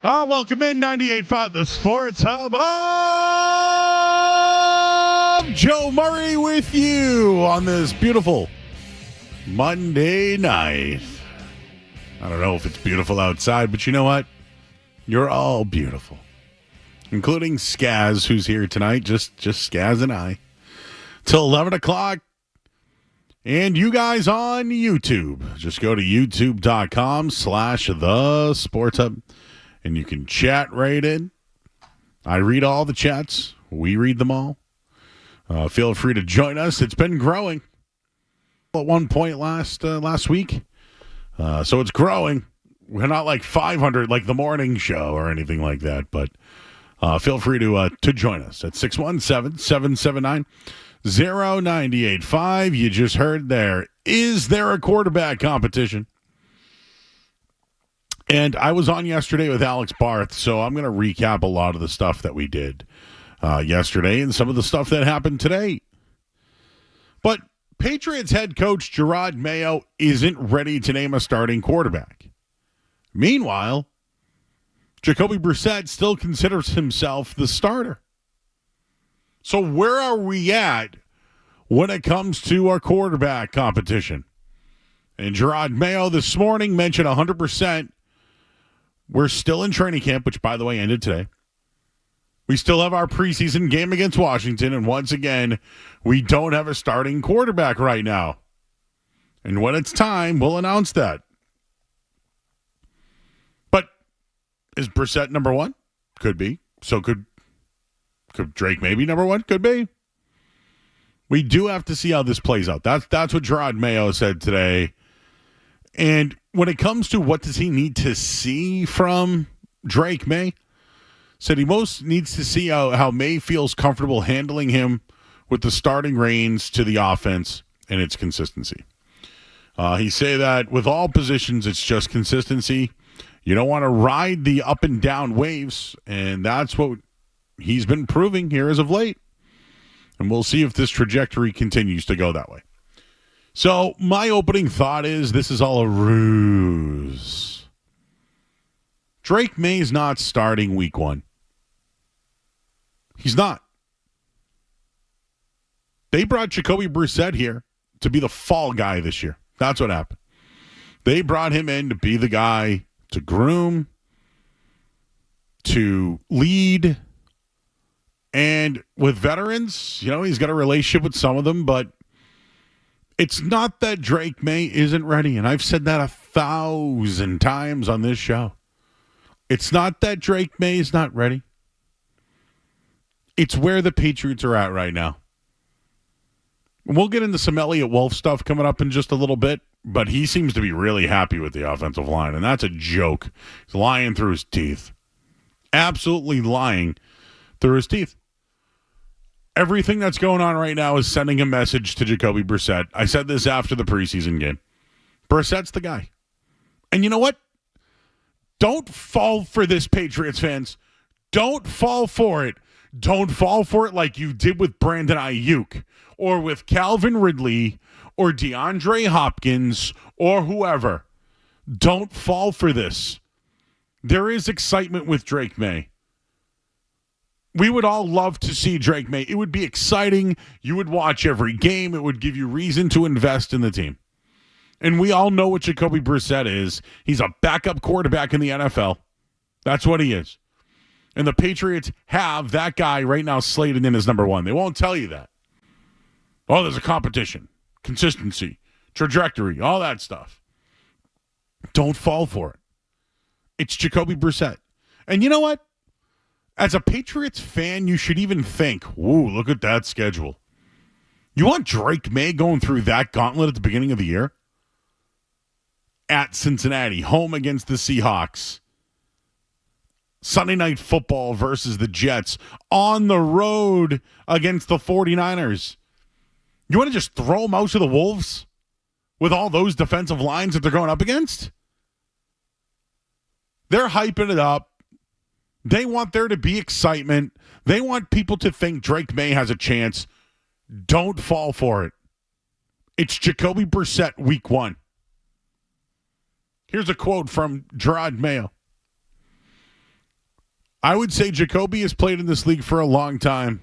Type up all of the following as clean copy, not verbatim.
Welcome in 98.5, the Sports Hub of Joe Murray with you on this beautiful Monday night. I don't know if it's beautiful outside, but you know what? You're all beautiful, including Skaz, who's here tonight, just Skaz and I, till 11 o'clock. And you guys on YouTube, just go to youtube.com/the Sports Hub. And you can chat right in. I read all the chats. We read them all. Feel free to join us. It's been growing at one point last week. So it's growing. We're not like 500 like the morning show or anything like that. But feel free to join us at 617-779-0985. You just heard there. Is there a quarterback competition? And I was on yesterday with Alex Barth, so I'm going to recap a lot of the stuff that we did yesterday and some of the stuff that happened today. But Patriots head coach Jerod Mayo isn't ready to name a starting quarterback. Meanwhile, Jacoby Brissett still considers himself the starter. So where are we at when it comes to our quarterback competition? And Jerod Mayo this morning mentioned 100%. We're still in training camp, which, by the way, ended today. We still have our preseason game against Washington, and once again, we don't have a starting quarterback right now. And when it's time, we'll announce that. But is Brissett number one? Could be. So could Drake maybe number one? Could be. We do have to see how this plays out. That's what Jerod Mayo said today. And when it comes to what does he need to see from Drake May, said he most needs to see how May feels comfortable handling him with the starting reins to the offense and its consistency. He say that with all positions, it's just consistency. You don't want to ride the up and down waves, and that's what he's been proving here as of late. And we'll see if this trajectory continues to go that way. So my opening thought is this is all a ruse. Drake May's not starting week one. He's not. They brought Jacoby Brissett here to be the fall guy this year. That's what happened. They brought him in to be the guy to groom, to lead. And with veterans, he's got a relationship with some of them, but it's not that Drake May isn't ready, and I've said that 1,000 times on this show. It's not that Drake May is not ready. It's where the Patriots are at right now. We'll get into some Elliott Wolf stuff coming up in just a little bit, but he seems to be really happy with the offensive line, and that's a joke. He's lying through his teeth. Absolutely lying through his teeth. Everything that's going on right now is sending a message to Jacoby Brissett. I said this after the preseason game. Brissett's the guy. And you know what? Don't fall for this, Patriots fans. Don't fall for it. Don't fall for it like you did with Brandon Ayuk or with Calvin Ridley or DeAndre Hopkins or whoever. Don't fall for this. There is excitement with Drake May. We would all love to see Drake May. It would be exciting. You would watch every game. It would give you reason to invest in the team. And we all know what Jacoby Brissett is. He's a backup quarterback in the NFL. That's what he is. And the Patriots have that guy right now slated in as number one. They won't tell you that. Oh, there's a competition, consistency, trajectory, all that stuff. Don't fall for it. It's Jacoby Brissett. And you know what? As a Patriots fan, you should even think, ooh, look at that schedule. You want Drake May going through that gauntlet at the beginning of the year? At Cincinnati, home against the Seahawks. Sunday Night Football versus the Jets. On the road against the 49ers. You want to just throw them out to the Wolves with all those defensive lines that they're going up against? They're hyping it up. They want there to be excitement. They want people to think Drake May has a chance. Don't fall for it. It's Jacoby Brissett week one. Here's a quote from Jerod Mayo. I would say Jacoby has played in this league for a long time.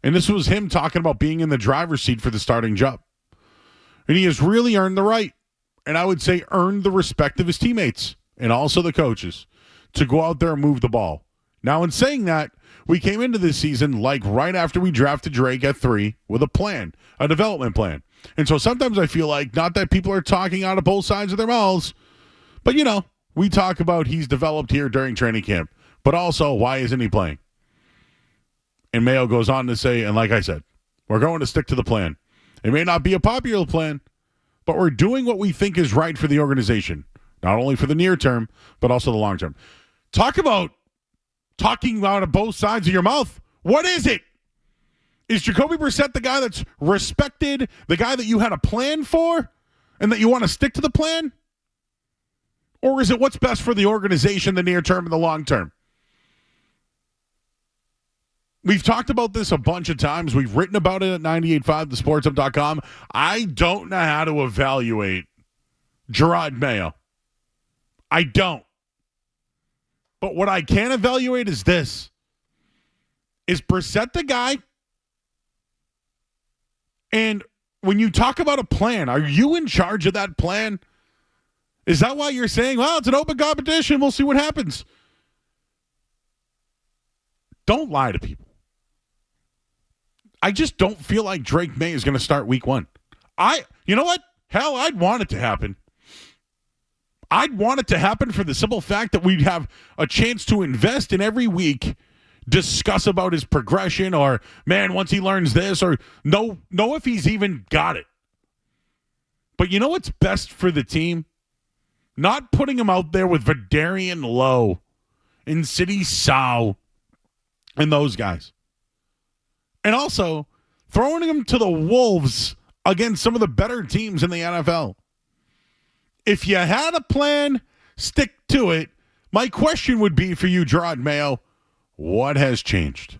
And this was him talking about being in the driver's seat for the starting job. And he has really earned the right, and I would say earned the respect of his teammates and also the coaches to go out there and move the ball. Now, in saying that, we came into this season like right after we drafted Drake at 3 with a plan, a development plan. And so sometimes I feel like, not that people are talking out of both sides of their mouths, but, we talk about he's developed here during training camp, but also why isn't he playing? And Mayo goes on to say, and like I said, we're going to stick to the plan. It may not be a popular plan, but we're doing what we think is right for the organization, not only for the near term, but also the long term. Talk about talking out of both sides of your mouth. What is it? Is Jacoby Brissett the guy that's respected, the guy that you had a plan for, and that you want to stick to the plan? Or is it what's best for the organization, the near term and the long term? We've talked about this a bunch of times. We've written about it at 985thesportsup.com. I don't know how to evaluate Gerard Mayo. I don't. But what I can evaluate is this. Is Brissett the guy? And when you talk about a plan, are you in charge of that plan? Is that why you're saying, well, it's an open competition, we'll see what happens? Don't lie to people. I just don't feel like Drake May is going to start week 1. You know what? Hell, I'd want it to happen. I'd want it to happen for the simple fact that we'd have a chance to invest in every week, discuss about his progression, or, man, once he learns this, or know if he's even got it. But you know what's best for the team? Not putting him out there with Vidarian Lowe and City Sow and those guys. And also throwing him to the wolves against some of the better teams in the NFL. If you had a plan, stick to it. My question would be for you, Gerard Mayo, what has changed?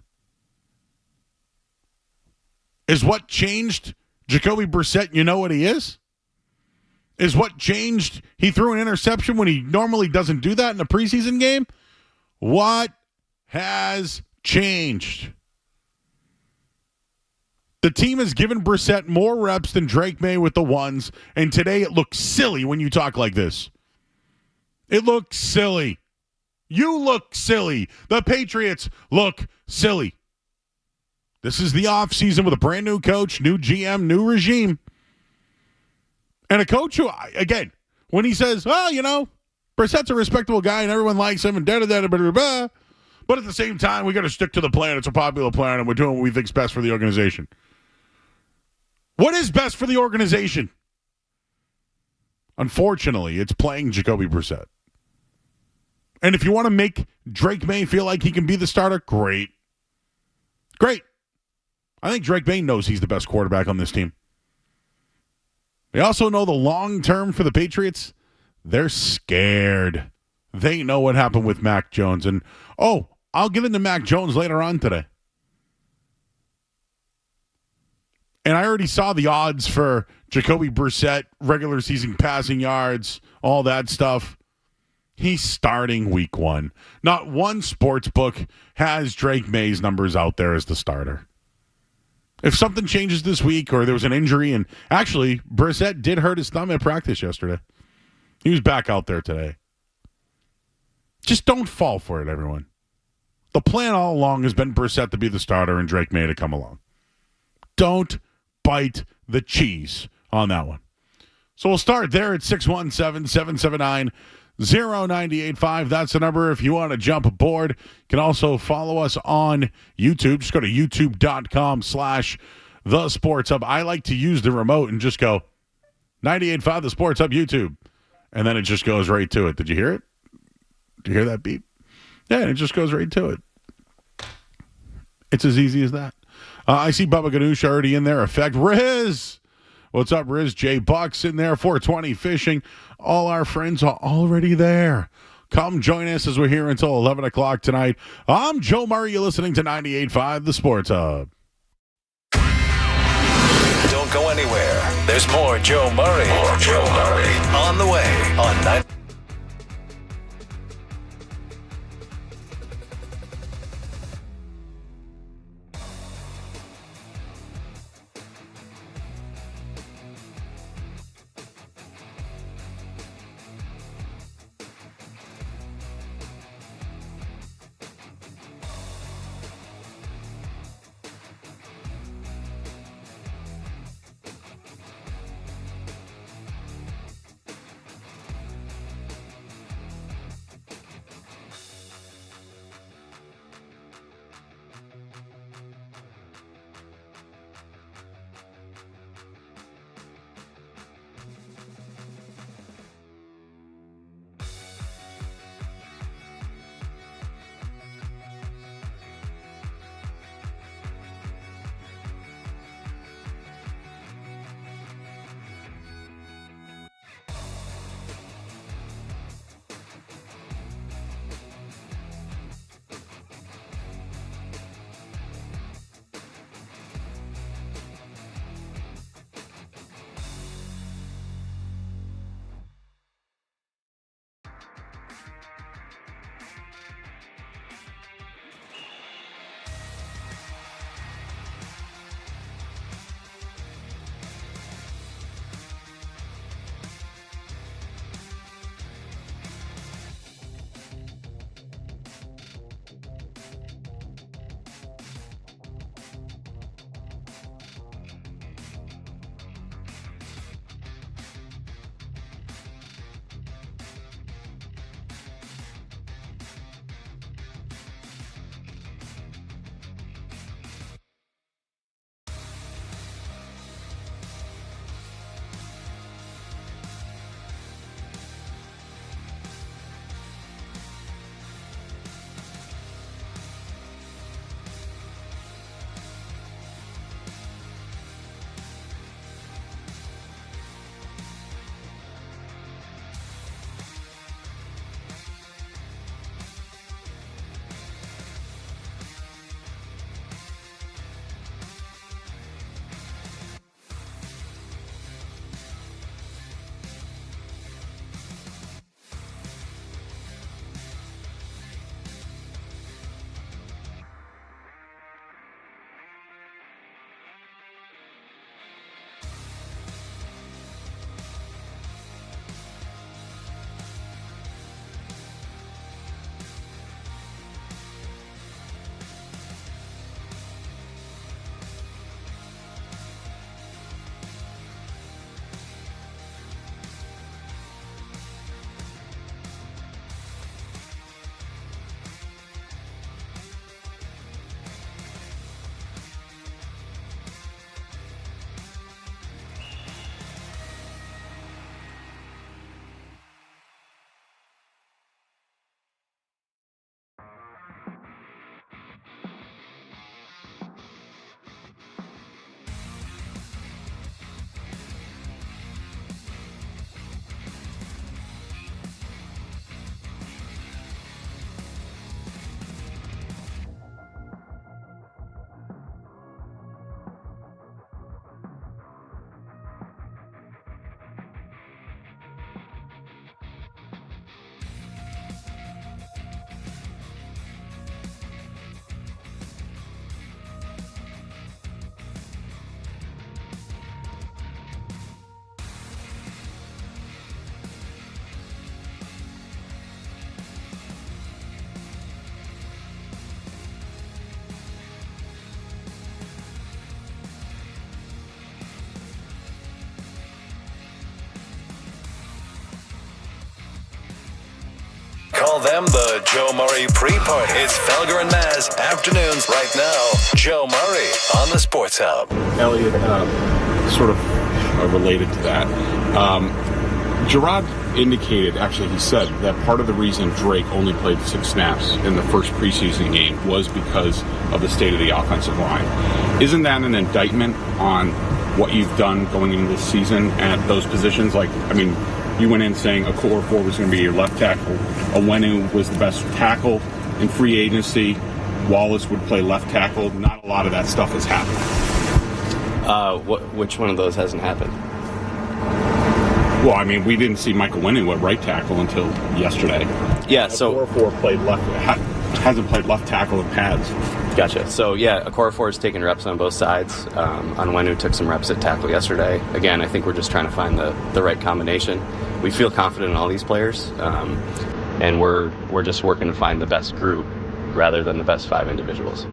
Is what changed Jacoby Brissett, you know what he is? Is what changed he threw an interception when he normally doesn't do that in a preseason game? What has changed? The team has given Brissett more reps than Drake May with the ones, and today it looks silly when you talk like this. It looks silly. You look silly. The Patriots look silly. This is the offseason with a brand new coach, new GM, new regime. And a coach who, again, when he says, well, Brissett's a respectable guy and everyone likes him and da-da-da-da-da-da, but at the same time, we got to stick to the plan. It's a popular plan, and we're doing what we think's best for the organization. What is best for the organization? Unfortunately, it's playing Jacoby Brissett. And if you want to make Drake May feel like he can be the starter, great. Great. I think Drake May knows he's the best quarterback on this team. They also know the long term for the Patriots. They're scared. They know what happened with Mac Jones. And, I'll get into Mac Jones later on today. And I already saw the odds for Jacoby Brissett, regular season passing yards, all that stuff. He's starting week 1. Not one sports book has Drake May's numbers out there as the starter. If something changes this week or there was an injury, and actually, Brissett did hurt his thumb at practice yesterday. He was back out there today. Just don't fall for it, everyone. The plan all along has been Brissett to be the starter and Drake May to come along. Don't bite the cheese on that one. So we'll start there at 617-779-0985. That's the number if you want to jump aboard. You can also follow us on YouTube. Just go to youtube.com/thesportshub. I like to use the remote and just go 98.5 The Sports Hub YouTube. And then it just goes right to it. Did you hear it? Did you hear that beep? Yeah, it just goes right to it. It's as easy as that. I see Bubba Ganoush already in there. Effect. Riz! What's up, Riz? Jay Bucks in there. 420 Fishing. All our friends are already there. Come join us as we're here until 11 o'clock tonight. I'm Joe Murray. You're listening to 98.5 The Sports Hub. Don't go anywhere. There's more Joe Murray. On the way on 9. call them the Joe Murray pre-party. It's Felger and Maz afternoons right now. Joe Murray on the Sports Hub. Elliot, sort of related to that. Gerard indicated, actually he said, that part of the reason Drake only played 6 snaps in the first preseason game was because of the state of the offensive line. Isn't that an indictment on what you've done going into this season at those positions? Like, I mean, you went in saying Okorafor was going to be your left tackle. Owenu was the best tackle in free agency. Wallace would play left tackle. Not a lot of that stuff has happened. Which one of those hasn't happened? Well, I mean, we didn't see Michael Winning at right tackle until yesterday. Yeah, so Okorafor played hasn't played left tackle in pads. Gotcha. So yeah, Okorafor's taken reps on both sides. Onwenu took some reps at tackle yesterday. Again, I think we're just trying to find the right combination. We feel confident in all these players, and we're just working to find the best group rather than the best 5 individuals.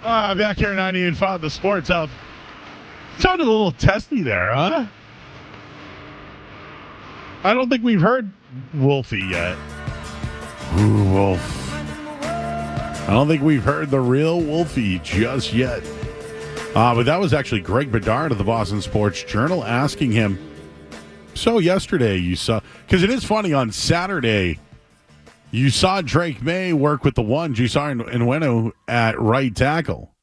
Back here 98.5, the Sports Hub. Sounded a little testy there, huh? I don't think we've heard Wolfie yet. Ooh, Wolf. I don't think we've heard the real Wolfie just yet. But that was actually Greg Bedard of the Boston Sports Journal asking him, so yesterday you saw, because it is funny, on Saturday, you saw Drake May work with the ones. You saw Onwenu at right tackle,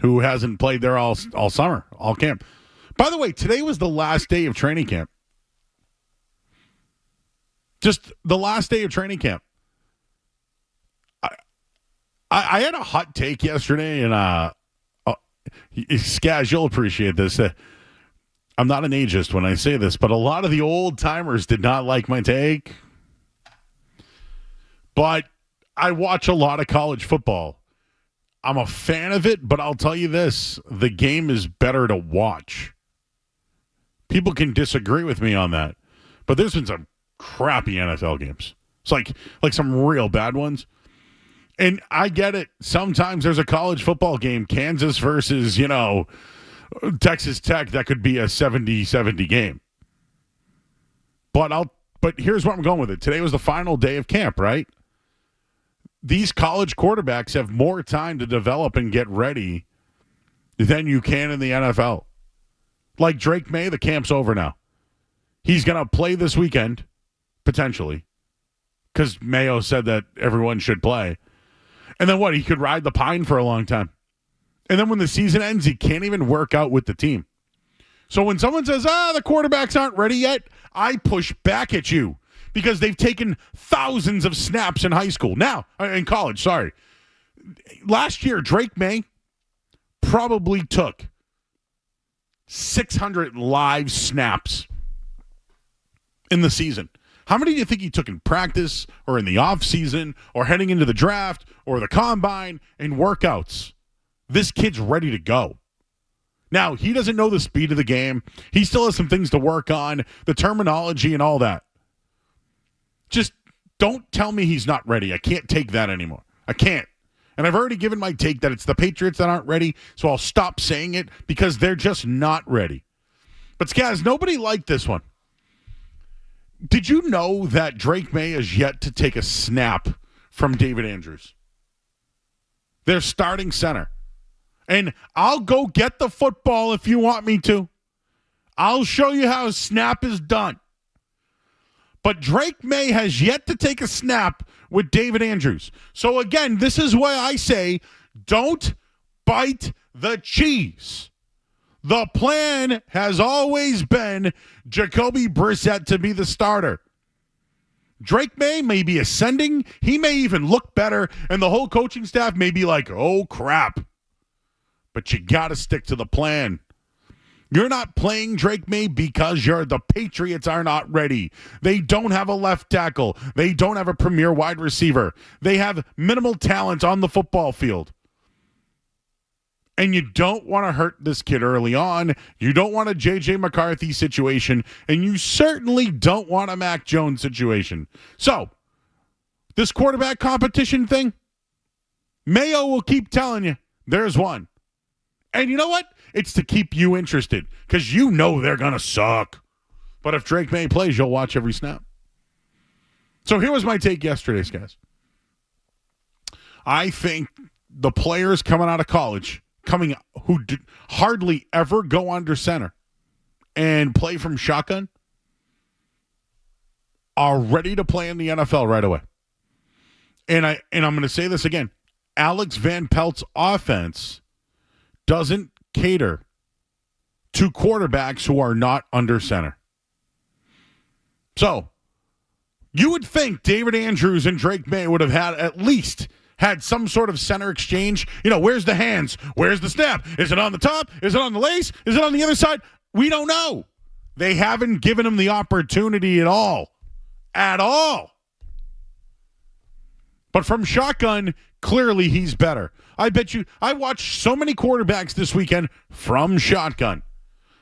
who hasn't played there all summer, all camp. By the way, today was the last day of training camp. Just the last day of training camp. I had a hot take yesterday, and Skaz, you'll appreciate this. I'm not an ageist when I say this, but a lot of the old timers did not like my take. But I watch a lot of college football. I'm a fan of it, but I'll tell you this, the game is better to watch. People can disagree with me on that, but there's been some crappy NFL games. It's like some real bad ones. And I get it. Sometimes there's a college football game, Kansas versus, Texas Tech, that could be a 70-70 game. But here's where I'm going with it. Today was the final day of camp, right? These college quarterbacks have more time to develop and get ready than you can in the NFL. Like Drake May, the camp's over now. He's going to play this weekend, potentially, because Mayo said that everyone should play. And then what? He could ride the pine for a long time. And then when the season ends, he can't even work out with the team. So when someone says, the quarterbacks aren't ready yet, I push back at you because they've taken thousands of snaps in high school. Now, in college, sorry. Last year, Drake May probably took 600 live snaps in the season. How many do you think he took in practice or in the offseason or heading into the draft or the combine and workouts? This kid's ready to go. Now, he doesn't know the speed of the game. He still has some things to work on, the terminology and all that. Just don't tell me he's not ready. I can't take that anymore. I can't. And I've already given my take that it's the Patriots that aren't ready, so I'll stop saying it because they're just not ready. But, Skaz, nobody liked this one. Did you know that Drake May is yet to take a snap from David Andrews? Their starting center. And I'll go get the football if you want me to. I'll show you how a snap is done. But Drake May has yet to take a snap with David Andrews. So again, this is why I say don't bite the cheese. The plan has always been Jacoby Brissett to be the starter. Drake may be ascending. He may even look better, and the whole coaching staff may be like, oh, crap. But you got to stick to the plan. You're not playing Drake May because the Patriots are not ready. They don't have a left tackle. They don't have a premier wide receiver. They have minimal talent on the football field. And you don't want to hurt this kid early on. You don't want a J.J. McCarthy situation. And you certainly don't want a Mac Jones situation. So, this quarterback competition thing, Mayo will keep telling you, there's one. And you know what? It's to keep you interested because you know they're going to suck. But if Drake May plays, you'll watch every snap. So here was my take yesterday, guys. I think the players coming out of college, who hardly ever go under center and play from shotgun, are ready to play in the NFL right away. And I'm going to say this again. Alex Van Pelt's offense doesn't cater to quarterbacks who are not under center. So, you would think David Andrews and Drake May would have at least had some sort of center exchange. You know, where's the hands? Where's the snap? Is it on the top? Is it on the lace? Is it on the other side? We don't know. They haven't given him the opportunity at all. At all. But from shotgun, clearly he's better. I bet you, I watched so many quarterbacks this weekend from shotgun.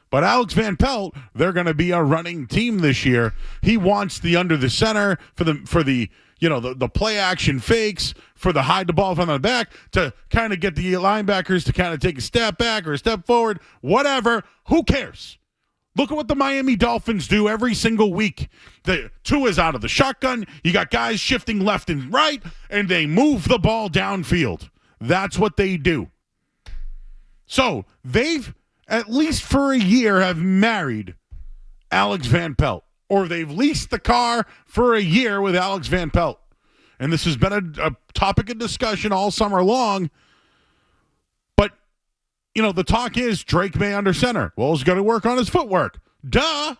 But Alex Van Pelt, they're going to be a running team this year. He wants the under the center for the play action fakes, for the hide the ball from the back to kind of get the linebackers to kind of take a step back or a step forward, whatever. Who cares? Look at what the Miami Dolphins do every single week. The two is out of the shotgun. You got guys shifting left and right, and they move the ball downfield. That's what they do. So they've, at least for a year, have married Alex Van Pelt. Or they've leased the car for a year with Alex Van Pelt. And this has been a topic of discussion all summer long. But, the talk is Drake May under center. Well, he's got to work on his footwork. Duh.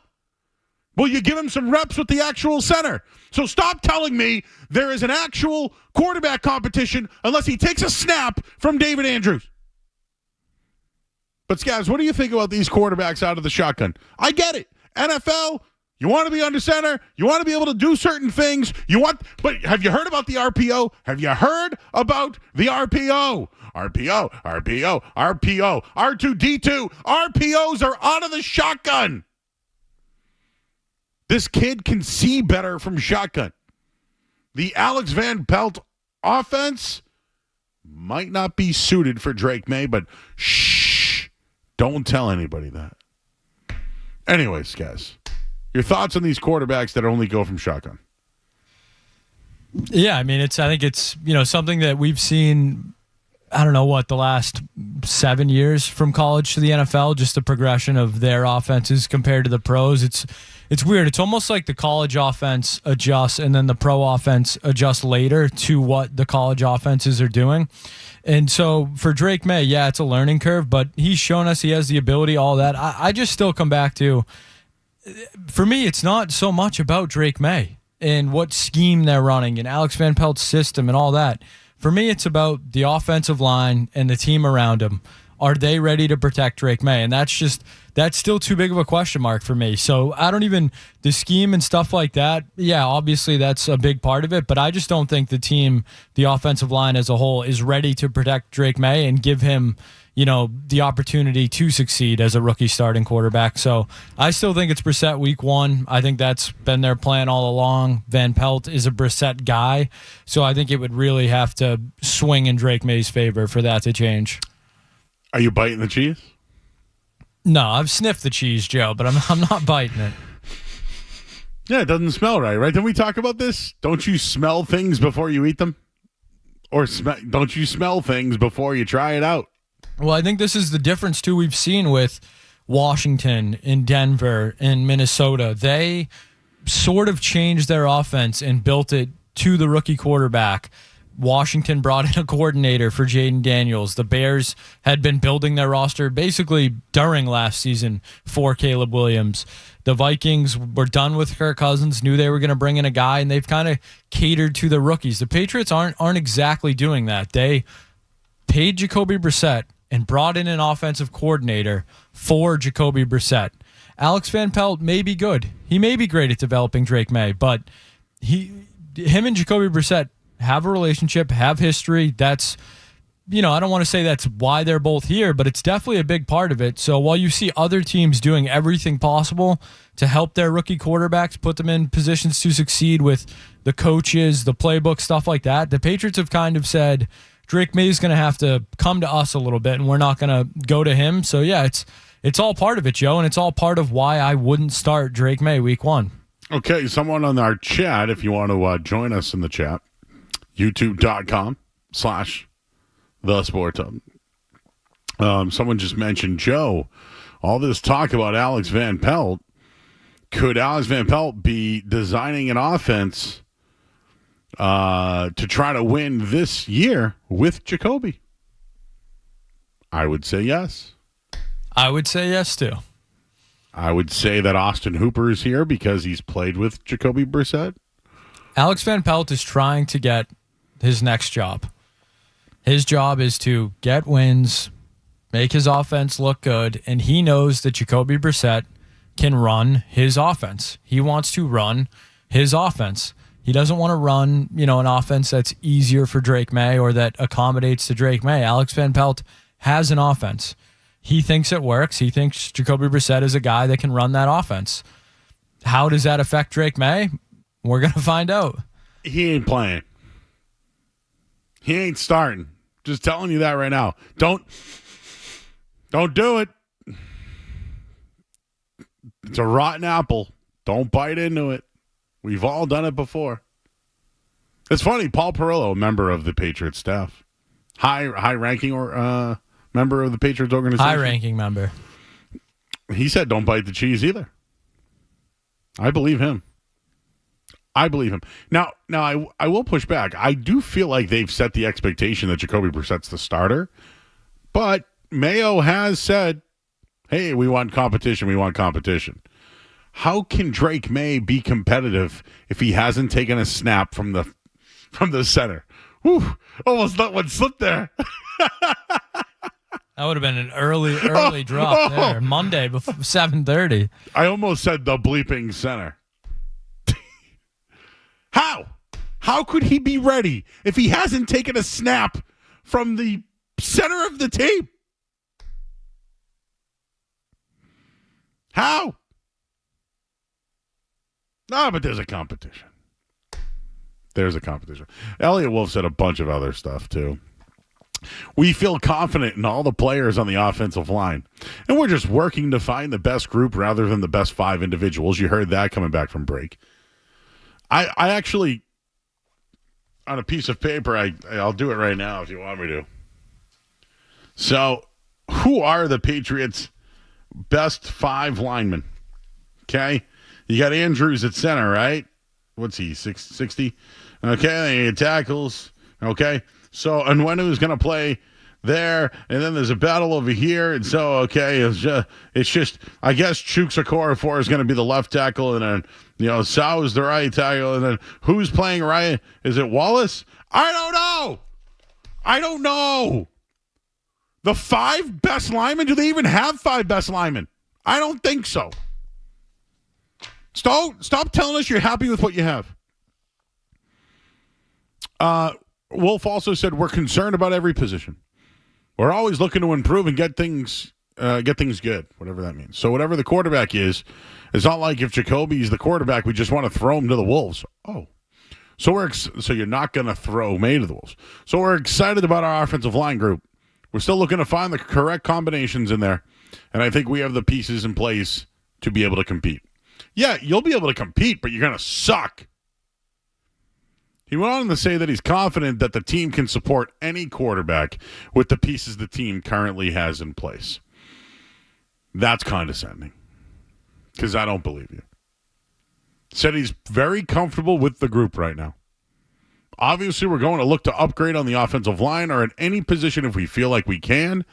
Well, you give him some reps with the actual center. So stop telling me there is an actual quarterback competition unless he takes a snap from David Andrews. But, Scavs, what do you think about these quarterbacks out of the shotgun? I get it. NFL, you want to be under center. You want to be able to do certain things. But have you heard about the RPO? Have you heard about the RPO? RPO, RPO, RPO, R2D2. RPOs are out of the shotgun. This kid can see better from shotgun. The Alex Van Pelt offense might not be suited for Drake May, but shh, don't tell anybody that. Anyways, guys, your thoughts on these quarterbacks that only go from shotgun? Yeah, I think it's something that we've seen. I don't know the last 7 years from college to the NFL, just the progression of their offenses compared to the pros. It's weird. It's almost like the college offense adjusts and then the pro offense adjusts later to what the college offenses are doing. And so for Drake May, yeah, it's a learning curve, but he's shown us he has the ability, all that. I just still come back to, for me, it's not so much about Drake May and what scheme they're running and Alex Van Pelt's system and all that. For me, it's about the offensive line and the team around him. Are they ready to protect Drake May? And that's still too big of a question mark for me. So the scheme and stuff like that, yeah, obviously that's a big part of it, but I just don't think the team, the offensive line as a whole, is ready to protect Drake May and give him, the opportunity to succeed as a rookie starting quarterback. So I still think it's Brissett week one. I think that's been their plan all along. Van Pelt is a Brissett guy, so I think it would really have to swing in Drake May's favor for that to change. Are you biting the cheese? No, I've sniffed the cheese, Joe, but I'm not biting it. Yeah, it doesn't smell right? Didn't we talk about this? Don't you smell things before you eat them? Or don't you smell things before you try it out? Well, I think this is the difference, too, we've seen with Washington and Denver and Minnesota. They sort of changed their offense and built it to the rookie quarterback. Washington brought in a coordinator for Jaden Daniels. The Bears had been building their roster basically during last season for Caleb Williams. The Vikings were done with Kirk Cousins, knew they were going to bring in a guy, and they've kind of catered to the rookies. The Patriots aren't exactly doing that. They paid Jacoby Brissett and brought in an offensive coordinator for Jacoby Brissett. Alex Van Pelt may be good. He may be great at developing Drake May, but him and Jacoby Brissett have a relationship, have history. That's, I don't want to say that's why they're both here, but it's definitely a big part of it. So while you see other teams doing everything possible to help their rookie quarterbacks, put them in positions to succeed with the coaches, the playbook, stuff like that, the Patriots have kind of said, Drake May is going to have to come to us a little bit, and we're not going to go to him. So, yeah, it's all part of it, Joe, and it's all part of why I wouldn't start Drake May week 1. Okay, someone on our chat, if you want to join us in the chat, youtube.com/thesporthub. Someone just mentioned, Joe, all this talk about Alex Van Pelt. Could Alex Van Pelt be designing an offense to try to win this year with Jacoby? I would say yes. I would say yes, too. I would say that Austin Hooper is here because he's played with Jacoby Brissett. Alex Van Pelt is trying to get his next job. His job is to get wins, make his offense look good, and he knows that Jacoby Brissett can run his offense. He wants to run his offense. He doesn't want to run, an offense that's easier for Drake May or that accommodates to Drake May. Alex Van Pelt has an offense. He thinks it works. He thinks Jacoby Brissett is a guy that can run that offense. How does that affect Drake May? We're going to find out. He ain't playing. He ain't starting. Just telling you that right now. Don't do it. It's a rotten apple. Don't bite into it. We've all done it before. It's funny. Paul Perillo, a member of the Patriots staff, high-ranking or member of the Patriots organization. High-ranking member. He said, "Don't bite the cheese either." I believe him. Now, I will push back. I do feel like they've set the expectation that Jacoby Brissett's the starter, but Mayo has said, "Hey, we want competition. We want competition." How can Drake May be competitive if he hasn't taken a snap from the center? Whew, almost let one slip there. That would have been an early drop there. Monday before 7:30. I almost said the bleeping center. How could he be ready if he hasn't taken a snap from the center of the team? How? No, but there's a competition. Elliot Wolf said a bunch of other stuff, too. We feel confident in all the players on the offensive line, and we're just working to find the best group rather than the best 5 individuals. You heard that coming back from break. I actually, on a piece of paper, I'll do it right now if you want me to. So, who are the Patriots' best 5 linemen? Okay? You got Andrews at center, right? What's he, 660? Okay, then you tackles. Okay, so Onwenu's going to play there, and then there's a battle over here, and so, okay, it's just I guess Chuks Okorafor is going to be the left tackle, and then, Sau is the right tackle, and then who's playing right? Is it Wallace? I don't know. The 5 best linemen? Do they even have 5 best linemen? I don't think so. Stop telling us you're happy with what you have. Wolf also said we're concerned about every position. We're always looking to improve and get things good, whatever that means. So whatever the quarterback is, it's not like if Jacoby's the quarterback, we just want to throw him to the Wolves. Oh, so you're not going to throw May to the Wolves. So we're excited about our offensive line group. We're still looking to find the correct combinations in there, and I think we have the pieces in place to be able to compete. Yeah, you'll be able to compete, but you're going to suck. He went on to say that he's confident that the team can support any quarterback with the pieces the team currently has in place. That's condescending, because I don't believe you. Said he's very comfortable with the group right now. Obviously, we're going to look to upgrade on the offensive line or at any position if we feel like we can.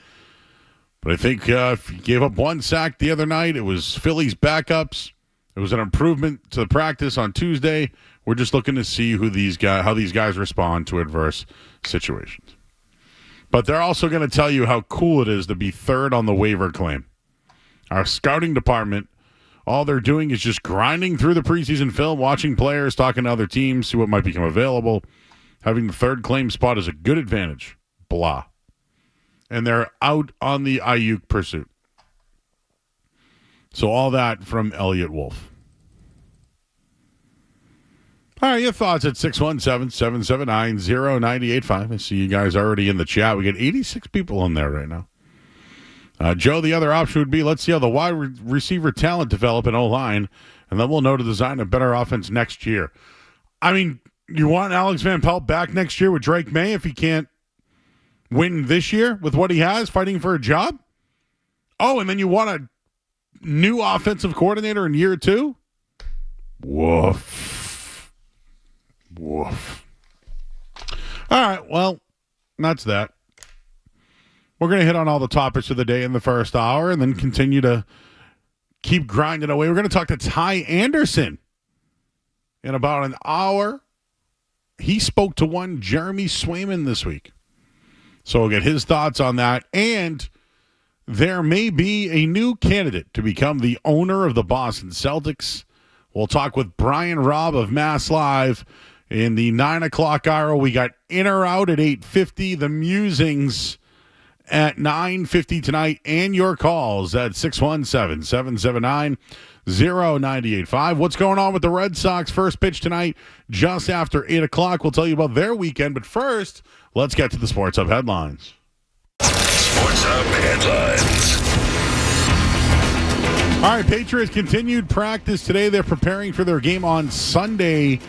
But I think if he gave up 1 sack the other night, it was Philly's backups. It was an improvement to the practice on Tuesday. We're just looking to see how these guys respond to adverse situations. But they're also going to tell you how cool it is to be 3rd on the waiver claim. Our scouting department, all they're doing is just grinding through the preseason film, watching players, talking to other teams, see what might become available. Having the 3rd claim spot is a good advantage. Blah. And they're out on the Ayuk pursuit. So all that from Elliot Wolf. All right, your thoughts at 617-779-0985. I see you guys already in the chat. We got 86 people in there right now. Joe, the other option would be let's see how the wide receiver talent develop in O-line, and then we'll know to design a better offense next year. I mean, you want Alex Van Pelt back next year with Drake May if he can't win this year with what he has fighting for a job? Oh, and then you want a new offensive coordinator in year 2? Woof. Woof. All right, well, that's that. We're going to hit on all the topics of the day in the first hour and then continue to keep grinding away. We're going to talk to Ty Anderson in about an hour. He spoke to one Jeremy Swayman this week. So we'll get his thoughts on that. And there may be a new candidate to become the owner of the Boston Celtics. We'll talk with Brian Robb of Mass Live in the 9 o'clock hour. We got In or Out at 8:50. The Musings at 9:50 tonight. And your calls at 617-779-0985. What's going on with the Red Sox? First pitch tonight just after 8 o'clock. We'll tell you about their weekend. But first, let's get to the Sports Hub headlines. Sports Hub headlines. All right, Patriots continued practice today. They're preparing for their game on Sunday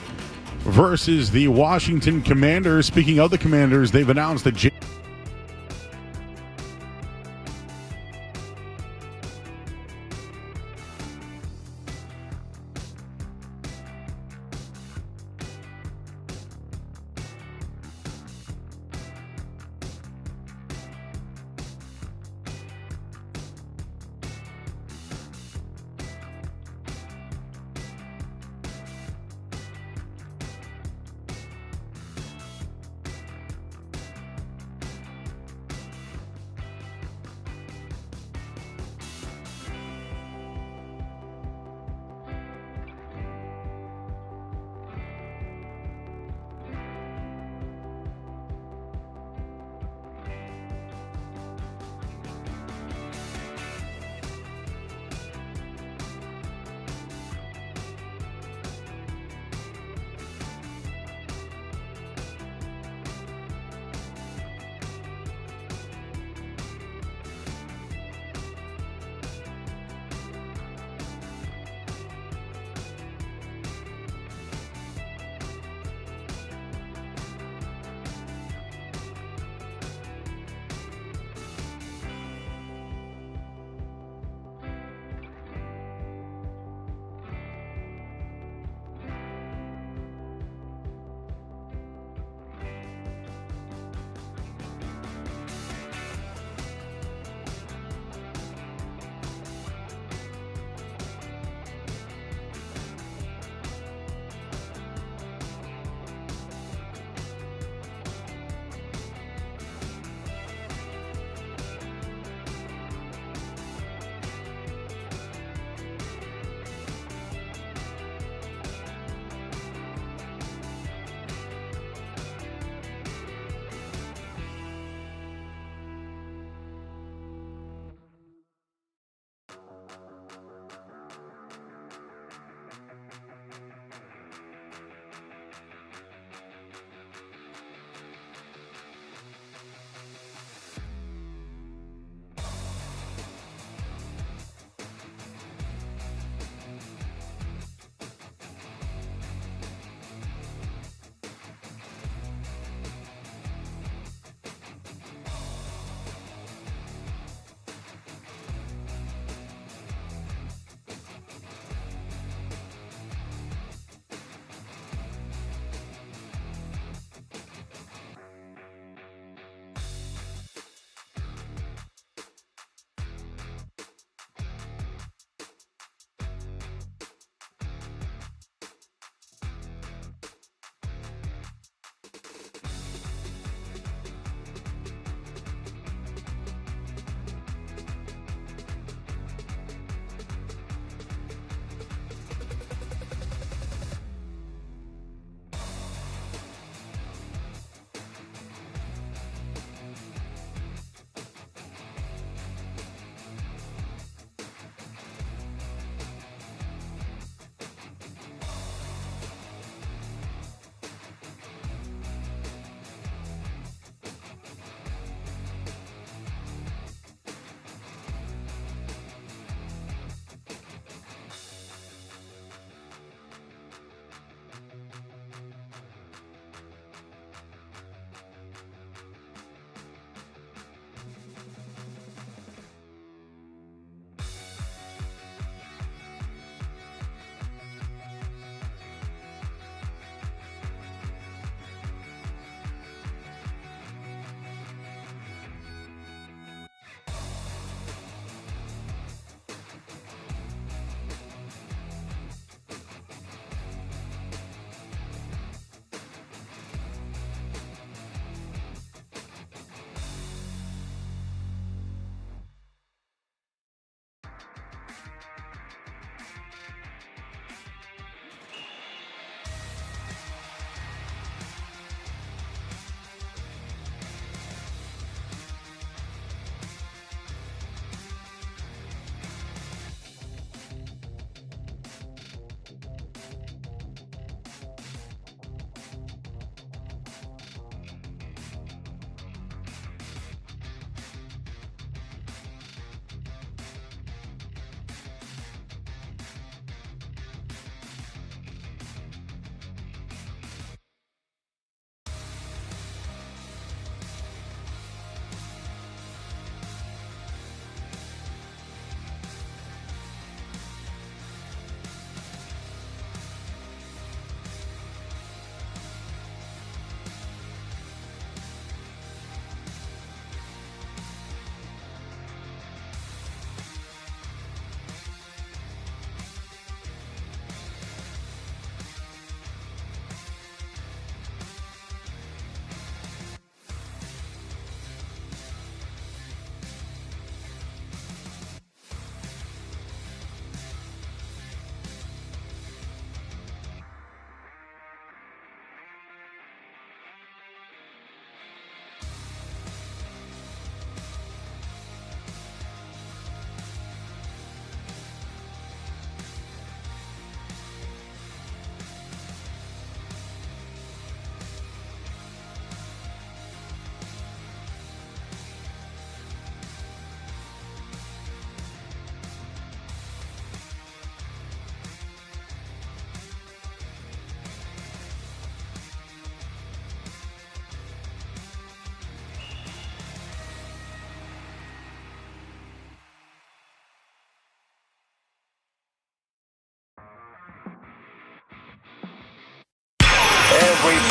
versus the Washington Commanders. Speaking of the Commanders, they've announced that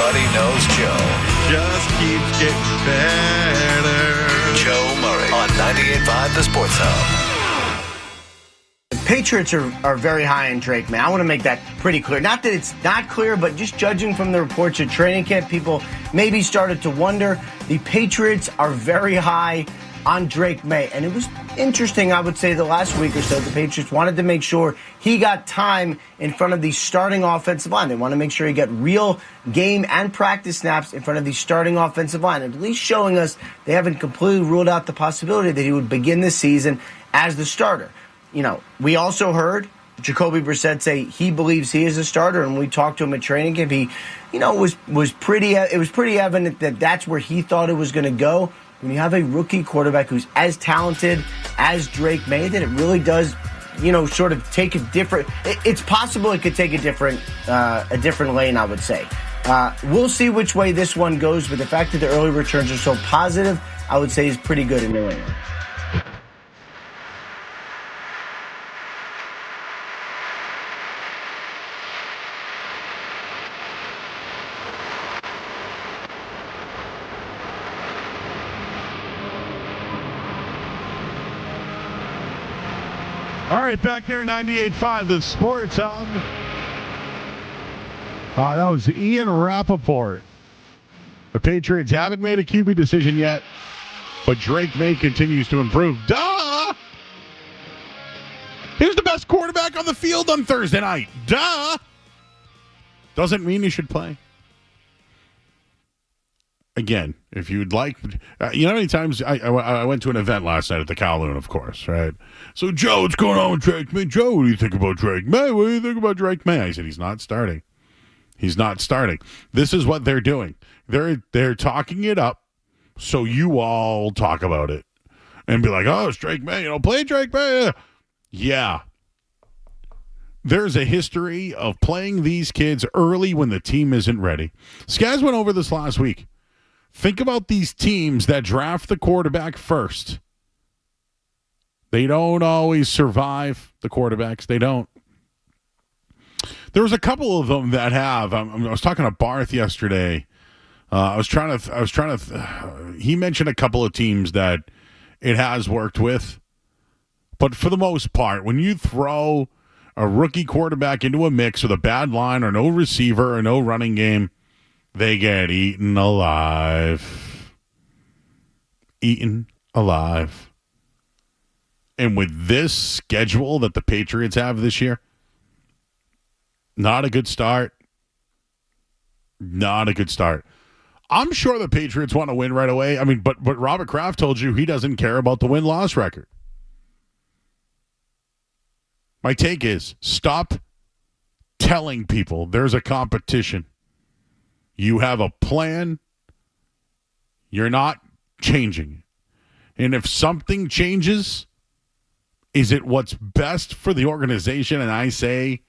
Everybody knows Joe. Just keeps getting better. Joe Murray on 98.5 The Sports Hub. The Patriots are very high on Drake, man. I want to make that pretty clear. Not that it's not clear, but just judging from the reports at training camp, people maybe started to wonder. The Patriots are very high on Drake May. And it was interesting, I would say, the last week or so, the Patriots wanted to make sure he got time in front of the starting offensive line. They want to make sure he got real game and practice snaps in front of the starting offensive line, at least showing us they haven't completely ruled out the possibility that he would begin this season as the starter. You know, we also heard Jacoby Brissett say he believes he is a starter, and we talked to him at training camp. He, you know, it was pretty evident that that's where he thought it was going to go. When you have a rookie quarterback who's as talented as Drake May, that it really does, you know, sort of take a different. It's possible it could take a different lane, I would say. We'll see which way this one goes, but the fact that the early returns are so positive, I would say is pretty good in New England. All right, back there, 98.5 The Sports Hub. That was Ian Rappaport. The Patriots haven't made a QB decision yet, but Drake May continues to improve. Duh! He was the best quarterback on the field on Thursday night. Duh! Doesn't mean he should play. Again, if you'd like, you know how many times I went to an event last night at the Kowloon, of course, right? So, Joe, what's going on with Drake May? Joe, what do you think about Drake May? What do you think about Drake May? I said, he's not starting. He's not starting. This is what they're doing. They're talking it up so you all talk about it and be like, oh, it's Drake May. You know, play Drake May. Yeah. There's a history of playing these kids early when the team isn't ready. Skaz went over this last week. Think about these teams that draft the quarterback first. They don't always survive, the quarterbacks. They don't. There was a couple of them that have. I was talking to Barth yesterday. He mentioned a couple of teams that it has worked with. But for the most part, when you throw a rookie quarterback into a mix with a bad line or no receiver or no running game, they get eaten alive. Eaten alive. And with this schedule that the Patriots have this year, not a good start. Not a good start. I'm sure the Patriots want to win right away. I mean, but Robert Kraft told you he doesn't care about the win-loss record. My take is stop telling people there's a competition. You have a plan. You're not changing. And if something changes, is it what's best for the organization? And I say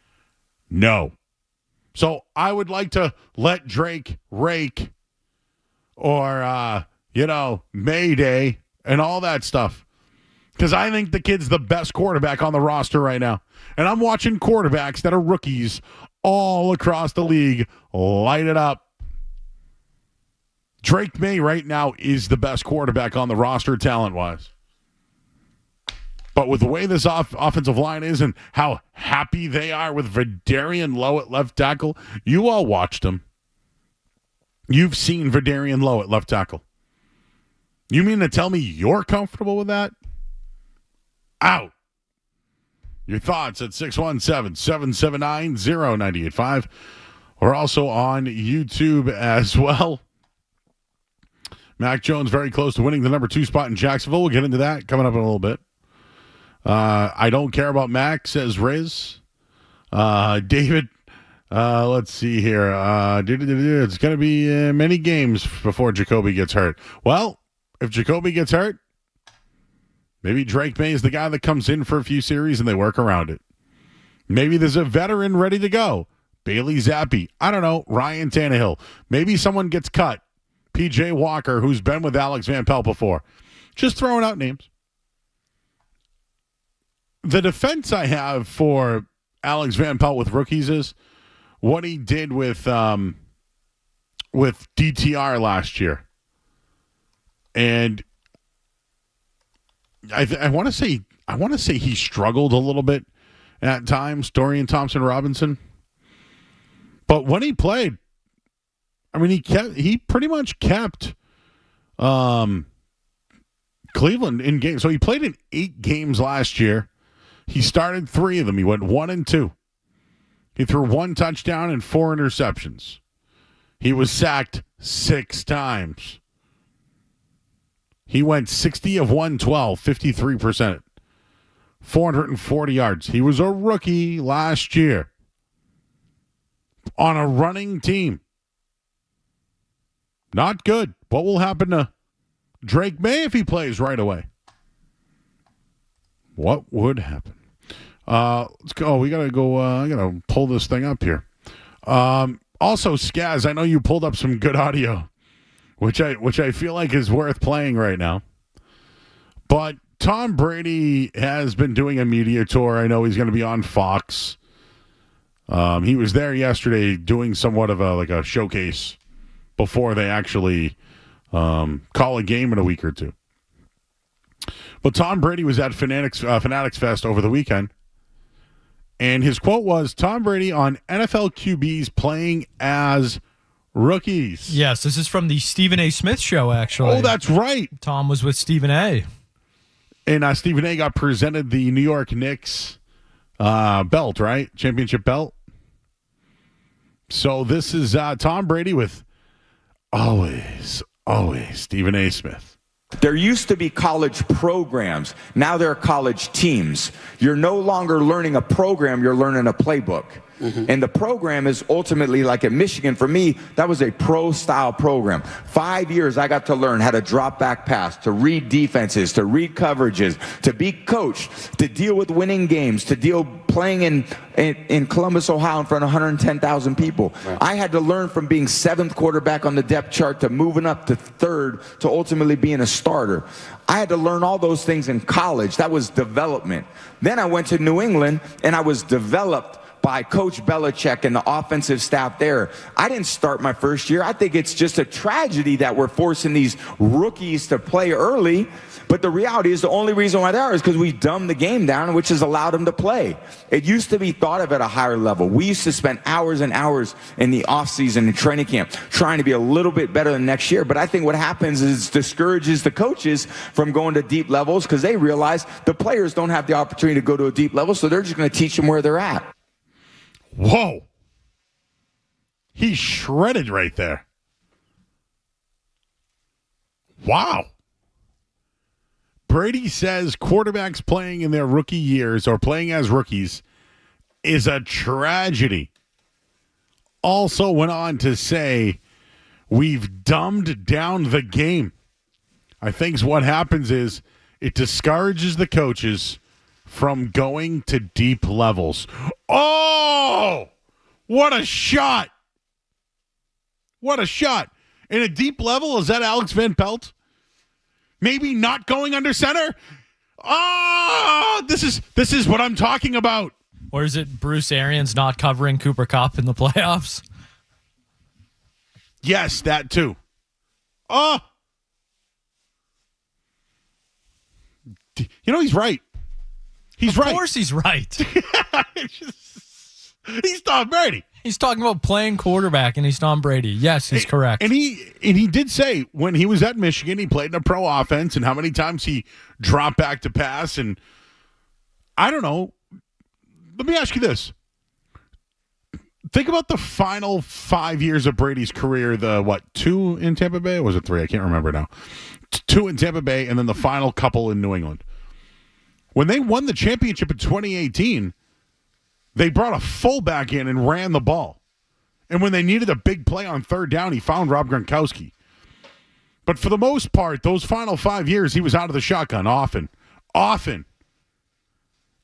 no. So I would like to let Drake rake or, Mayday and all that stuff. Because I think the kid's the best quarterback on the roster right now. And I'm watching quarterbacks that are rookies all across the league light it up. Drake May right now is the best quarterback on the roster talent-wise. But with the way this offensive line is and how happy they are with Vidarian Lowe at left tackle, you all watched him. You've seen Vidarian Lowe at left tackle. You mean to tell me you're comfortable with that? Out. Your thoughts at 617-779-0985. We're also on YouTube as well. Mac Jones very close to winning the number 2 spot in Jacksonville. We'll get into that coming up in a little bit. I don't care about Mac, says Riz. David, let's see here. It's going to be many games before Jacoby gets hurt. Well, if Jacoby gets hurt, maybe Drake May is the guy that comes in for a few series and they work around it. Maybe there's a veteran ready to go. Bailey Zappi. I don't know. Ryan Tannehill. Maybe someone gets cut. P.J. Walker, who's been with Alex Van Pelt before. Just throwing out names. The defense I have for Alex Van Pelt with rookies is what he did with with DTR last year. And I want to say he struggled a little bit at times, Dorian Thompson-Robinson. But when he played, I mean, he pretty much kept Cleveland in games. So he played in 8 games last year. He started 3 of them. He went 1-2. He threw 1 touchdown and 4 interceptions. He was sacked 6 times. He went 60 of 112, 53%, 440 yards. He was a rookie last year on a running team. Not good. What will happen to Drake May if he plays right away? What would happen? Let's go. We gotta go. I gotta pull this thing up here. Also, Skaz, I know you pulled up some good audio, which I feel like is worth playing right now. But Tom Brady has been doing a media tour. I know he's going to be on Fox. He was there yesterday doing somewhat of a showcase before they actually call a game in a week or two. But Tom Brady was at Fanatics Fest over the weekend, and his quote was, Tom Brady on NFL QBs playing as rookies. Yes, this is from the Stephen A. Smith show, actually. Oh, that's right. Tom was with Stephen A. And Stephen A. got presented the New York Knicks belt, right? Championship belt. So this is Tom Brady with always Stephen A. Smith. There used to be college programs. Now there are college teams. You're no longer learning a program. You're learning a playbook. Mm-hmm. And the program is ultimately, like at Michigan, for me, that was a pro-style program. 5 years, I got to learn how to drop back pass, to read defenses, to read coverages, to be coached, to deal with winning games, to deal playing in Columbus, Ohio in front of 110,000 people. Right. I had to learn from being 7th quarterback on the depth chart to moving up to 3rd to ultimately being a starter. I had to learn all those things in college. That was development. Then I went to New England, and I was developed by Coach Belichick and the offensive staff there. I didn't start my first year. I think it's just a tragedy that we're forcing these rookies to play early. But the reality is the only reason why they are is because we dumbed the game down, which has allowed them to play. It used to be thought of at a higher level. We used to spend hours and hours in the offseason and training camp trying to be a little bit better than next year. But I think what happens is it discourages the coaches from going to deep levels because they realize the players don't have the opportunity to go to a deep level, so they're just going to teach them where they're at. Whoa. He shredded right there. Wow. Brady says quarterbacks playing in their rookie years or playing as rookies is a tragedy. Also went on to say, we've dumbed down the game. I think what happens is it discourages the coaches from going to deep levels. Oh, what a shot. What a shot. In a deep level, is that Alex Van Pelt? Maybe not going under center? Oh, this is what I'm talking about. Or is it Bruce Arians not covering Cooper Kupp in the playoffs? Yes, that too. Oh. You know, he's right. He's right. Of course he's right. He's Tom Brady. He's talking about playing quarterback, and he's Tom Brady. Yes, he's correct. And he did say when he was at Michigan, he played in a pro offense, and how many times he dropped back to pass. And I don't know. Let me ask you this. Think about the final 5 years of Brady's career. The, 2 in Tampa Bay? Or was it 3? I can't remember now. 2 in Tampa Bay, and then the final couple in New England. When they won the championship in 2018, they brought a fullback in and ran the ball. And when they needed a big play on 3rd down, he found Rob Gronkowski. But for the most part, those final 5 years, he was out of the shotgun often.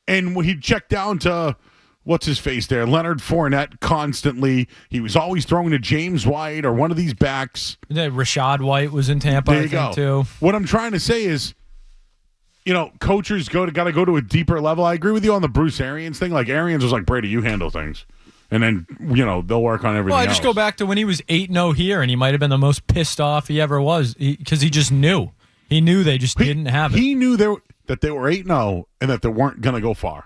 And when he'd check down to, what's his face there, Leonard Fournette constantly. He was always throwing to James White or one of these backs. Yeah, Rashad White was in Tampa, there you I think, go. too. What I'm trying to say is, you know, coaches got to go to a deeper level. I agree with you on the Bruce Arians thing. Like, Arians was like, Brady, you handle things. And then, they'll work on everything Well, I else. just go back to when he was 8-0 here, and he might have been the most pissed off he ever was because he just knew. He knew they just didn't have it. He knew that they were 8-0 and that they weren't going to go far.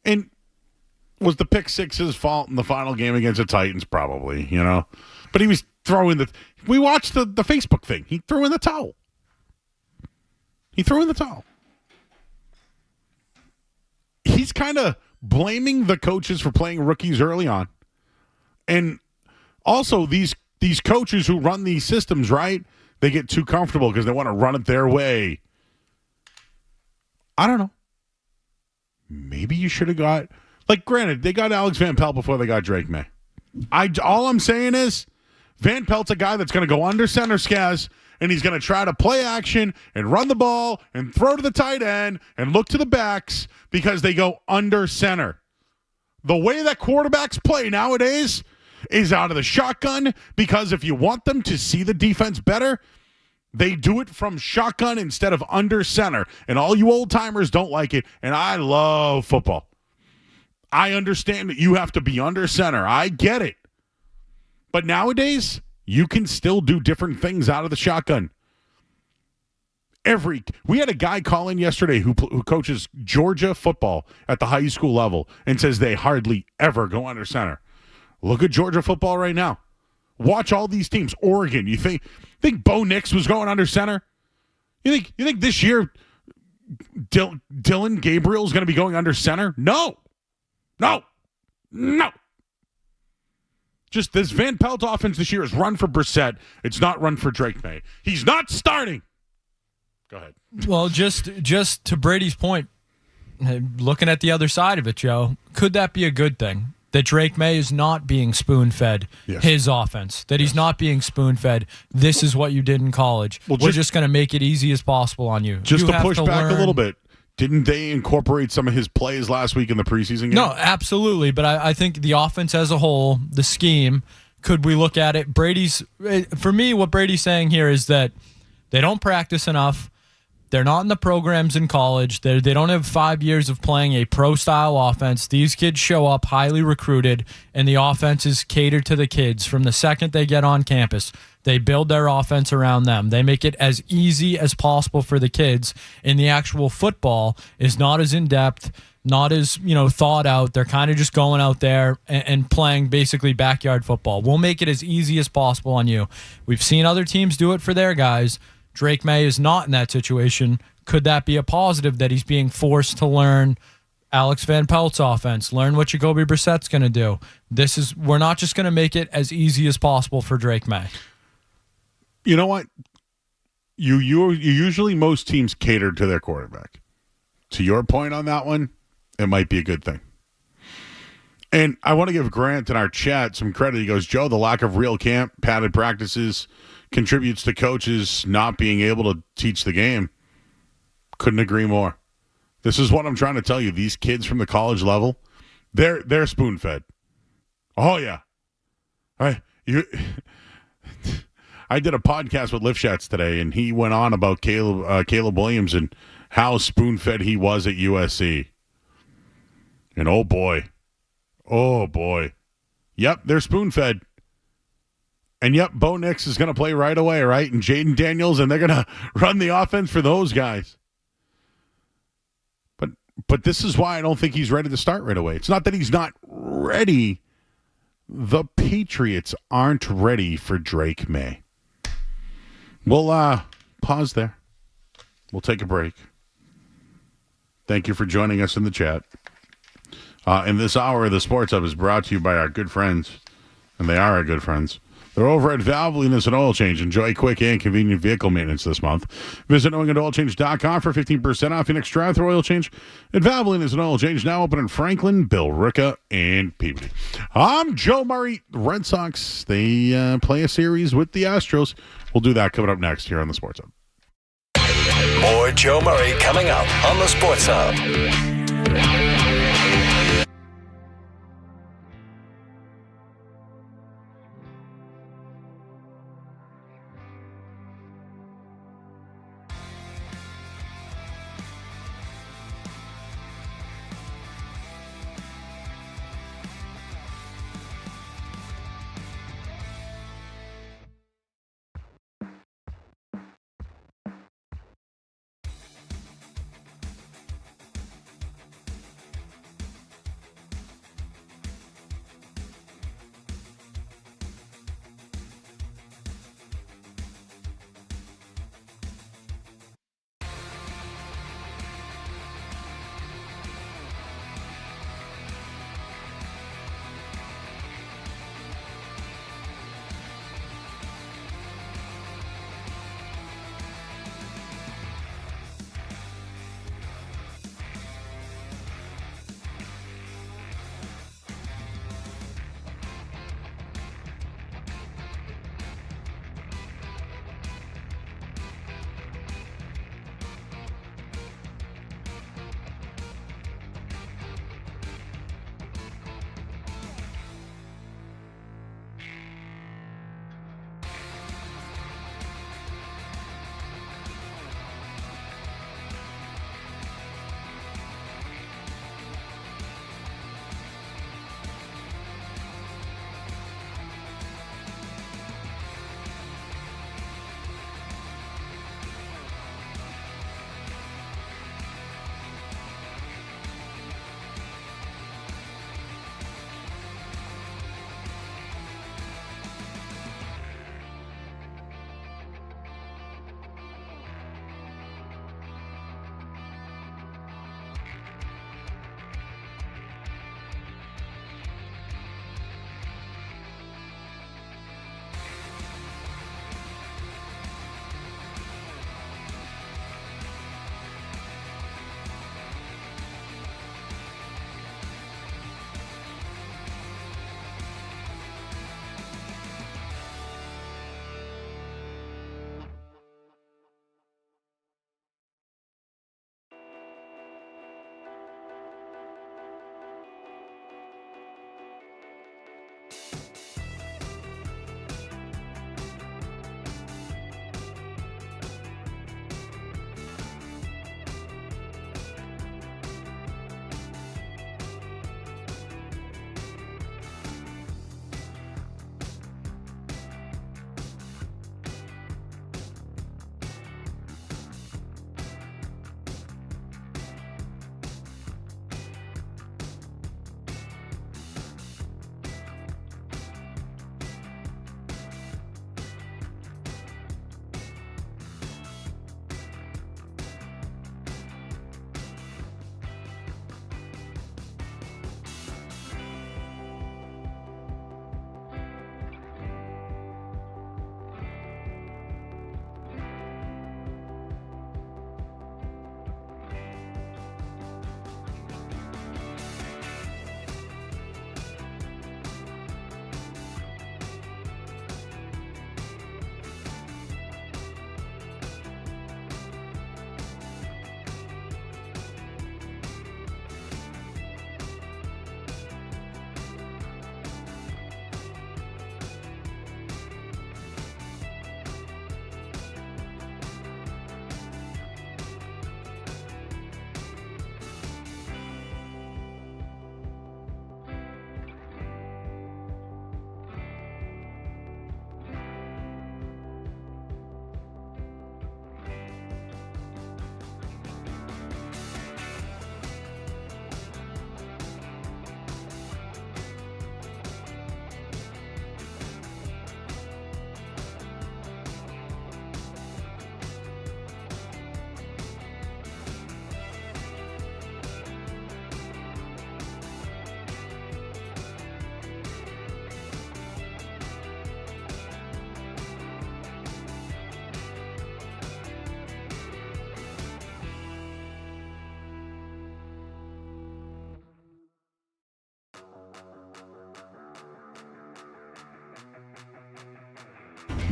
And was the pick six his fault in the final game against the Titans? Probably, But he was throwing we watched the Facebook thing. He threw in the towel. He's kind of blaming the coaches for playing rookies early on. And also these coaches who run these systems, right? They get too comfortable because they want to run it their way. I don't know. Maybe you should have got, granted, they got Alex Van Pelt before they got Drake May. All I'm saying is Van Pelt's a guy that's going to go under center scaz, and he's going to try to play action and run the ball and throw to the tight end and look to the backs because they go under center. The way that quarterbacks play nowadays is out of the shotgun because if you want them to see the defense better, they do it from shotgun instead of under center. And all you old timers don't like it. And I love football. I understand that you have to be under center. I get it. But nowadays, you can still do different things out of the shotgun. We had a guy call in yesterday who coaches Georgia football at the high school level and says they hardly ever go under center. Look at Georgia football right now. Watch all these teams. Oregon, you think Bo Nix was going under center? You think this year Dylan Gabriel's going to be going under center? No. Just this Van Pelt offense this year is run for Brissett. It's not run for Drake May. He's not starting. Go ahead. Well, just to Brady's point, looking at the other side of it, Joe, could that be a good thing? That Drake May is not being spoon-fed his offense. That he's not being spoon-fed. This is what you did in college. We're just going to make it easy as possible on you. Just to push back a little bit. Didn't they incorporate some of his plays last week in the preseason game? No, absolutely. But I think the offense as a whole, the scheme, could we look at it? For me, what Brady's saying here is that they don't practice enough. They're not in the programs in college. They don't have 5 years of playing a pro-style offense. These kids show up highly recruited, and the offense is catered to the kids from the second they get on campus. They build their offense around them. They make it as easy as possible for the kids, and the actual football is not as in-depth, not as thought out. They're kind of just going out there and playing basically backyard football. We'll make it as easy as possible on you. We've seen other teams do it for their guys. Drake May is not in that situation. Could that be a positive that he's being forced to learn Alex Van Pelt's offense, learn what Jacoby Brissett's going to do? We're not just going to make it as easy as possible for Drake May. You know what? You usually most teams cater to their quarterback. To your point on that one, it might be a good thing. And I want to give Grant in our chat some credit. He goes, Joe, the lack of real camp, padded practices contributes to coaches not being able to teach the game. Couldn't agree more. This is what I'm trying to tell you. These kids from the college level, they're spoon-fed. Oh, yeah. I did a podcast with Lifshats today, and he went on about Caleb Williams and how spoon-fed he was at USC. And oh, boy. Yep, they're spoon-fed. And yep, Bo Nix is going to play right away, right? And Jaden Daniels, and they're going to run the offense for those guys. But this is why I don't think he's ready to start right away. It's not that he's not ready. The Patriots aren't ready for Drake May. We'll pause there. We'll take a break. Thank you for joining us in the chat. In this hour of the Sports Hub is brought to you by our good friends, and they are our good friends. They're over at Valvoline Innocent Oil Change. Enjoy quick and convenient vehicle maintenance this month. Visit NewEnglandOilChange.com for 15% off your next drive-thru oil change. At Valvoline Innocent Oil Change, now open in Franklin, Billerica, and Peabody. I'm Joe Murray. The Red Sox, they play a series with the Astros. We'll do that coming up next here on the Sports Hub. More Joe Murray coming up on the Sports Hub.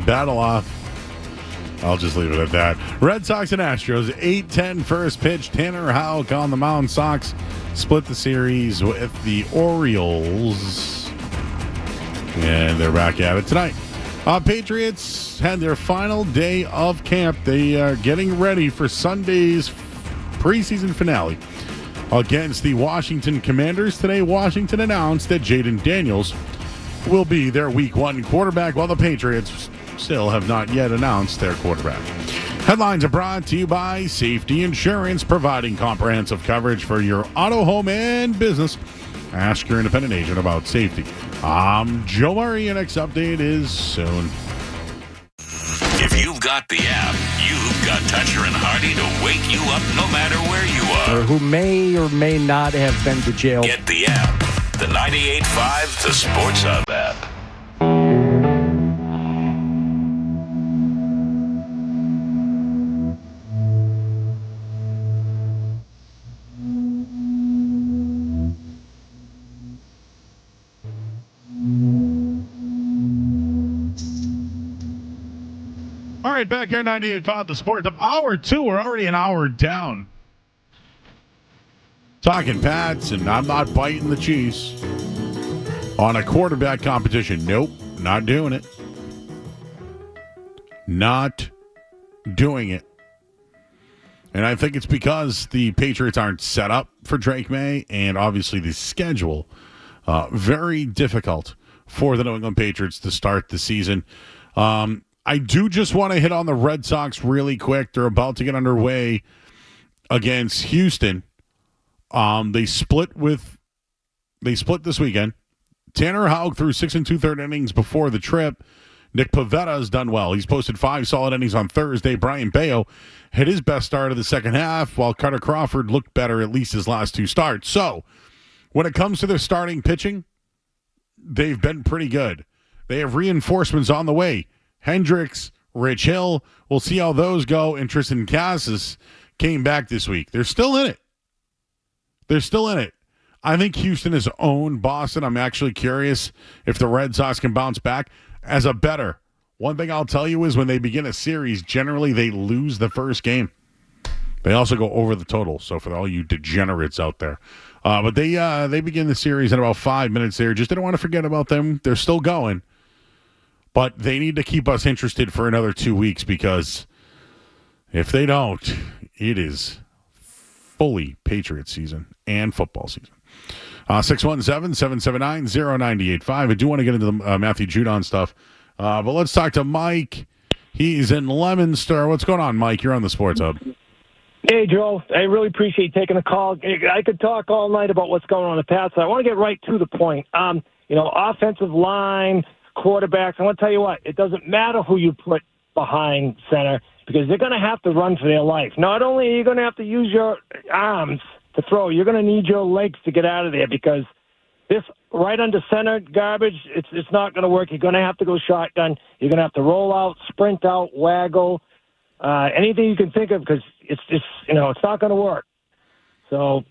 battle off. I'll just leave it at that. Red Sox and Astros, 8-10 first pitch. Tanner Houck on the mound. Sox split the series with the Orioles. And they're back at it tonight. Patriots had their final day of camp. They are getting ready for Sunday's preseason finale against the Washington Commanders. Today, Washington announced that Jaden Daniels will be their Week 1 quarterback, while the Patriots still have not yet announced their quarterback. Headlines are brought to you by Safety Insurance, providing comprehensive coverage for your auto, home, and business. Ask your independent agent about safety. I'm Joe Murray, and next update is soon. If you've got the app, you've got Toucher and Hardy to wake you up no matter where you are. Or who may or may not have been to jail. Get the app. The 98.5 The Sports Hub app. All right, back here, 98.5 The Sports. Hour 2, we're already an hour down. Talking Pats, and I'm not biting the cheese on a quarterback competition. Nope, not doing it. Not doing it. And I think it's because the Patriots aren't set up for Drake May, and obviously the schedule very difficult for the New England Patriots to start the season. I do just want to hit on the Red Sox really quick. They're about to get underway against Houston. They split this weekend. Tanner Houck threw 6 2/3 innings before the trip. Nick Pivetta has done well. He's posted 5 solid innings on Thursday. Brian Bayo had his best start of the second half, while Carter Crawford looked better at least his last 2 starts. So, when it comes to their starting pitching, they've been pretty good. They have reinforcements on the way. Hendricks, Rich Hill, we'll see how those go. And Tristan Casas came back this week. They're still in it. I think Houston has owned Boston. I'm actually curious if the Red Sox can bounce back as a bettor. One thing I'll tell you is when they begin a series, generally they lose the first game. They also go over the total. So for all you degenerates out there. But they begin the series in about 5 minutes there. Just didn't want to forget about them. They're still going. But they need to keep us interested for another 2 weeks, because if they don't, it is fully Patriot season and football season. 617-779-0985. I do want to get into the Matthew Judon stuff. But let's talk to Mike. He's in Leominster. What's going on, Mike? You're on the Sports Hub. Hey, Joe. I really appreciate taking the call. I could talk all night about what's going on in the Pats. I want to get right to the point. Offensive line, quarterbacks. I want to tell you what. It doesn't matter who you put behind center, because they're going to have to run for their life. Not only are you going to have to use your arms to throw, you're going to need your legs to get out of there, because this right under center garbage, it's not going to work. You're going to have to go shotgun. You're going to have to roll out, sprint out, waggle, anything you can think of, because it's not going to work. So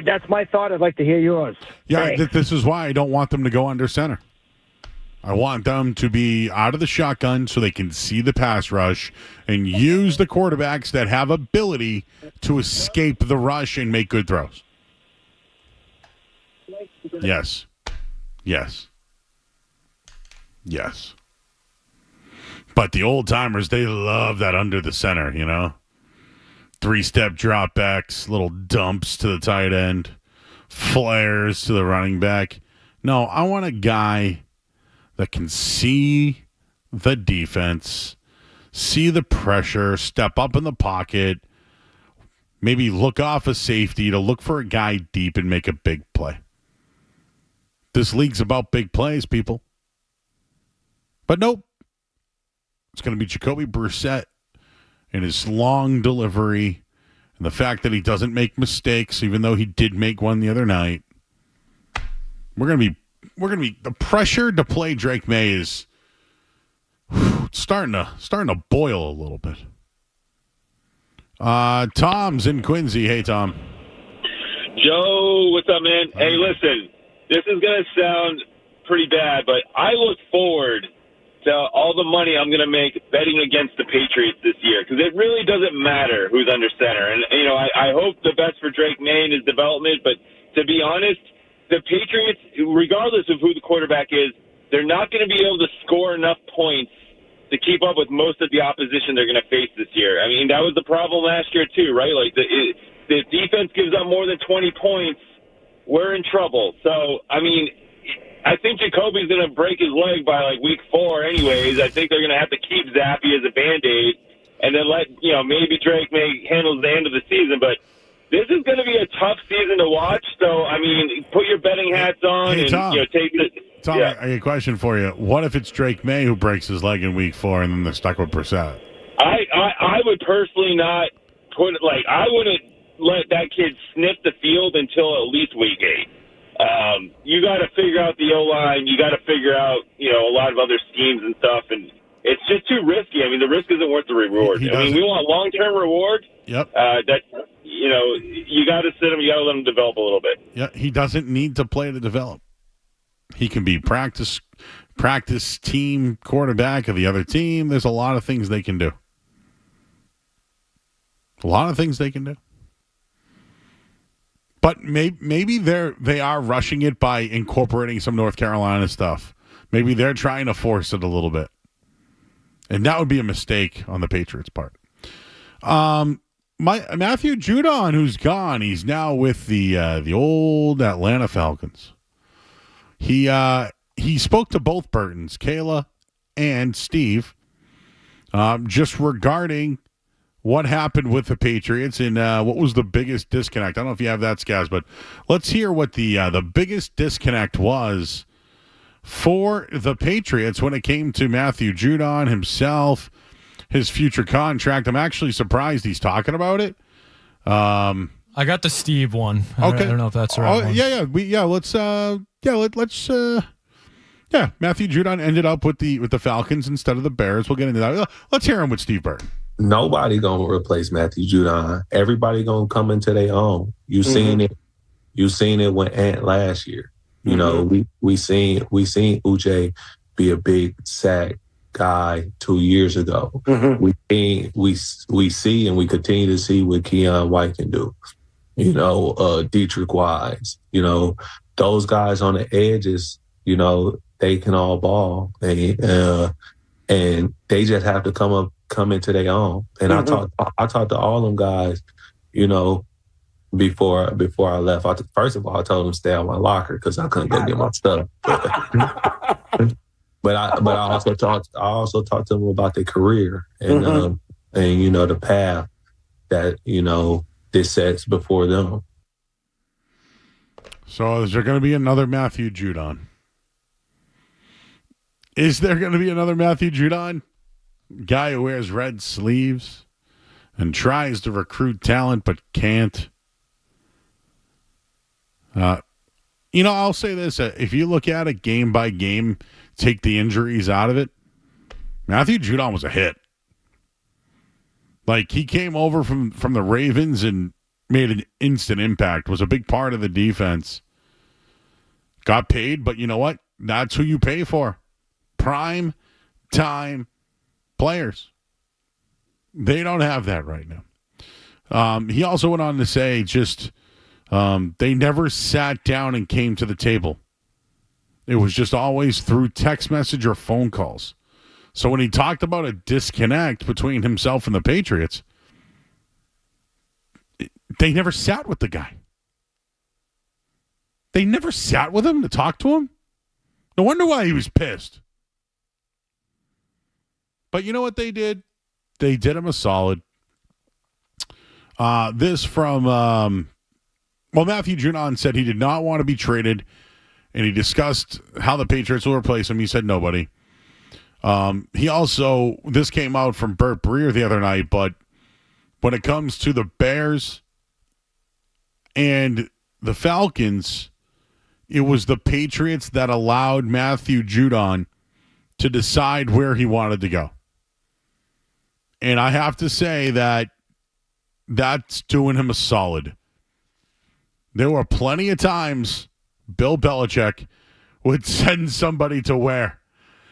that's my thought. I'd like to hear yours. Yeah, this is why I don't want them to go under center. I want them to be out of the shotgun so they can see the pass rush and use the quarterbacks that have ability to escape the rush and make good throws. Yes. But the old-timers, they love that under the center, 3-step dropbacks, little dumps to the tight end, flares to the running back. No, I want a guy that can see the defense, see the pressure, step up in the pocket, maybe look off a safety to look for a guy deep and make a big play. This league's about big plays, people. But nope. It's going to be Jacoby Brissett and his long delivery and the fact that he doesn't make mistakes, even though he did make one the other night. We're going to be the pressure to play Drake May is starting to boil a little bit. Tom's in Quincy. Hey, Tom. Joe, what's up, man? Hey, listen, this is going to sound pretty bad, but I look forward to all the money I'm going to make betting against the Patriots this year, because it really doesn't matter who's under center. And, I hope the best for Drake May and his development, but to be honest, the Patriots, regardless of who the quarterback is, they're not going to be able to score enough points to keep up with most of the opposition they're going to face this year. I mean, that was the problem last year too, right? Like the defense gives up more than 20 points, we're in trouble. So, I mean, I think Jacoby's going to break his leg by like week 4 anyways. I think they're going to have to keep Zappy as a Band-Aid and then maybe Drake may handle the end of the season. But this is going to be a tough season to watch. So, I mean, put your betting hats on Hey, Tom. take the – Tom, I got a question for you. What if it's Drake May who breaks his leg in week 4 and then they're stuck with Brissett? I would personally not put it – I wouldn't let that kid sniff the field until at least week 8. You got to figure out the O-line. You got to figure out, a lot of other schemes and stuff. And it's just too risky. I mean, the risk isn't worth the reward. We want long-term reward. Yep. You got to sit him. You got to let him develop a little bit. Yeah, he doesn't need to play to develop. He can be practice team quarterback of the other team. There's a lot of things they can do. But maybe they are rushing it by incorporating some North Carolina stuff. Maybe they're trying to force it a little bit. And that would be a mistake on the Patriots' part. Matthew Judon, who's gone, he's now with the old Atlanta Falcons. He spoke to both Burtons, Kayla and Steve, just regarding what happened with the Patriots and what was the biggest disconnect. I don't know if you have that, Skaz, but let's hear what the biggest disconnect was for the Patriots when it came to Matthew Judon himself, his future contract. I'm actually surprised he's talking about it. I got the Steve one. Okay. I don't know if that's the right one. Matthew Judon ended up with the Falcons instead of the Bears. We'll get into that. Let's hear him with Steve Burton. Nobody gonna replace Matthew Judon. Everybody gonna come into their own. You seen it. You seen it with Ant last year. You know, we seen Uche be a big sack guy 2 years ago. We see and we continue to see what Keon White can do. Dietrich Wise. Those guys on the edges. They can all ball. And they just have to come into their own. And I talked to all them guys, before I left. First of all, I told them to stay out my locker because I couldn't go get my stuff. But I also talked to them about their career and the path that this sets before them. So is there going to be another Matthew Judon? Is there going to be another Matthew Judon? Guy who wears red sleeves and tries to recruit talent but can't. I'll say this. If you look at it game by game, take the injuries out of it, Matthew Judon was a hit. Like, he came over from the Ravens and made an instant impact, was a big part of the defense. Got paid, but you know what? That's who you pay for. Prime time players. They don't have that right now. He also went on to say they never sat down and came to the table. It was just always through text message or phone calls. So when he talked about a disconnect between himself and the Patriots, they never sat with the guy. They never sat with him to talk to him. No wonder why he was pissed. But you know what they did? They did him a solid. This from, Matthew Judon said he did not want to be traded, and he discussed how the Patriots will replace him. He said nobody. This came out from Burt Breer the other night, but when it comes to the Bears and the Falcons, it was the Patriots that allowed Matthew Judon to decide where he wanted to go. And I have to say that's doing him a solid. There were plenty of times Bill Belichick would send somebody to where?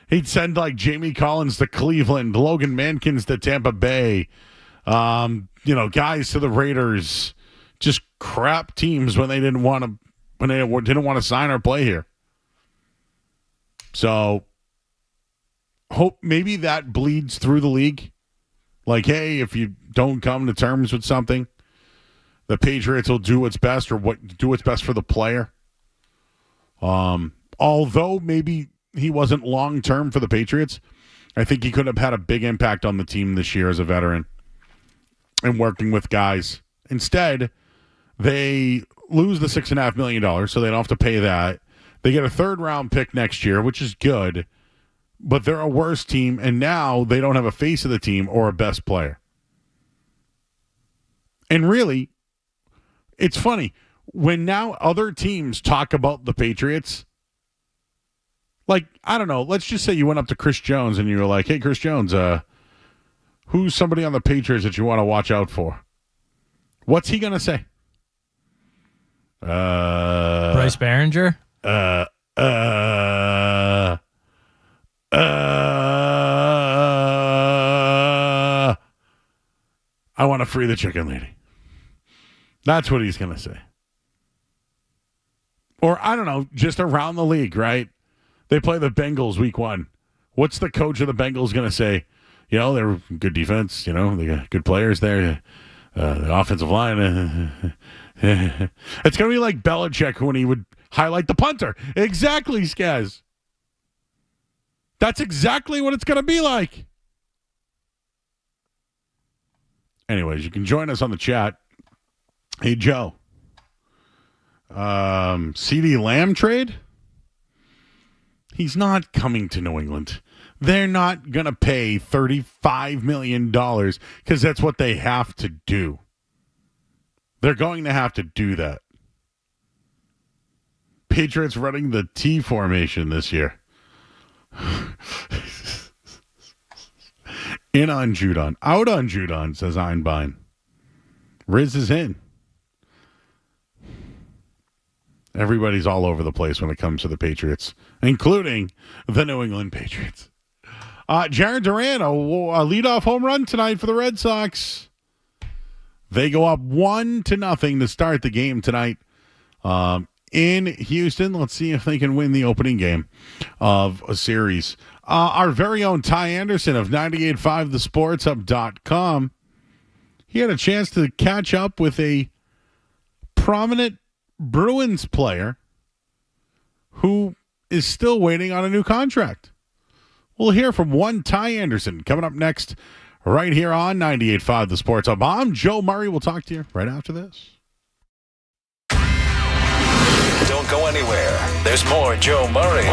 He'd send like Jamie Collins to Cleveland, Logan Mankins to Tampa Bay, guys to the Raiders, just crap teams when they didn't want to sign or play here. So hope maybe that bleeds through the league. Like, hey, if you don't come to terms with something, the Patriots will do what's best or do what's best for the player. Although maybe he wasn't long-term for the Patriots, I think he could have had a big impact on the team this year as a veteran and working with guys. Instead, they lose the $6.5 million, so they don't have to pay that. They get a third-round pick next year, which is good, but they're a worse team, and now they don't have a face of the team or a best player. And really, it's funny. When now other teams talk about the Patriots, like, I don't know, let's just say you went up to Chris Jones and you were like, hey, Chris Jones, who's somebody on the Patriots that you want to watch out for? What's he going to say? Bryce Behringer? I want to free the chicken lady. That's what he's going to say. Or, I don't know, just around the league, right? They play the Bengals week 1. What's the coach of the Bengals going to say? They're good defense. They got good players there. The offensive line. It's going to be like Belichick when he would highlight the punter. Exactly, Skaz. That's exactly what it's going to be like. Anyways, you can join us on the chat. Hey, Joe. CeeDee Lamb trade? He's not coming to New England. They're not going to pay $35 million because that's what they have to do. They're going to have to do that. Patriots running the T formation this year. In on Judon. Out on Judon, says Einbein. Riz is in. Everybody's all over the place when it comes to the Patriots, including the New England Patriots. Jared Duran, a leadoff home run tonight for the Red Sox. They go up 1-0 to start the game tonight in Houston. Let's see if they can win the opening game of a series. Our very own Ty Anderson of 98.5thesportshub.com. He had a chance to catch up with a prominent Bruins player who is still waiting on a new contract. We'll hear from one Ty Anderson coming up next right here on 98.5 The Sports Hub. I'm Joe Murray. We'll talk to you right after this. Don't go anywhere. There's more Joe Murray.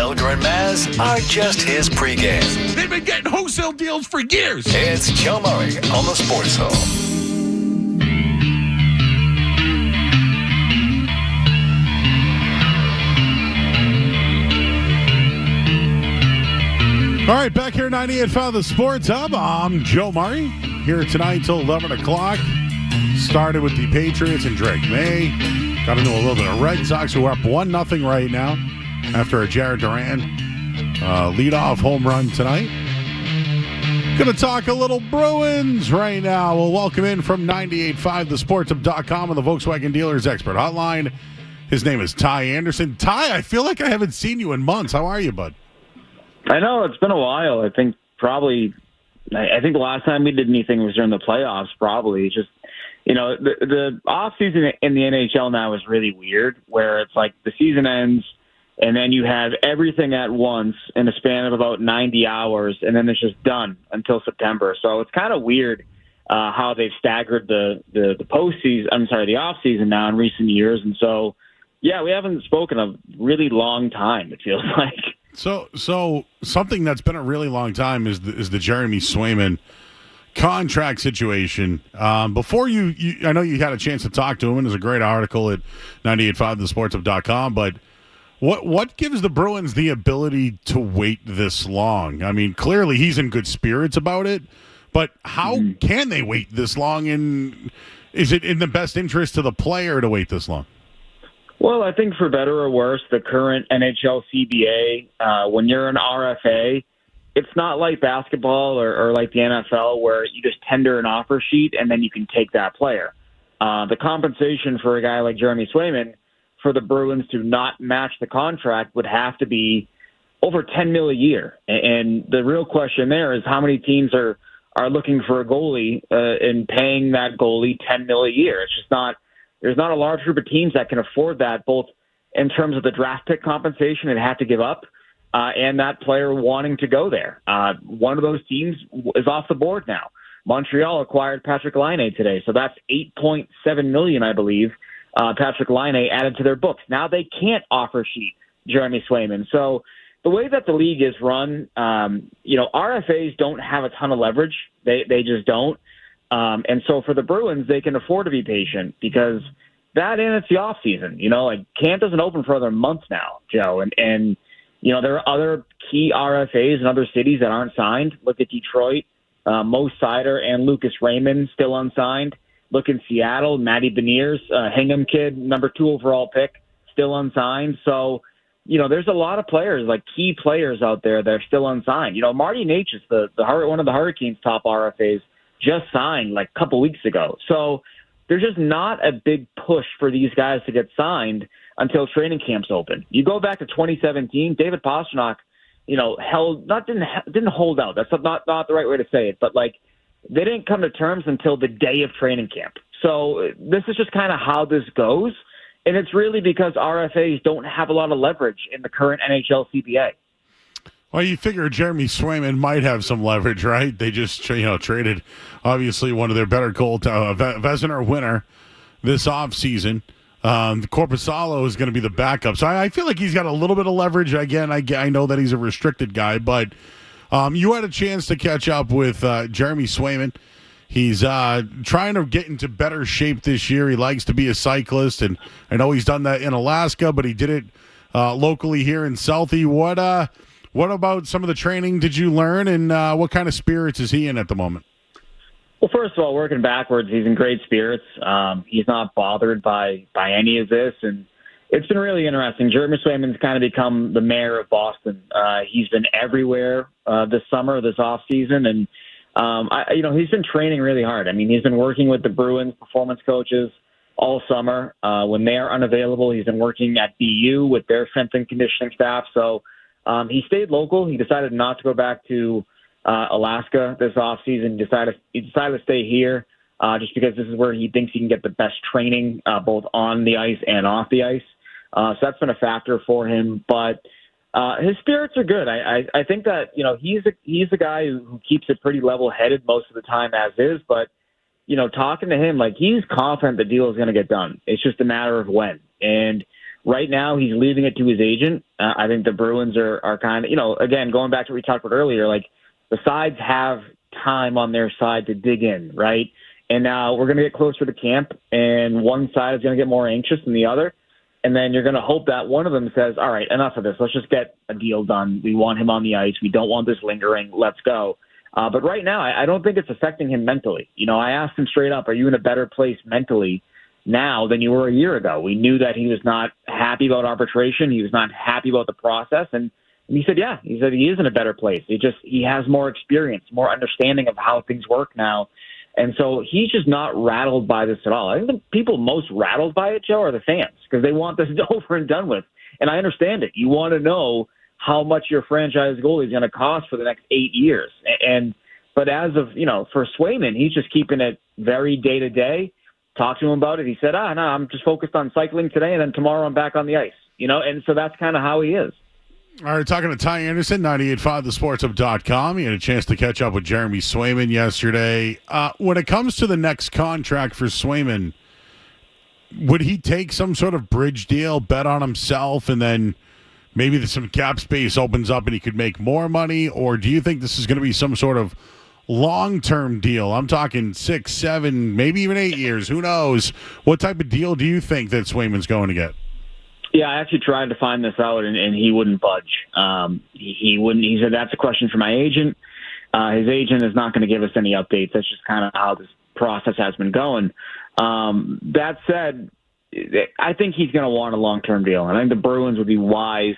Felger and Maz are just his pregame. They've been getting wholesale deals for years. It's Joe Murray on the Sports Hall. All right, back here at 98.5 The Sports Hub. I'm Joe Murray, here tonight till 11 o'clock. Started with the Patriots and Drake May. Got into a little bit of Red Sox, who are up 1-0 right now after a Jared Duran leadoff home run tonight. Going to talk a little Bruins right now. We'll welcome in from 98.5 thesportshub.com and the Volkswagen Dealers Expert Hotline. His name is Ty Anderson. Ty, I feel like I haven't seen you in months. How are you, bud? I know, it's been a while. I think the last time we did anything was during the playoffs, probably. It's just, the off-season in the NHL now is really weird, where it's like the season ends, and then you have everything at once in a span of about 90 hours, and then it's just done until September. So it's kind of weird how they've staggered the off-season now in recent years. And so, yeah, we haven't spoken a really long time, it feels like. So something that's been a really long time is the Jeremy Swayman contract situation. Before you, I know you had a chance to talk to him, and there's a great article at 98.5thesportshub.com, but what gives the Bruins the ability to wait this long? I mean, clearly he's in good spirits about it, but how can they wait this long, and is it in the best interest of the player to wait this long? Well, I think for better or worse, the current NHL CBA, when you're an RFA, it's not like basketball or like the NFL where you just tender an offer sheet and then you can take that player. The compensation for a guy like Jeremy Swayman for the Bruins to not match the contract would have to be over $10 million a year. And the real question there is how many teams are looking for a goalie and paying that goalie $10 million a year. It's just not. There's not a large group of teams that can afford that, both in terms of the draft pick compensation and have to give up, and that player wanting to go there. One of those teams is off the board now. Montreal acquired Patrick Laine today, so that's $8.7 million, I believe. Patrick Laine added to their books. Now they can't offer sheet Jeremy Swayman. So the way that the league is run, RFAs don't have a ton of leverage. They just don't. And so for the Bruins, they can afford to be patient because and it's the off season, camp doesn't open for other months now, Joe. And there are other key RFAs in other cities that aren't signed. Look at Detroit, Mo Sider and Lucas Raymond still unsigned. Look in Seattle, Matty Beniers, Hingham kid, number 2 overall pick, still unsigned. So, there's a lot of players, like key players out there that are still unsigned. Marty Natchez, one of the Hurricanes' top RFAs, just signed like a couple weeks ago. So there's just not a big push for these guys to get signed until training camps open. You go back to 2017, David Pastrnak, didn't hold out. That's not the right way to say it, but they didn't come to terms until the day of training camp. So this is just kind of how this goes. And it's really because RFAs don't have a lot of leverage in the current NHL CBA. Well, you figure Jeremy Swayman might have some leverage, right? They just, traded, obviously, one of their better Vezina winner this offseason. Korpisalo is going to be the backup. So I feel like he's got a little bit of leverage. Again, I know that he's a restricted guy, but you had a chance to catch up with Jeremy Swayman. He's trying to get into better shape this year. He likes to be a cyclist, and I know he's done that in Alaska, but he did it locally here in Southie. What about some of the training did you learn, and what kind of spirits is he in at the moment? Well, first of all, working backwards, he's in great spirits. He's not bothered by any of this, and it's been really interesting. Jeremy Swayman's kind of become the mayor of Boston. He's been everywhere this summer, this off season, and he's been training really hard. I mean, he's been working with the Bruins performance coaches all summer. When they are unavailable, he's been working at BU with their strength and conditioning staff. So he stayed local. He decided not to go back to Alaska this offseason. He decided to stay here just because this is where he thinks he can get the best training both on the ice and off the ice. So that's been a factor for him. But his spirits are good. I think that he's a guy who keeps it pretty level-headed most of the time as is. But talking to him, he's confident the deal is going to get done. It's just a matter of when. And Right now, he's leaving it to his agent. I think the Bruins are kind of, again, going back to what we talked about earlier, like the sides have time on their side to dig in, right? And now we're going to get closer to camp, and one side is going to get more anxious than the other. And then you're going to hope that one of them says, all right, enough of this. Let's just get a deal done. We want him on the ice. We don't want this lingering. Let's go. But right now, I don't think it's affecting him mentally. I asked him straight up, are you in a better place mentally now than you were a year ago? We knew that he was not happy about arbitration. He was not happy about the process. And he said, yeah, he said he is in a better place. He has more experience, more understanding of how things work now. And so he's just not rattled by this at all. I think the people most rattled by it, Joe, are the fans, because they want this over and done with. And I understand it. You want to know how much your franchise goalie is going to cost for the next 8 years. But as of, for Swayman, he's just keeping it very day to day. Talked to him about it. He said, no, I'm just focused on cycling today, and then tomorrow I'm back on the ice. And so that's kind of how he is. All right, talking to Ty Anderson, 98.5thesportsup.com. You had a chance to catch up with Jeremy Swayman yesterday. When it comes to the next contract for Swayman, would he take some sort of bridge deal, bet on himself, and then maybe some cap space opens up and he could make more money? Or do you think this is going to be some sort of long-term deal? I'm talking 6, 7, maybe even 8 years. Who knows? What type of deal do you think that Swayman's going to get? Yeah, I actually tried to find this out, and he wouldn't budge. He wouldn't. He said that's a question for my agent. His agent is not going to give us any updates. That's just kind of how this process has been going. That said, I think he's going to want a long-term deal, and I think the Bruins would be wise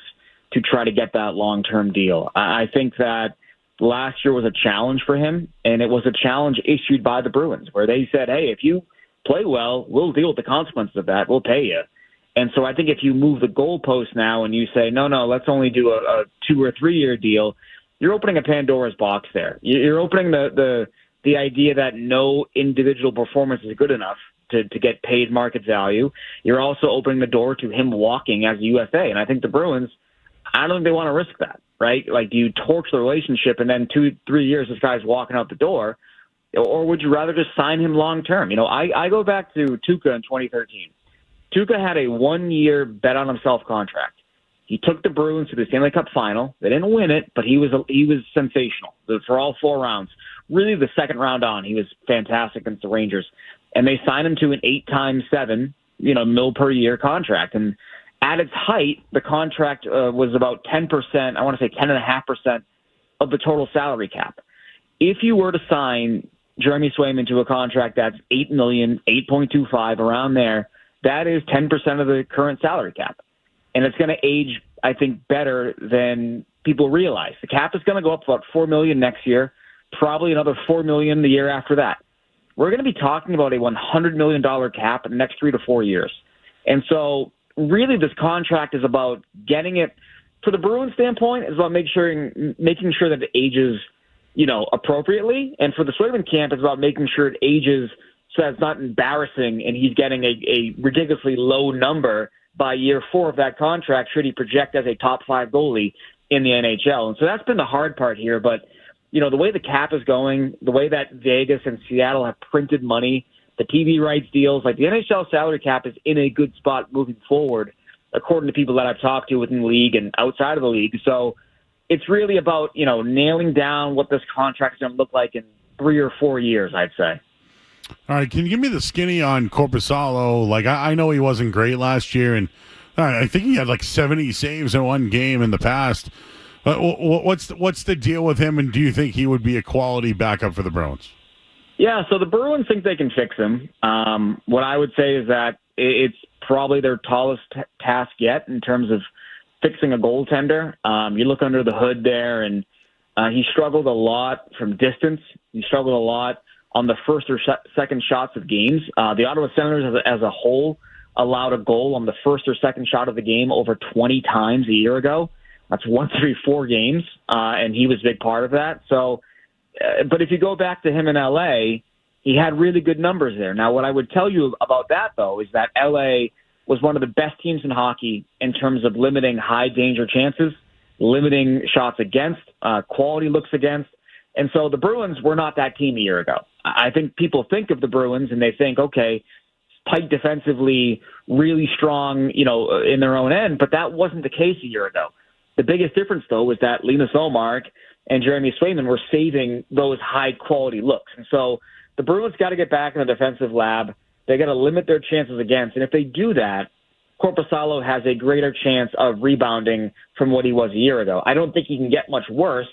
to try to get that long-term deal. I think that last year was a challenge for him, and it was a challenge issued by the Bruins, where they said, hey, if you play well, we'll deal with the consequences of that. We'll pay you. And so I think if you move the goalpost now and you say, no, let's only do a 2 or 3 year deal, you're opening a Pandora's box there. You're opening the idea that no individual performance is good enough to get paid market value. You're also opening the door to him walking as a UFA. And I think the Bruins, I don't think they want to risk that, right? Like, do you torch the relationship and then 2-3 years this guy's walking out the door? Or would you rather just sign him long term? I go back to Tuukka in 2013. Tuukka had a 1-year bet on himself contract. He took the Bruins to the Stanley Cup final. They didn't win it, but he was sensational for all 4 rounds. Really, the second round on, he was fantastic against the Rangers. And they signed him to an 8x7, mil per year contract. And at its height, the contract was about 10%, I want to say 10.5% of the total salary cap. If you were to sign Jeremy Swayman to a contract that's $8 million, 8.25, around there, that is 10% of the current salary cap. And it's going to age, I think, better than people realize. The cap is going to go up about $4 million next year, probably another $4 million the year after that. We're going to be talking about a $100 million cap in the next 3 to 4 years. And so really this contract is about getting it, for the Bruins standpoint, is about making sure that it ages, appropriately. And for the Swayman camp, it's about making sure it ages so that's not embarrassing and he's getting a ridiculously low number by year 4 of that contract should he project as a top 5 goalie in the NHL. And so that's been the hard part here. But, the way the cap is going, the way that Vegas and Seattle have printed money, the TV rights deals, like the NHL salary cap is in a good spot moving forward, according to people that I've talked to within the league and outside of the league. So it's really about, nailing down what this contract is going to look like in 3 or 4 years, I'd say. All right, can you give me the skinny on Korpisalo? Like, I know he wasn't great last year, and I think he had like 70 saves in one game in the past. What's the deal with him, and do you think he would be a quality backup for the Bruins? Yeah, so the Bruins think they can fix him. What I would say is that it's probably their tallest task yet in terms of fixing a goaltender. You look under the hood there, and he struggled a lot from distance. He struggled a lot on the first or second shots of games. The Ottawa Senators as a whole allowed a goal on the first or second shot of the game over 20 times a year ago. That's once every 4 games, and he was a big part of that. So, but if you go back to him in L.A., he had really good numbers there. Now, what I would tell you about that, though, is that L.A. was one of the best teams in hockey in terms of limiting high-danger chances, limiting shots against, quality looks against. And so the Bruins were not that team a year ago. I think people think of the Bruins and they think, okay, Pike defensively, really strong, in their own end, but that wasn't the case a year ago. The biggest difference, though, was that Linus Ullmark and Jeremy Swayman were saving those high-quality looks. And so the Bruins got to get back in the defensive lab. They got to limit their chances against. And if they do that, Korpisalo has a greater chance of rebounding from what he was a year ago. I don't think he can get much worse,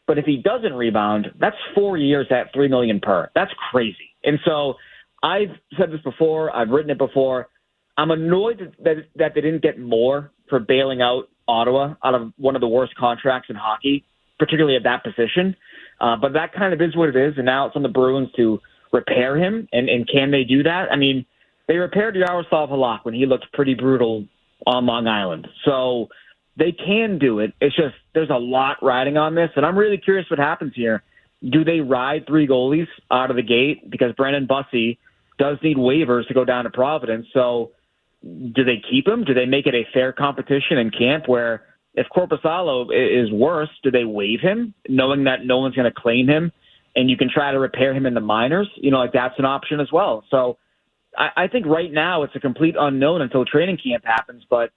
but if he doesn't rebound, that's 4 years at $3 million per. That's crazy. And so I've said this before. I've written it before. I'm annoyed that they didn't get more for bailing out Ottawa out of one of the worst contracts in hockey, particularly at that position. But that kind of is what it is, and now it's on the Bruins to repair him. And can they do that? I mean, they repaired Yaroslav Halak when he looked pretty brutal on Long Island. So they can do it. It's just there's a lot riding on this, and I'm really curious what happens here. Do they ride 3 goalies out of the gate? Because Brendan Bussey does need waivers to go down to Providence. So do they keep him? Do they make it a fair competition in camp where if Korpisalo is worse, do they waive him, knowing that no one's going to claim him, and you can try to repair him in the minors? That's an option as well. So I think right now it's a complete unknown until training camp happens. But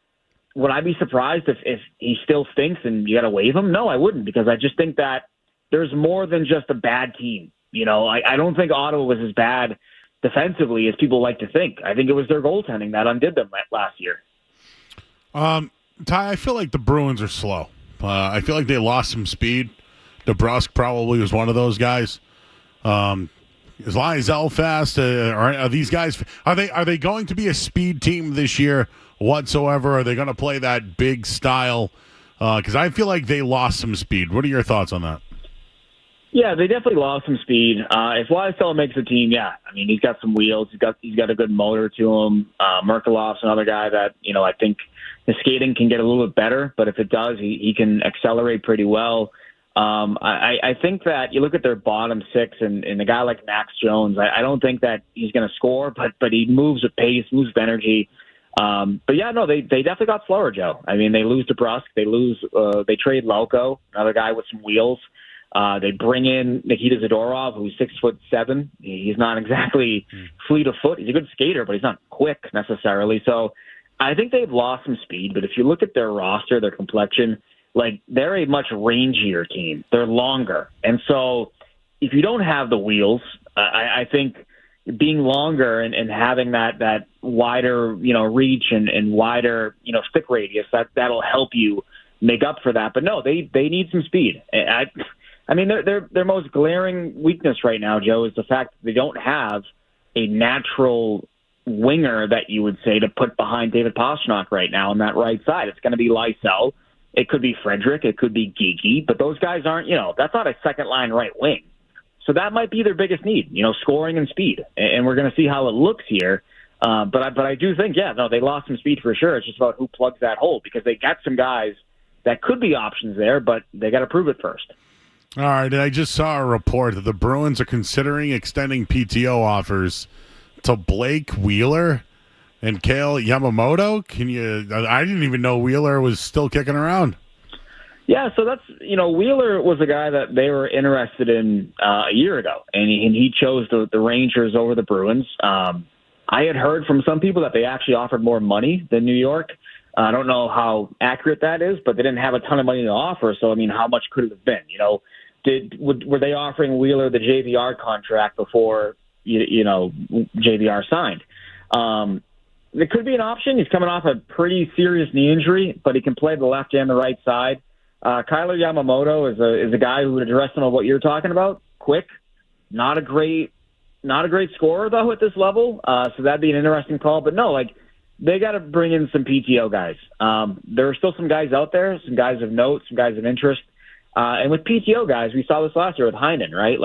would I be surprised if he still stinks and you got to waive him? No, I wouldn't, because I just think that there's more than just a bad team. I don't think Ottawa was as bad defensively as people like to think. I think it was their goaltending that undid them last year. Ty, I feel like the Bruins are slow. I feel like they lost some speed. DeBrusk probably was one of those guys. Is Lysell fast? Are these guys? Are they going to be a speed team this year whatsoever? Are they going to play that big style? Because I feel like they lost some speed. What are your thoughts on that? Yeah, they definitely lost some speed. If Lysell makes the team, he's got some wheels. He's got a good motor to him. Merkelov's another guy that I think his skating can get a little bit better, but if it does, he can accelerate pretty well. I think that you look at their bottom six and a guy like Max Jones, I don't think that he's going to score, but he moves with pace, moves with energy. They definitely got slower, Joe. I mean, they lose DeBrusk. They trade Lauko, another guy with some wheels. They bring in Nikita Zadorov, who's 6'7". He's not exactly fleet of foot. He's a good skater, but he's not quick necessarily. So I think they've lost some speed. But if you look at their roster, their complexion, they're a much rangier team. They're longer. And so if you don't have the wheels, I think being longer and having that wider, reach and wider, stick radius, that'll help you make up for that. But no, they need some speed. Their most glaring weakness right now, Joe, is the fact that they don't have a natural winger that you would say to put behind David Pastrnak right now on that right side. It's going to be Lysell. It could be Frederick. It could be Geekie. But those guys aren't, that's not a second-line right wing. So that might be their biggest need, scoring and speed. And we're going to see how it looks here. But I do think, they lost some speed for sure. It's just about who plugs that hole, because they got some guys that could be options there, but they got to prove it first. All right, and I just saw a report that the Bruins are considering extending PTO offers to Blake Wheeler and Kale Yamamoto. I didn't even know Wheeler was still kicking around. Yeah, so that's, Wheeler was a guy that they were interested in a year ago, and he chose the Rangers over the Bruins. I had heard from some people that they actually offered more money than New York. I don't know how accurate that is, but they didn't have a ton of money to offer, so, how much could it have been? Were they offering Wheeler the JVR contract before, JVR signed? It could be an option. He's coming off a pretty serious knee injury, but he can play the left and the right side. Kyler Yamamoto is a guy who would address some of what you're talking about. Quick, not a great scorer though at this level. So that'd be an interesting call. But no, they got to bring in some PTO guys. There are still some guys out there, some guys of note, some guys of interest. And with PTO guys, we saw this last year with Heinen, right?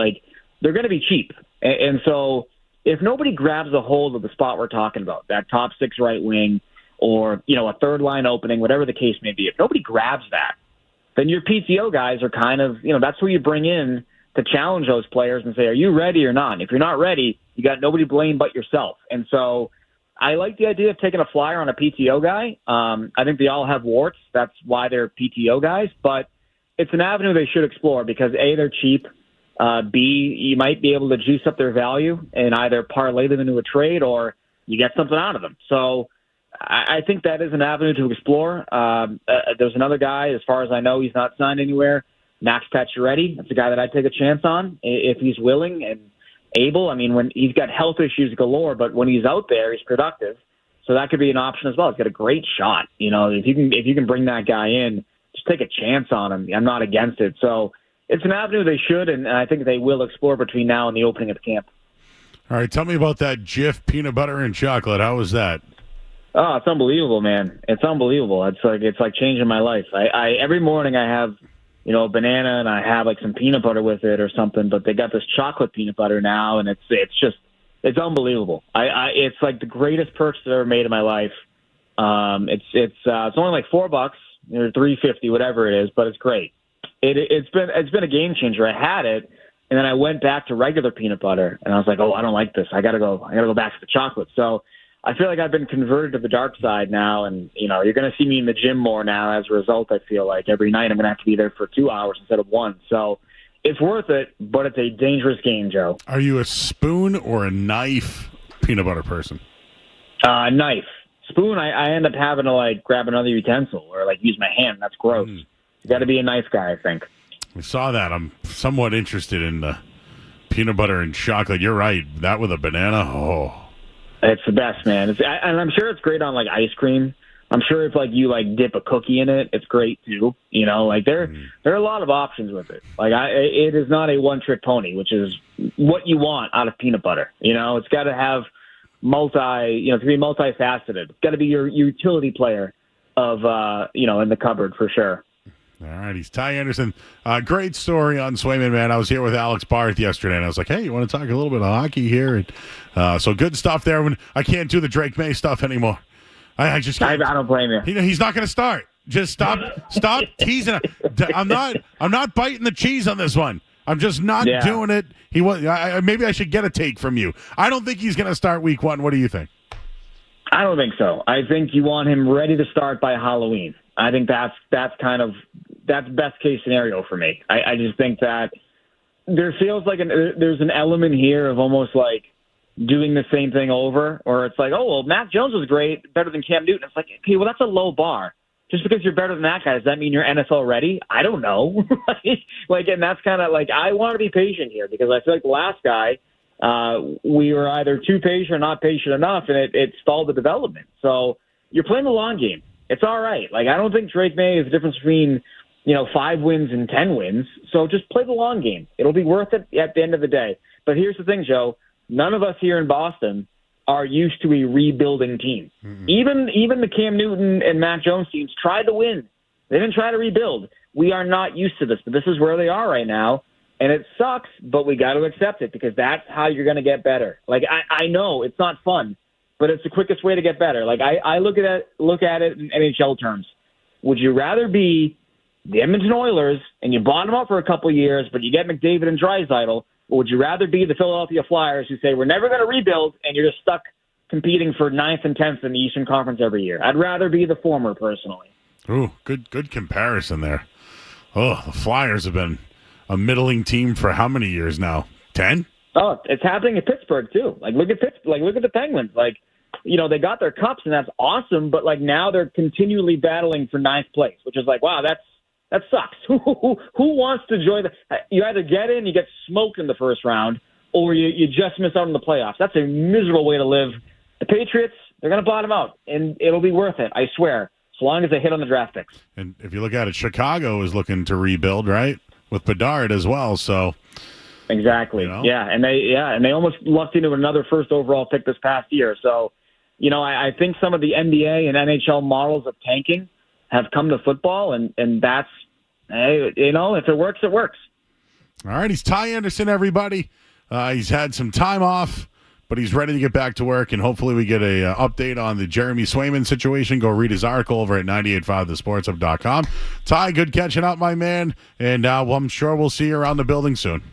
They're going to be cheap. And so if nobody grabs a hold of the spot we're talking about, that top six right wing or, a third line opening, whatever the case may be, if nobody grabs that, then your PTO guys are kind of, that's who you bring in to challenge those players and say, are you ready or not? And if you're not ready, you got nobody to blame but yourself. And so I like the idea of taking a flyer on a PTO guy. I think they all have warts. That's why they're PTO guys. But it's an avenue they should explore because, A, they're cheap. B, you might be able to juice up their value and either parlay them into a trade or, You get something out of them. So I think that is an avenue to explore. There's another guy, as far as I know, he's not signed anywhere. Max Pacioretty. That's a guy that I'd take a chance on if he's willing and able. I mean, when he's got health issues galore, but when he's out there, he's productive. So that could be an option as well. He's got a great shot. If you can bring that guy in, just take a chance on him. I'm not against it. So it's an avenue they should, and I think they will explore between now and the opening of the camp. All right, tell me about that Jif peanut butter and chocolate. How was that? Oh, it's unbelievable, man. It's unbelievable. It's like changing my life. I every morning I have, a banana and I have like some peanut butter with it or something, but they got this chocolate peanut butter now, and it's unbelievable. It's like the greatest purchase I've ever made in my life. It's only like $4 or $3.50, whatever it is, but it's great. It's been a game changer. I had it, and then I went back to regular peanut butter, and I was like, oh, I don't like this. I gotta go back to the chocolate. So I feel like I've been converted to the dark side now, and you're going to see me in the gym more now. As a result, I feel like every night I'm going to have to be there for 2 hours instead of 1. So it's worth it, but it's a dangerous game, Joe. Are you a spoon or a knife peanut butter person? Knife. Spoon, I end up having to grab another utensil or use my hand. That's gross. You got to be a knife guy, I think. I saw that. I'm somewhat interested in the peanut butter and chocolate. You're right. That with a banana. Oh. It's the best, man. And I'm sure it's great on ice cream. I'm sure if you dip a cookie in it, it's great too. There are a lot of options with it. It is not a one-trick pony, which is what you want out of peanut butter. It's got to have to be multifaceted. It's got to be your utility player of in the cupboard for sure. All right, he's Ty Anderson. Great story on Swayman, man. I was here with Alex Barth yesterday, and I was like, hey, you want to talk a little bit of hockey here? And, so good stuff there. When I can't do the Drake May stuff anymore. I just can't. I don't blame you. He's not going to start. Just stop teasing. I'm not biting the cheese on this one. I'm just not doing it. Maybe I should get a take from you. I don't think he's going to start week 1. What do you think? I don't think so. I think you want him ready to start by Halloween. I think that's best case scenario for me. I just think that there feels like there's an element here of almost doing the same thing over, or it's like, oh, well, Mac Jones was great, better than Cam Newton. It's like, okay, well, that's a low bar. Just because you're better than that guy, does that mean you're NFL ready? I don't know. And that's kind of I want to be patient here because I feel like the last guy, we were either too patient or not patient enough, and it stalled the development. So you're playing the long game. It's all right. I don't think Drake May is the difference between, 5 wins and 10 wins. So just play the long game. It'll be worth it at the end of the day. But here's the thing, Joe. None of us here in Boston are used to a rebuilding team. Mm-hmm. Even the Cam Newton and Mac Jones teams tried to win. They didn't try to rebuild. We are not used to this, but this is where they are right now. And it sucks, but we got to accept it because that's how you're going to get better. I know it's not fun, but it's the quickest way to get better. I look at it in NHL terms. Would you rather be the Edmonton Oilers and you bottom up for a couple of years, but you get McDavid and Draisaitl, or would you rather be the Philadelphia Flyers who say we're never going to rebuild and you're just stuck competing for 9th and 10th in the Eastern Conference every year? I'd rather be the former, personally. Ooh, good comparison there. Oh, the Flyers have been a middling team for how many years now? 10? Oh, it's happening in Pittsburgh too. Look at Pittsburgh. Look at the Penguins. They got their cups and that's awesome, but now they're continually battling for 9th place, which is wow, that sucks. Who wants to join you either get in, you get smoked in the first round, or you just miss out on the playoffs. That's a miserable way to live. The Patriots, they're going to bottom out, and it'll be worth it, I swear, so long as they hit on the draft picks. And if you look at it, Chicago is looking to rebuild, right, with Bedard as well, so... Exactly. And they almost lucked into another first overall pick this past year. So, I think some of the NBA and NHL models of tanking have come to football, and that's, if it works, it works. All right, he's Ty Anderson, everybody. He's had some time off, but he's ready to get back to work, and hopefully we get a update on the Jeremy Swayman situation. Go read his article over at 985thesportsup.com. Ty, good catching up, my man, and I'm sure we'll see you around the building soon.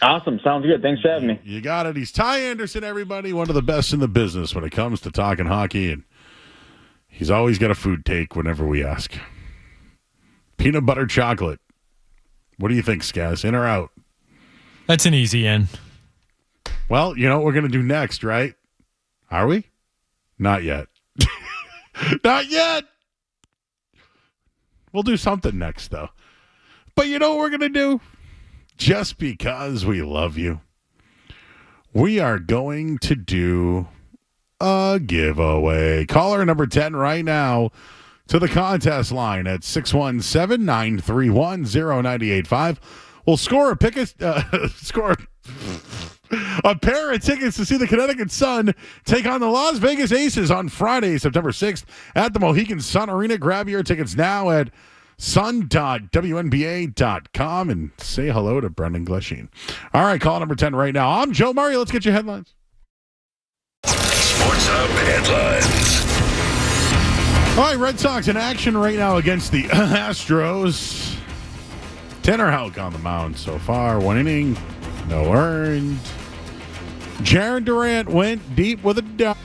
Awesome. Sounds good. Thanks for having me. You got it. He's Ty Anderson, everybody, one of the best in the business when it comes to talking hockey, and he's always got a food take whenever we ask. Peanut butter chocolate. What do you think, Skaz? In or out? That's an easy in. Well, you know what we're going to do next, right? Are we? Not yet. Not yet. We'll do something next, though. But you know what we're going to do? Just because we love you, we are going to do a giveaway. Caller number 10 right now to the contest line at 617-931-0985. We'll score a pair of tickets to see the Connecticut Sun take on the Las Vegas Aces on Friday, September 6th at the Mohegan Sun Arena. Grab your tickets now at sun.wnba.com and say hello to Brendan Glasheen. All right, call number 10 right now. I'm Joe Murray. Let's get you headlines. Sports Hub headlines. All right, Red Sox in action right now against the Astros. Tanner Houck on the mound so far. 1 inning, no earned. Jaron Durant went deep with a double.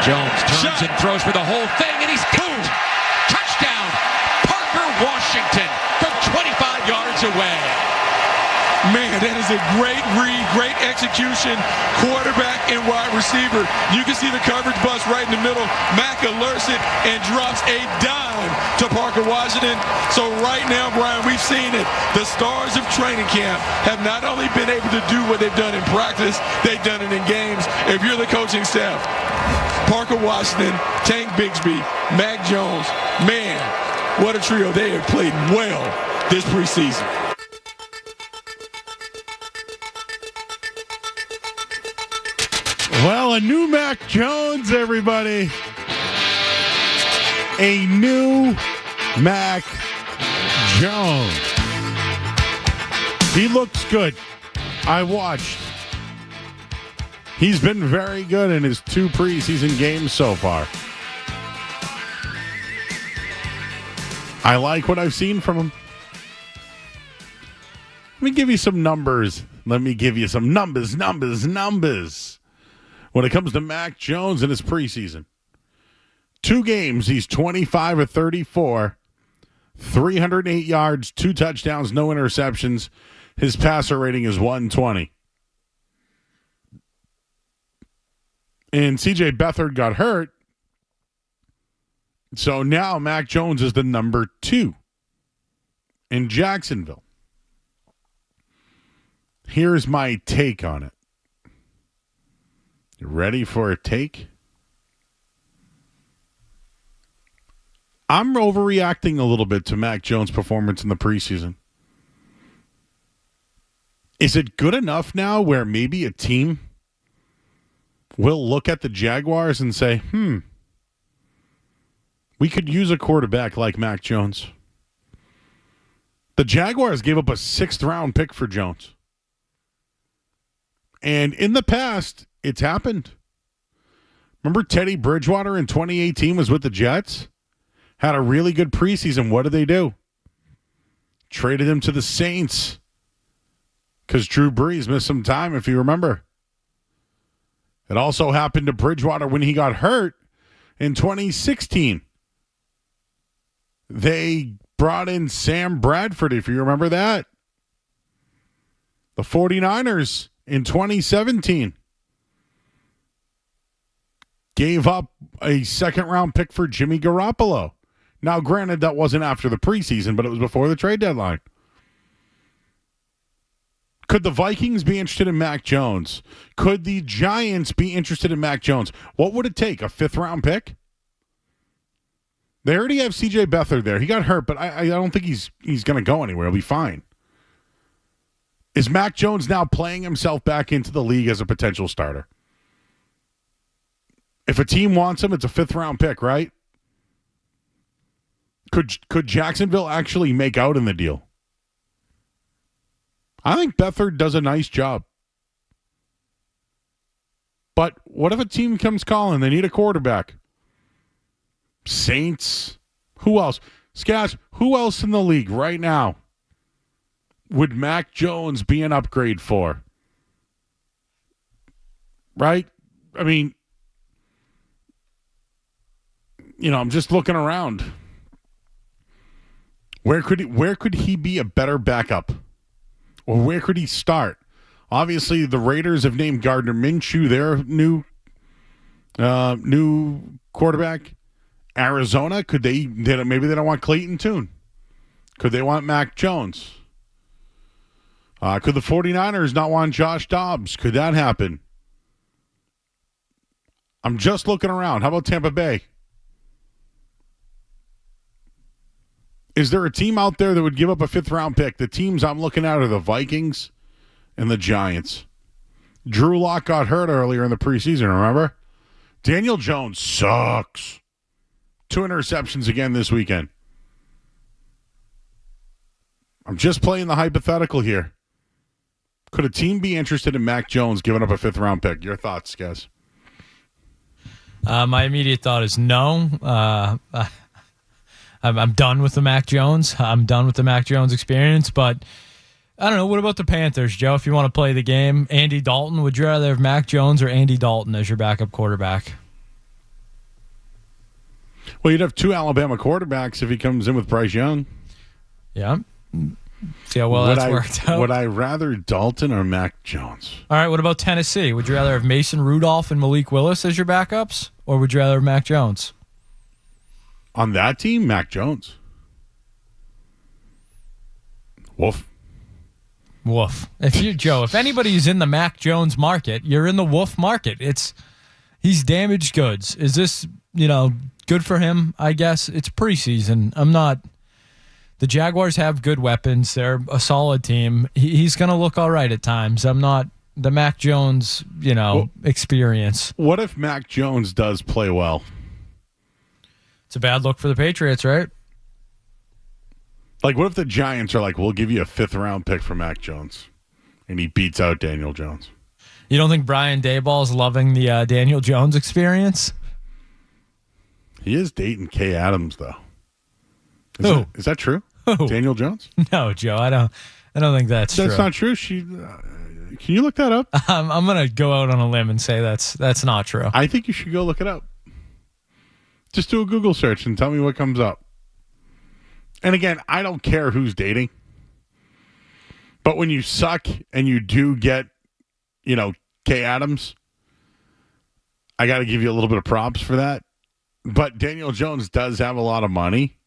Jones turns and throws for the whole thing, and he's boom! Touchdown! Parker Washington from 25 yards away. Man, that is a great read, great execution, quarterback and wide receiver. You can see the coverage bust right in the middle. Mack alerts it and drops a dime to Parker Washington. So right now, Brian, we've seen it. The stars of training camp have not only been able to do what they've done in practice, they've done it in games. If you're the coaching staff, Parker Washington, Tank Bigsby, Mac Jones, man, what a trio. They have played well this preseason. Well, a new Mac Jones, everybody. A new Mac Jones. He looks good. I watched. He's been very good in his 2 preseason games so far. I like what I've seen from him. Let me give you some numbers. When it comes to Mac Jones in his preseason. 2 games, he's 25 of 34, 308 yards, 2 touchdowns, no interceptions. His passer rating is 120. And C.J. Beathard got hurt. So now Mac Jones is the number 2 in Jacksonville. Here's my take on it. You ready for a take? I'm overreacting a little bit to Mac Jones' performance in the preseason. Is it good enough now where maybe a team will look at the Jaguars and say, we could use a quarterback like Mac Jones? The Jaguars gave up a 6th-round pick for Jones. And in the past, it's happened. Remember Teddy Bridgewater in 2018 was with the Jets? Had a really good preseason. What did they do? Traded him to the Saints because Drew Brees missed some time, if you remember. It also happened to Bridgewater when he got hurt in 2016. They brought in Sam Bradford, if you remember that. The 49ers in 2017 gave up a 2nd-round pick for Jimmy Garoppolo. Now, granted, that wasn't after the preseason, but it was before the trade deadline. Could the Vikings be interested in Mac Jones? Could the Giants be interested in Mac Jones? What would it take? A 5th-round pick? They already have C.J. Beathard there. He got hurt, but I don't think he's going to go anywhere. He'll be fine. Is Mac Jones now playing himself back into the league as a potential starter? If a team wants him, it's a 5th-round pick, right? Could Jacksonville actually make out in the deal? I think Beathard does a nice job. But what if a team comes calling? They need a quarterback. Saints. Who else? Skaz, who else in the league right now would Mac Jones be an upgrade for? Right? I mean, I'm just looking around. Where could he be a better backup? Or where could he start? Obviously, the Raiders have named Gardner Minshew their new quarterback. Arizona, maybe they don't want Clayton Tune. Could they want Mac Jones? Could the 49ers not want Josh Dobbs? Could that happen? I'm just looking around. How about Tampa Bay? Is there a team out there that would give up a 5th-round pick? The teams I'm looking at are the Vikings and the Giants. Drew Lock got hurt earlier in the preseason, remember? Daniel Jones sucks. 2 interceptions again this weekend. I'm just playing the hypothetical here. Could a team be interested in Mac Jones giving up a 5th-round pick? Your thoughts, guys? My immediate thought is no. I'm done with the Mac Jones. I'm done with the Mac Jones experience, but I don't know. What about the Panthers, Joe? If you want to play the game, Andy Dalton, would you rather have Mac Jones or Andy Dalton as your backup quarterback? Well, you'd have 2 Alabama quarterbacks if he comes in with Bryce Young. Yeah. See how well that's worked out. Would I rather Dalton or Mac Jones? All right, what about Tennessee? Would you rather have Mason Rudolph and Malik Willis as your backups, or would you rather have Mac Jones? On that team, Mac Jones. Woof. If anybody's in the Mac Jones market, you're in the Wolf market. He's damaged goods. Is this, good for him? I guess it's preseason. The Jaguars have good weapons. They're a solid team. He's going to look all right at times. I'm not the Mac Jones, experience. What if Mac Jones does play well? It's a bad look for the Patriots, right? Like, what if the Giants are like, we'll give you a 5th-round pick for Mac Jones, and he beats out Daniel Jones? You don't think Brian Daboll's loving the Daniel Jones experience? He is dating Kay Adams, though. Is that true? Who? Daniel Jones? No, Joe. I don't think that's true. That's not true. Can you look that up? I'm gonna go out on a limb and say that's not true. I think you should go look it up. Just do a Google search and tell me what comes up. And again, I don't care who's dating. But when you suck and you do get, Kay Adams, I got to give you a little bit of props for that. But Daniel Jones does have a lot of money.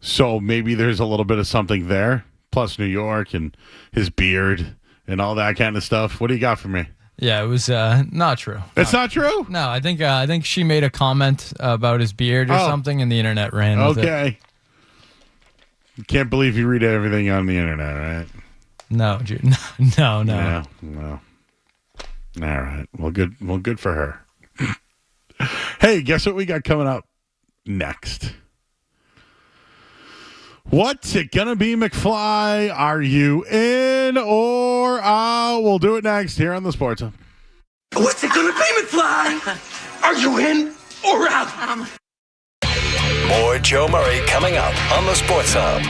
So maybe there's a little bit of something there. Plus New York and his beard and all that kind of stuff. What do you got for me? Yeah, it was not true. It's not true? No, I think she made a comment about his beard or something, and the internet ran with it. Okay. You can't believe you read everything on the internet, right? No, dude. No. No. All right. Well, good for her. Hey, guess what we got coming up next? What's it gonna be, McFly? Are you in or out? We'll do it next here on the Sports Hub. What's it gonna be, McFly? Are you in or out? More Joe Murray coming up on the Sports Hub.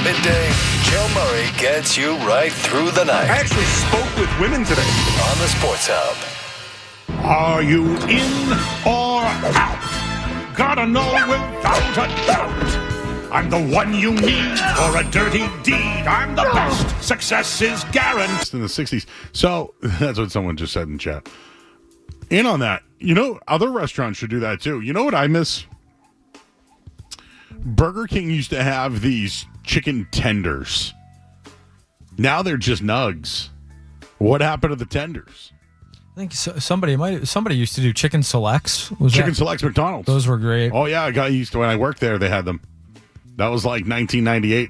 Midday, Joe Murray gets you right through the night. I actually spoke with women today. On the Sports Hub. Are you in or out? Gotta know without a doubt. I'm the one you need for a dirty deed. I'm the best. Success is guaranteed. In the 60s. So that's what someone just said in chat. In on that. Other restaurants should do that too. You know what I miss? Burger King used to have these chicken tenders. Now they're just nugs. What happened to the tenders? I think somebody used to do chicken selects. Chicken selects McDonald's. Those were great. Oh yeah, when I worked there, they had them. That was like 1998.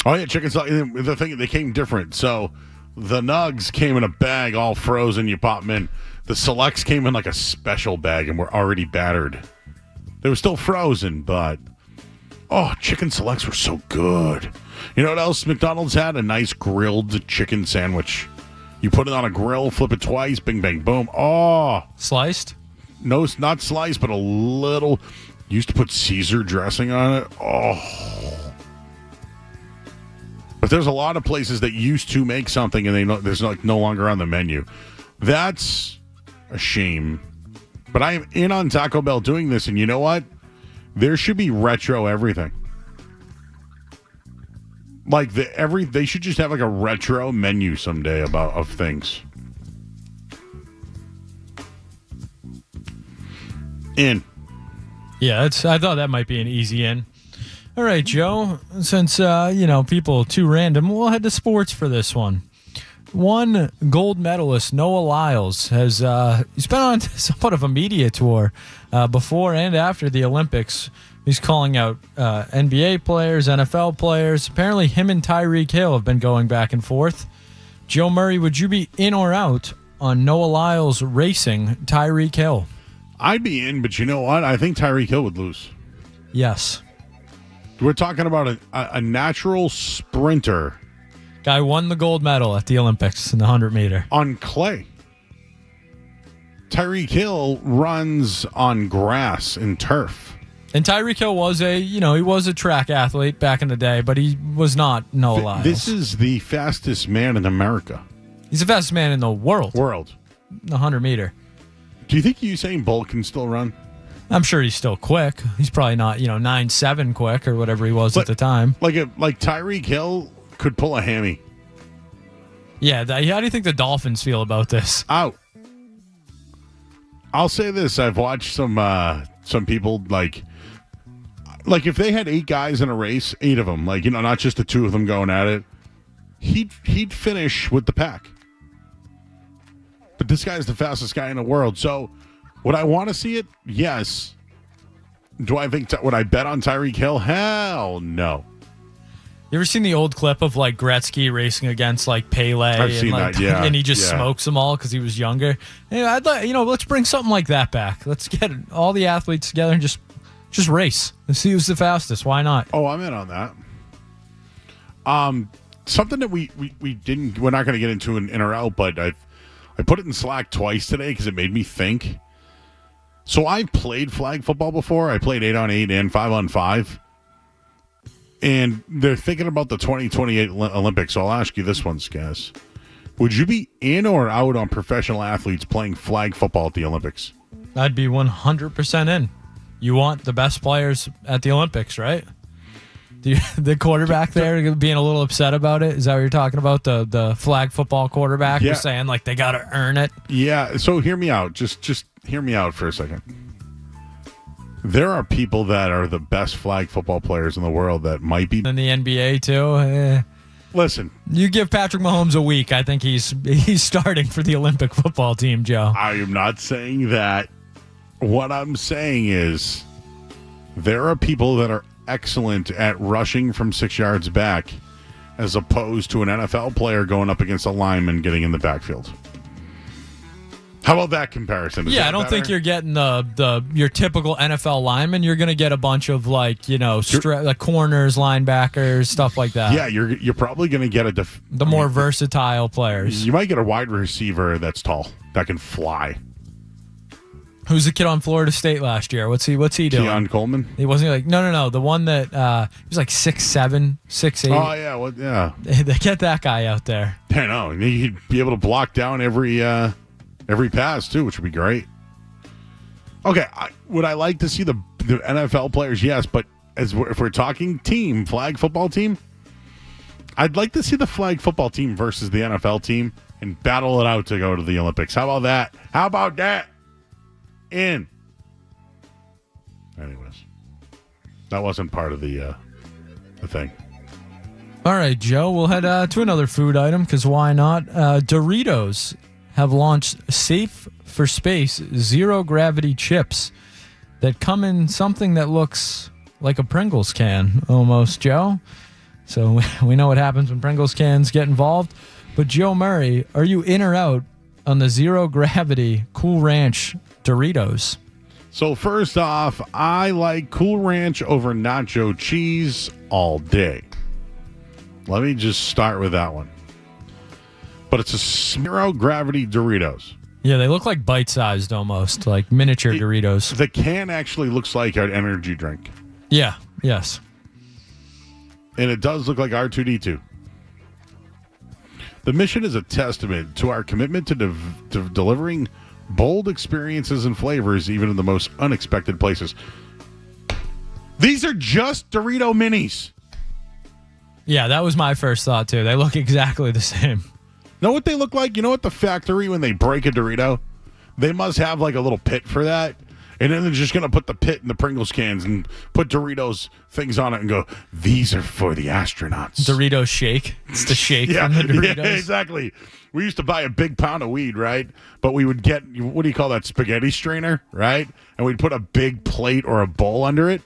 Oh yeah, chicken select. The thing, they came different. So the nugs came in a bag, all frozen. You pop them in. The selects came in like a special bag and were already battered. They were still frozen, but chicken selects were so good. You know what else McDonald's had? A nice grilled chicken sandwich. You put it on a grill, flip it twice, bing, bang, boom. Oh. Sliced? No, not sliced, but a little. Used to put Caesar dressing on it. Oh. But there's a lot of places that used to make something and there's no longer on the menu. That's a shame. But I am in on Taco Bell doing this, and you know what? There should be retro everything. Like they should just have like a retro menu someday of things. In. Yeah, I thought that might be an easy in. All right, Joe. Since people too random, we'll head to sports for this one. One gold medalist, Noah Lyles, he's been on somewhat of a media tour before and after the Olympics. He's calling out NBA players, NFL players. Apparently, him and Tyreek Hill have been going back and forth. Joe Murray, would you be in or out on Noah Lyles racing Tyreek Hill? I'd be in, but you know what? I think Tyreek Hill would lose. Yes. We're talking about a natural sprinter. Guy won the gold medal at the Olympics in the 100-meter. On clay. Tyreek Hill runs on grass and turf. And Tyreek Hill was he was a track athlete back in the day, but he was not Noah Lyles. This is the fastest man in America. He's the fastest man in the world. The 100-meter. Do you think Usain Bolt can still run? I'm sure he's still quick. He's probably not, 9.7 quick or whatever he was at the time. Like Tyreek Hill could pull a hammy. Yeah, how do you think the Dolphins feel about this? Out. I'll say this: I've watched some people like if they had 8 guys in a race, 8 of them, not just the 2 of them going at it, he'd finish with the pack. But this guy is the fastest guy in the world. So, would I want to see it? Yes. Do I think? Would I bet on Tyreek Hill? Hell no. You ever seen the old clip of Gretzky racing against Pele? I've seen that, yeah. And he just smokes them all because he was younger. And I'd like, let's bring something like that back. Let's get all the athletes together and just race. Let's see who's the fastest. Why not? Oh, I'm in on that. Something that we're not going to get into in or out, but I put it in Slack twice today because it made me think. So I've played flag football before. I played 8-on-8 and 5-on-5. And they're thinking about the 2028 Olympics. So I'll ask you this one, Skaz. Would you be in or out on professional athletes playing flag football at the Olympics? I'd be 100% in. You want the best players at the Olympics, right? The quarterback there being a little upset about it? Is that what you're talking about? The flag football quarterback was saying they got to earn it? Yeah, so hear me out. Just hear me out for a second. There are people that are the best flag football players in the world that might be in the NBA too. Listen, you give Patrick Mahomes a week, I think he's starting for the Olympic football team, Joe. I am not saying that. What I'm saying is there are people that are excellent at rushing from 6 yards back as opposed to an NFL player going up against a lineman getting in the backfield. How about that comparison? I don't think you're getting your typical NFL lineman. You're going to get a bunch of corners, linebackers, stuff like that. Yeah, you're probably going to get the more versatile players. You might get a wide receiver that's tall, that can fly. Who's the kid on Florida State last year? What's he doing? Keon Coleman? He wasn't like no. The one that he was like 6'7", 6'8". Oh yeah, yeah. They get that guy out there. I know. He'd be able to block down every pass too, which would be great. Okay, would I like to see the NFL players? Yes, but if we're talking flag football team, I'd like to see the flag football team versus the NFL team and battle it out to go to the Olympics. How about that? How about that? In. Anyways, that wasn't part of the thing. All right, Joe, we'll head to another food item because why not? Doritos have launched Safe for Space zero-gravity chips that come in something that looks like a Pringles can almost, Joe. So we know what happens when Pringles cans get involved. But Joe Murray, are you in or out on the zero-gravity Cool Ranch Doritos? So first off, I like Cool Ranch over nacho cheese all day. Let me just start with that one. But it's a zero-gravity Doritos. Yeah, they look like bite-sized almost, like miniature Doritos. The can actually looks like an energy drink. Yeah, yes. And it does look like R2-D2. The mission is a testament to our commitment to delivering bold experiences and flavors even in the most unexpected places. These are just Dorito minis. Yeah, that was my first thought, too. They look exactly the same. Know what they look like? You know, at the factory when they break a Dorito? They must have like a little pit for that. And then they're just going to put the pit in the Pringles cans and put Doritos things on it and go, these are for the astronauts. Doritos shake. It's the shake from the Doritos. Yeah, exactly. We used to buy a big pound of weed, right? But we would get, what do you call that, spaghetti strainer, right? And we'd put a big plate or a bowl under it.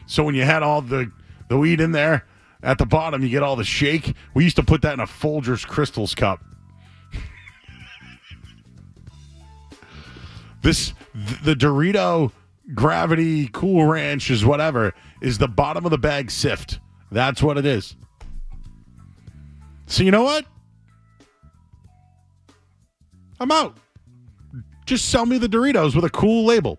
So when you had all the weed in there, at the bottom you get all the shake. We used to put that in a Folgers Crystals cup. The Dorito Gravity Cool Ranch is whatever is the bottom of the bag sift. That's what it is. So you know what? I'm out. Just sell me the Doritos with a cool label.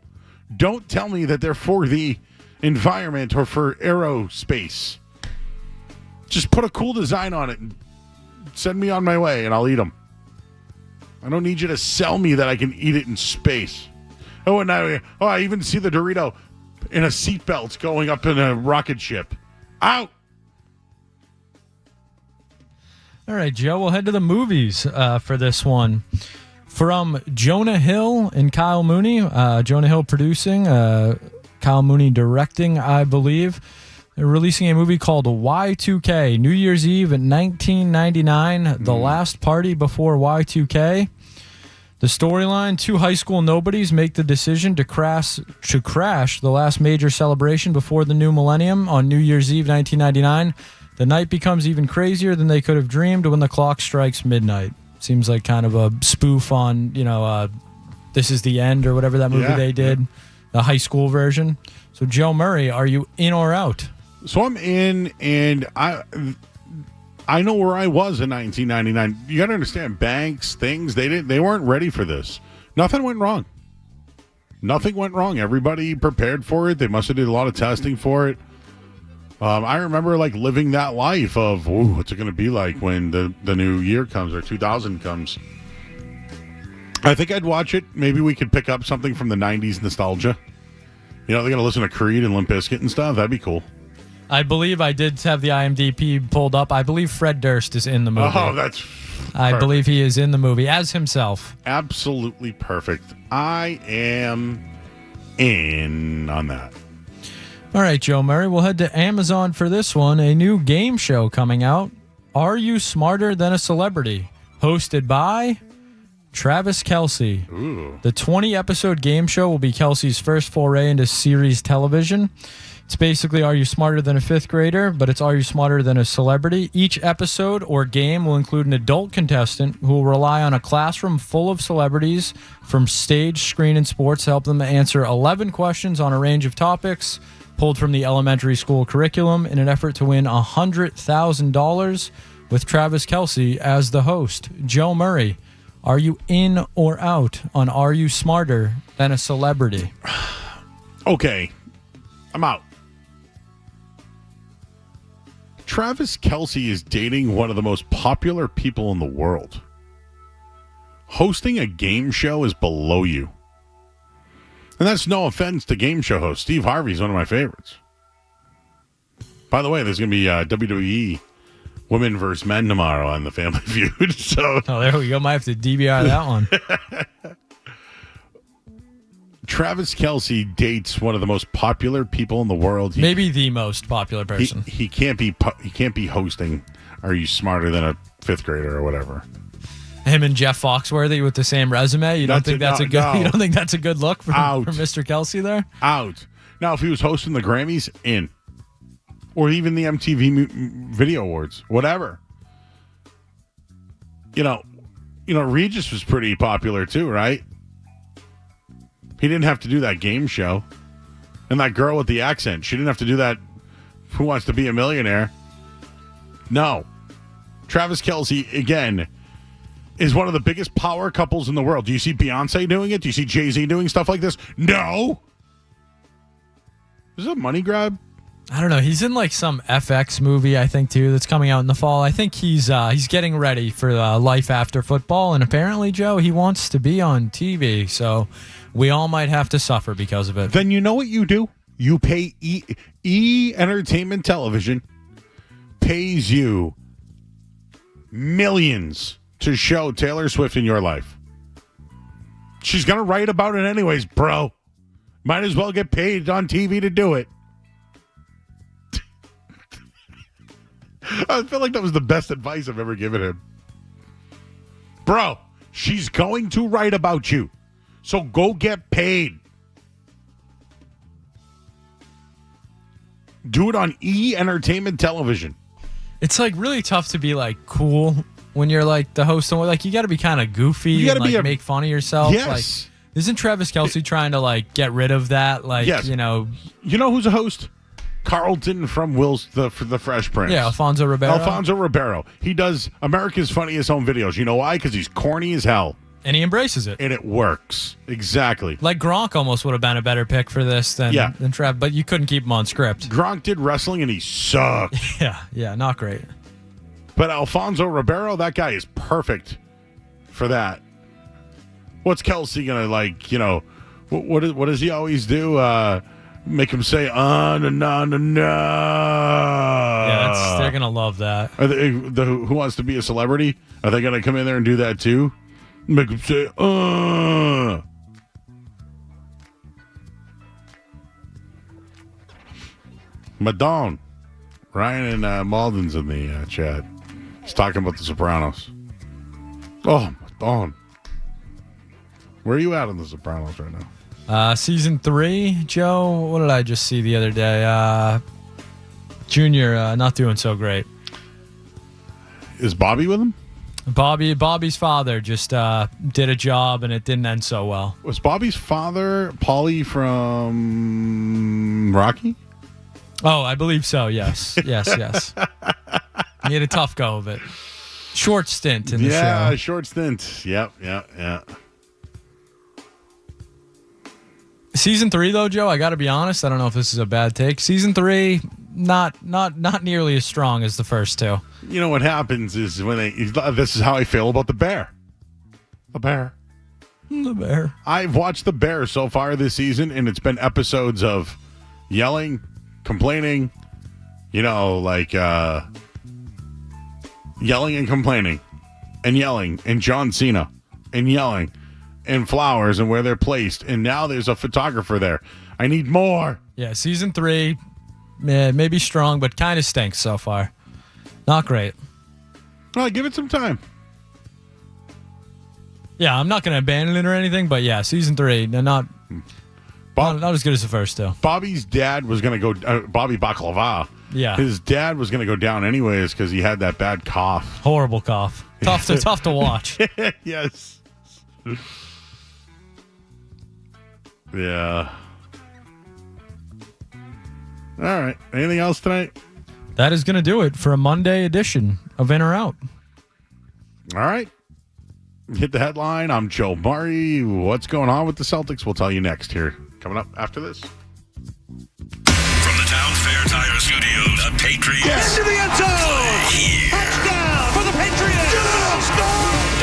Don't tell me that they're for the environment or for aerospace. Just put a cool design on it and send me on my way and I'll eat them. I don't need you to sell me that I can eat it in space. Oh, and I even see the Dorito in a seatbelt going up in a rocket ship. Out! All right, Joe, we'll head to the movies for this one. From Jonah Hill and Kyle Mooney. Jonah Hill producing, Kyle Mooney directing, I believe. They're releasing a movie called Y2K, New Year's Eve in 1999, the last party before Y2K. The storyline, two high school nobodies make the decision to crash the last major celebration before the new millennium on New Year's Eve 1999. The night becomes even crazier than they could have dreamed when the clock strikes midnight. Seems like kind of a spoof on, This Is the End or whatever that movie they did, the high school version. So, Joe Murray, are you in or out? So I'm in, and I know where I was in 1999. You got to understand, banks, things, they weren't ready for this. Nothing went wrong. Nothing went wrong. Everybody prepared for it. They must have did a lot of testing for it. I remember living that life of, what's it going to be like when the new year comes or 2000 comes. I think I'd watch it. Maybe we could pick up something from the 90s nostalgia. They're going to listen to Creed and Limp Bizkit and stuff. That'd be cool. I believe I did have the IMDb pulled up. I believe Fred Durst is in the movie. Oh, that's I believe he is in the movie as himself. Absolutely perfect. I am in on that. All right, Joe Murray, we'll head to Amazon for this one. A new game show coming out. Are You Smarter Than a Celebrity? Hosted by Travis Kelce. Ooh. The 20-episode game show will be Kelce's first foray into series television. It's basically Are You Smarter Than a Fifth Grader, but it's Are You Smarter Than a Celebrity? Each episode or game will include an adult contestant who will rely on a classroom full of celebrities from stage, screen, and sports to help them answer 11 questions on a range of topics pulled from the elementary school curriculum in an effort to win $100,000 with Travis Kelce as the host. Joe Murray, Are you in or out on Are You Smarter Than a Celebrity? Okay, I'm out. Travis Kelce is dating one of the most popular people in the world. Hosting a game show is below you. And that's no offense to game show host. Steve Harvey's one of my favorites. By the way, there's going to be WWE Women versus Men tomorrow on the Family Feud. So, there we go. Might have to DVR that one. Travis Kelce dates one of the most popular people in the world. Maybe the most popular person. He can't be hosting. Are You Smarter Than a Fifth Grader or whatever? Him and Jeff Foxworthy with the same resume. You don't think that's a good look for Mr. Kelce there? Out. Now, if he was hosting the Grammys, in. Or even the MTV Video Awards, whatever. You know, Regis was pretty popular too, right? He didn't have to do that game show. And that girl with the accent, she didn't have to do that Who Wants to Be a Millionaire. No. Travis Kelce, again, is one of the biggest power couples in the world. Do you see Beyonce doing it? Do you see Jay-Z doing stuff like this? No. Is it a money grab? I don't know. He's in like some FX movie, I think, too, that's coming out in the fall. I think he's getting ready for life after football, and apparently, Joe, he wants to be on TV, so we all might have to suffer because of it. Then you know what you do? You pay E Entertainment Television pays you millions to show Taylor Swift in your life. She's going to write about it anyways, bro. Might as well get paid on TV to do it. I feel like that was the best advice I've ever given him. Bro, she's going to write about you. So go get paid. Do it on E Entertainment Television. It's like really tough to be like cool when you're like the host. And like you got to be kind of goofy and like make fun of yourself. Yes. Like, isn't Travis Kelce trying to like get rid of that? Like, yes. You know who's a host? Carlton from the Fresh Prince. Yeah, Alfonso Ribeiro. He does America's Funniest Home Videos. You know why? Because he's corny as hell. And he embraces it. And it works. Exactly. Like Gronk almost would have been a better pick for this than Trav, but you couldn't keep him on script. Gronk did wrestling and he sucked. Yeah, not great. But Alfonso Ribeiro, that guy is perfect for that. What's Kelce going to like, what does he always do? Make him say, na, na, na, na. Yeah, they're going to love that. Are they, Who Wants to Be a Celebrity? Are they going to come in there and do that too? Make him say, Madone. Ryan and Malden's in the chat. He's talking about The Sopranos. Oh, Madone. Where are you at on The Sopranos right now? Season 3, Joe, what did I just see the other day? Junior, not doing so great. Is Bobby with him? Bobby's father just did a job and it didn't end so well. Was Bobby's father Paulie from Rocky? Oh, I believe so, yes. Yes. He had a tough go of it. Short stint in the show. Yeah, short stint. Yep. Season 3, though, Joe, I got to be honest. I don't know if this is a bad take. Season 3, not nearly as strong as the first two. You know what happens is when this is how I feel about The Bear. The Bear. I've watched The Bear so far this season, and it's been episodes of yelling, complaining, yelling and complaining, and yelling, and John Cena, and yelling. And flowers and where they're placed. And now there's a photographer there. I need more. Yeah, season 3, maybe strong, but kind of stinks so far. Not great. All right, give it some time. Yeah, I'm not going to abandon it or anything, but yeah, season 3, not as good as the first two. Bobby's dad was going to go, Bobby Baklava. Yeah. His dad was going to go down anyways because he had that bad cough. Horrible cough. Tough to watch. Yes. Yeah. All right. Anything else tonight? That is going to do it for a Monday edition of In or Out. All right. Hit the headline. I'm Joe Murray. What's going on with the Celtics? We'll tell you next here. Coming up after this. From the Town Fair Tire Studios, the Patriots. Into the end zone! Here. Touchdown for the Patriots!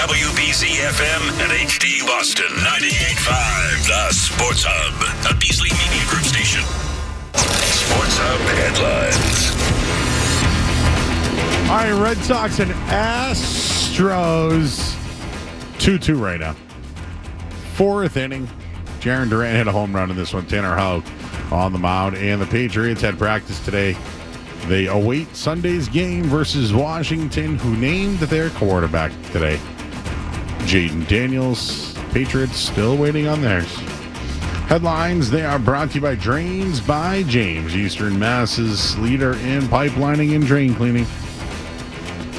WBC FM and HD Boston 98.5, the Sports Hub, a Beasley Media Group station. Sports Hub headlines. All right, Red Sox and Astros. 2-2 right now. Fourth inning. Jaron Durant hit a home run in this one. Tanner Houck on the mound. And the Patriots had practice today. They await Sunday's game versus Washington, who named their quarterback today. Jaden Daniels. Patriots still waiting on theirs. Headlines, they are brought to you by Drains by James, Eastern Mass's leader in pipelining and drain cleaning.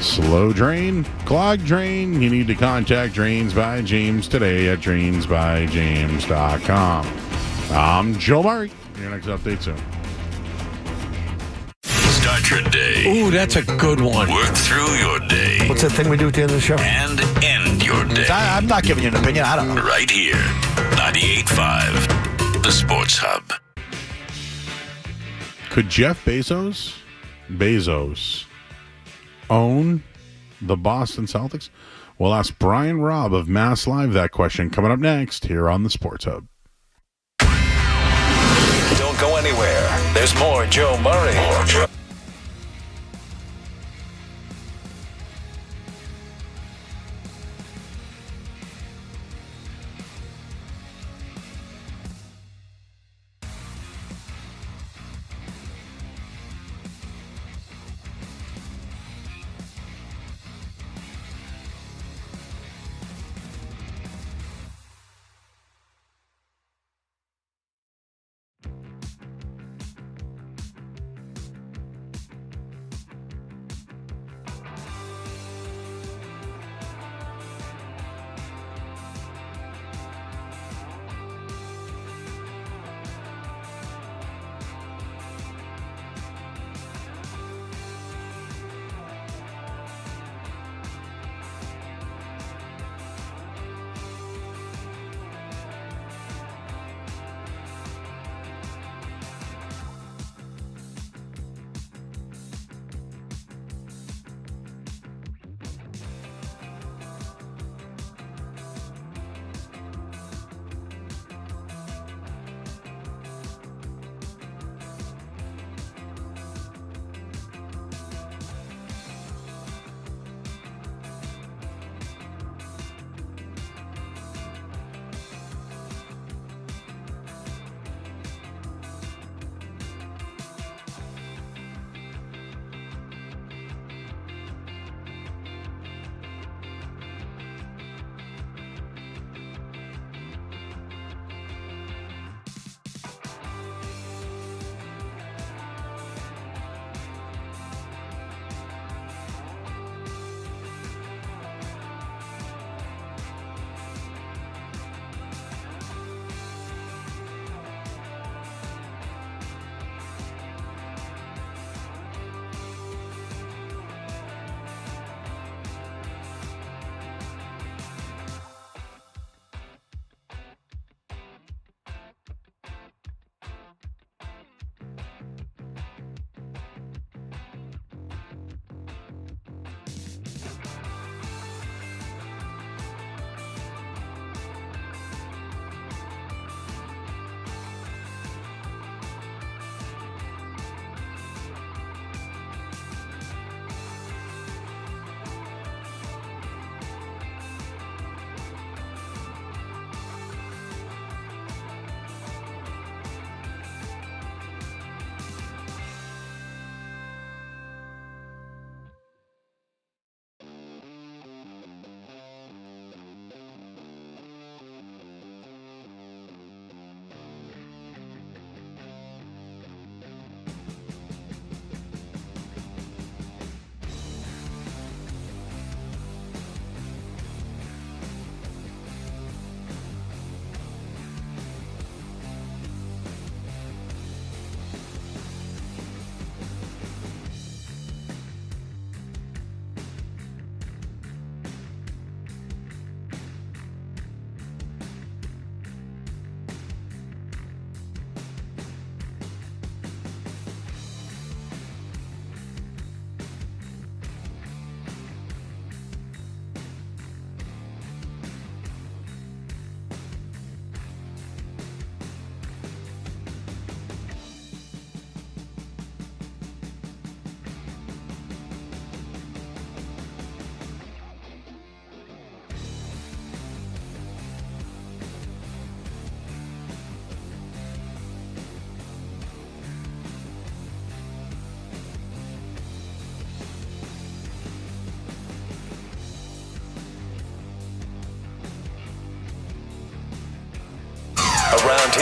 Slow drain, clogged drain, you need to contact Drains by James today at drainsbyjames.com. I'm Joe Murray. Your next update soon. Start your day. Ooh, that's a good one. Work through your day. What's that thing we do at the end of the show? And end your day. I'm not giving you an opinion. I don't know. Right here. 98.5, the Sports Hub. Could Jeff Bezos own the Boston Celtics? We'll ask Brian Robb of Mass Live that question coming up next here on the Sports Hub. Don't go anywhere. There's more Joe Murray.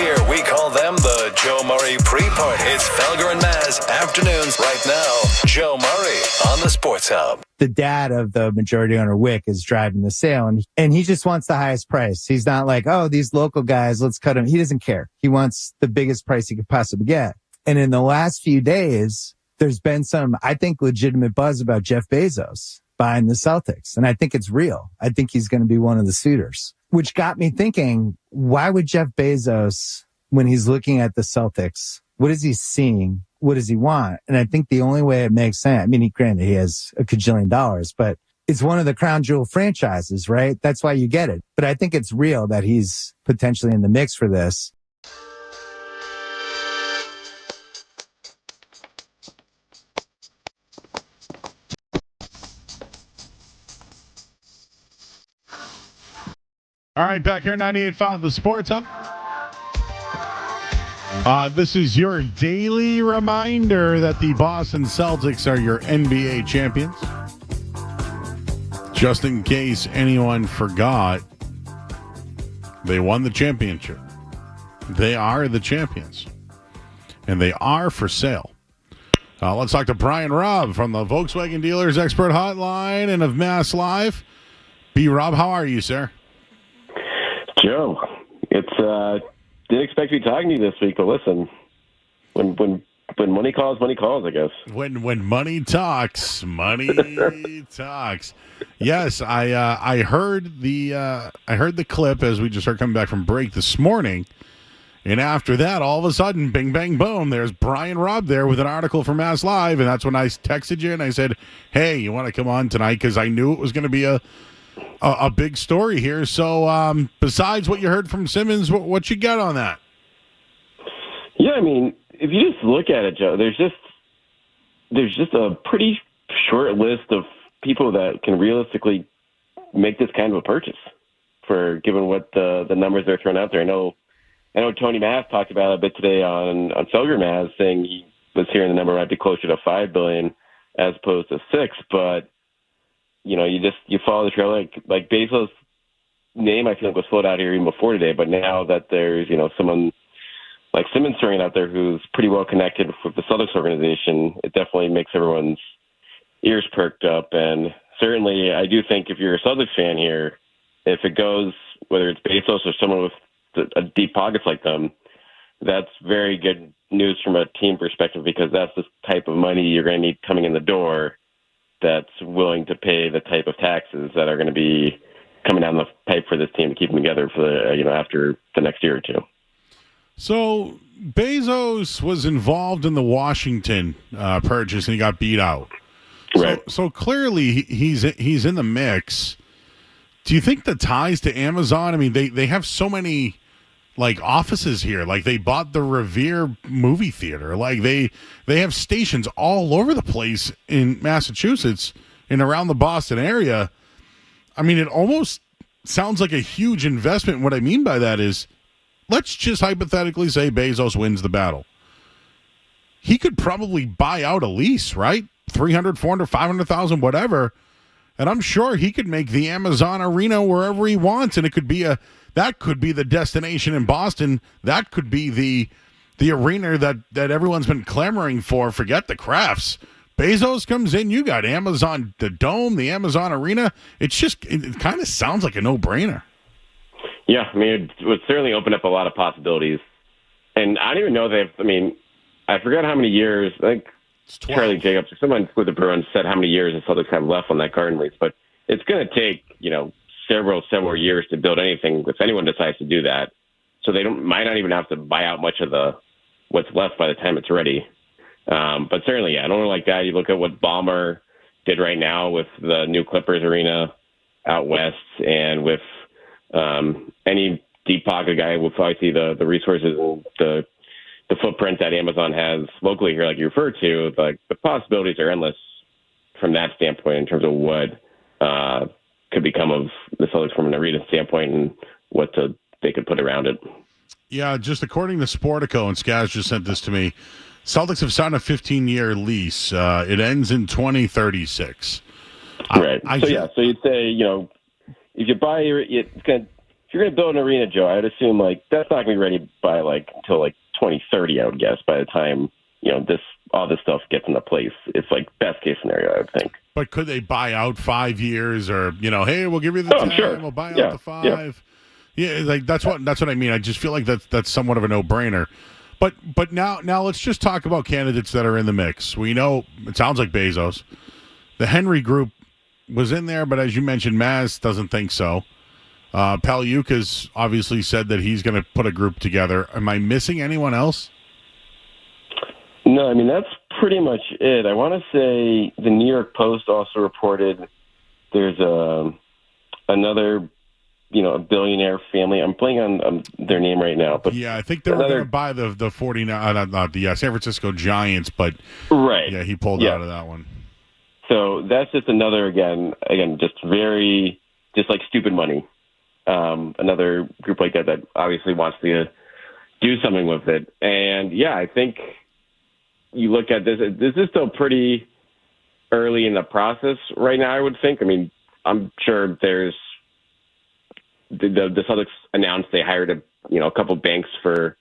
Here we call them the Joe Murray Pre-Party. It's Felger and Maz afternoons right now. Joe Murray on the Sports Hub. The dad of the majority owner, Wick, is driving the sale, and he just wants the highest price. He's not like, oh, these local guys, let's cut them. He doesn't care. He wants the biggest price he could possibly get. And in the last few days, there's been some, I think, legitimate buzz about Jeff Bezos buying the Celtics. And I think it's real. I think he's going to be one of the suitors, which got me thinking, why would Jeff Bezos, when he's looking at the Celtics, what is he seeing? What does he want? And I think the only way it makes sense, I mean, granted, he has $1 kajillion, but it's one of the crown jewel franchises, right? That's why you get it. But I think it's real that he's potentially in the mix for this. All right, back here, 98.5, the Sports Hub. This is your daily reminder that the Boston Celtics are your NBA champions. Just in case anyone forgot, they won the championship. They are the champions. And they are for sale. Let's talk to Brian Robb from the Volkswagen Dealers Expert Hotline and of Mass Live. B. Robb, how are you, sir? Joe, didn't expect to be talking to you this week, but listen, when money calls, I guess. When money talks, money talks. Yes, I heard the clip as we just heard coming back from break this morning, and after that, all of a sudden, bing bang boom, there's Brian Robb there with an article from Mass Live, and that's when I texted you and I said, "Hey, you want to come on tonight?" Because I knew it was going to be a big story here. So besides what you heard from Simmons, what you got on that? Yeah, I mean, if you just look at it, Joe, there's just a pretty short list of people that can realistically make this kind of a purchase for given what the numbers they're throwing out there. I know Tony Maz talked about it a bit today on Felger Maz, saying he was hearing the number might be closer to $5 billion as opposed to $6 billion, but you know, you follow the trail like Bezos' name. I feel like was floated out here even before today, but now that there's someone like Simmons throwing out there who's pretty well connected with the Celtics organization, it definitely makes everyone's ears perked up. And certainly, I do think if you're a Celtics fan here, if it goes whether it's Bezos or someone with a deep pockets like them, that's very good news from a team perspective because that's the type of money you're going to need coming in the door that's willing to pay the type of taxes that are going to be coming down the pipe for this team to keep them together for the, after the next year or two. So Bezos was involved in the Washington purchase and he got beat out. Right. So clearly he's in the mix. Do you think the ties to Amazon? I mean, they have so many like offices here. Like they bought the Revere movie theater. Like they have stations all over the place in Massachusetts and around the Boston area. I mean, it almost sounds like a huge investment. What I mean by that is, let's just hypothetically say Bezos wins the battle. He could probably buy out a lease, right? 300, 400, 500,000, whatever. And I'm sure he could make the Amazon arena wherever he wants. And it could be that could be the destination in Boston. That could be the arena that everyone's been clamoring for. Forget the Crafts. Bezos comes in, you got Amazon, the Dome, the Amazon arena. It kind of sounds like a no-brainer. Yeah, I mean, it would certainly open up a lot of possibilities. And I don't even know I forgot how many years, I think Charlie Jacobs or someone with the Bruins said how many years the Celtics have left on that garden lease. But it's going to take, several years to build anything if anyone decides to do that. So they might not even have to buy out much of what's left by the time it's ready. But certainly, yeah, I don't know like that. You look at what Ballmer did right now with the new Clippers arena out west, and with any deep pocket guy will probably see the resources and the footprint that Amazon has locally here, like you referred to. Like the possibilities are endless from that standpoint in terms of what could become of the Celtics from an arena standpoint and what they could put around it. Yeah, just according to Sportico, and Skaz just sent this to me, Celtics have signed a 15-year lease. It ends in 2036. Right. So you'd say, if you buy if you're going to build an arena, Joe, I'd assume like that's not going to be ready by like until like 2030. I would guess by the time all this stuff gets into place. It's like best case scenario, I would think. But could they buy out 5 years, or hey, we'll give you the 10, sure. we'll buy out the 5. Yeah, like that's what I mean. I just feel like that's somewhat of a no-brainer. But now let's just talk about candidates that are in the mix. We know it sounds like Bezos. The Henry Group was in there, but as you mentioned, Maz doesn't think so. Palyuka's obviously said that he's going to put a group together. Am I missing anyone else? No, I mean, that's pretty much it. I want to say the New York Post also reported there's another, a billionaire family. I'm playing on their name right now. But yeah, I think they were going to buy the 49, not the San Francisco Giants, but right. Yeah, he pulled out of that one. So that's just another, again, just very, just like stupid money. Another group like that obviously wants to do something with it. And yeah, I think you look at this is still pretty early in the process right now, I would think. I mean, I'm sure there's the Celtics announced they hired a couple banks to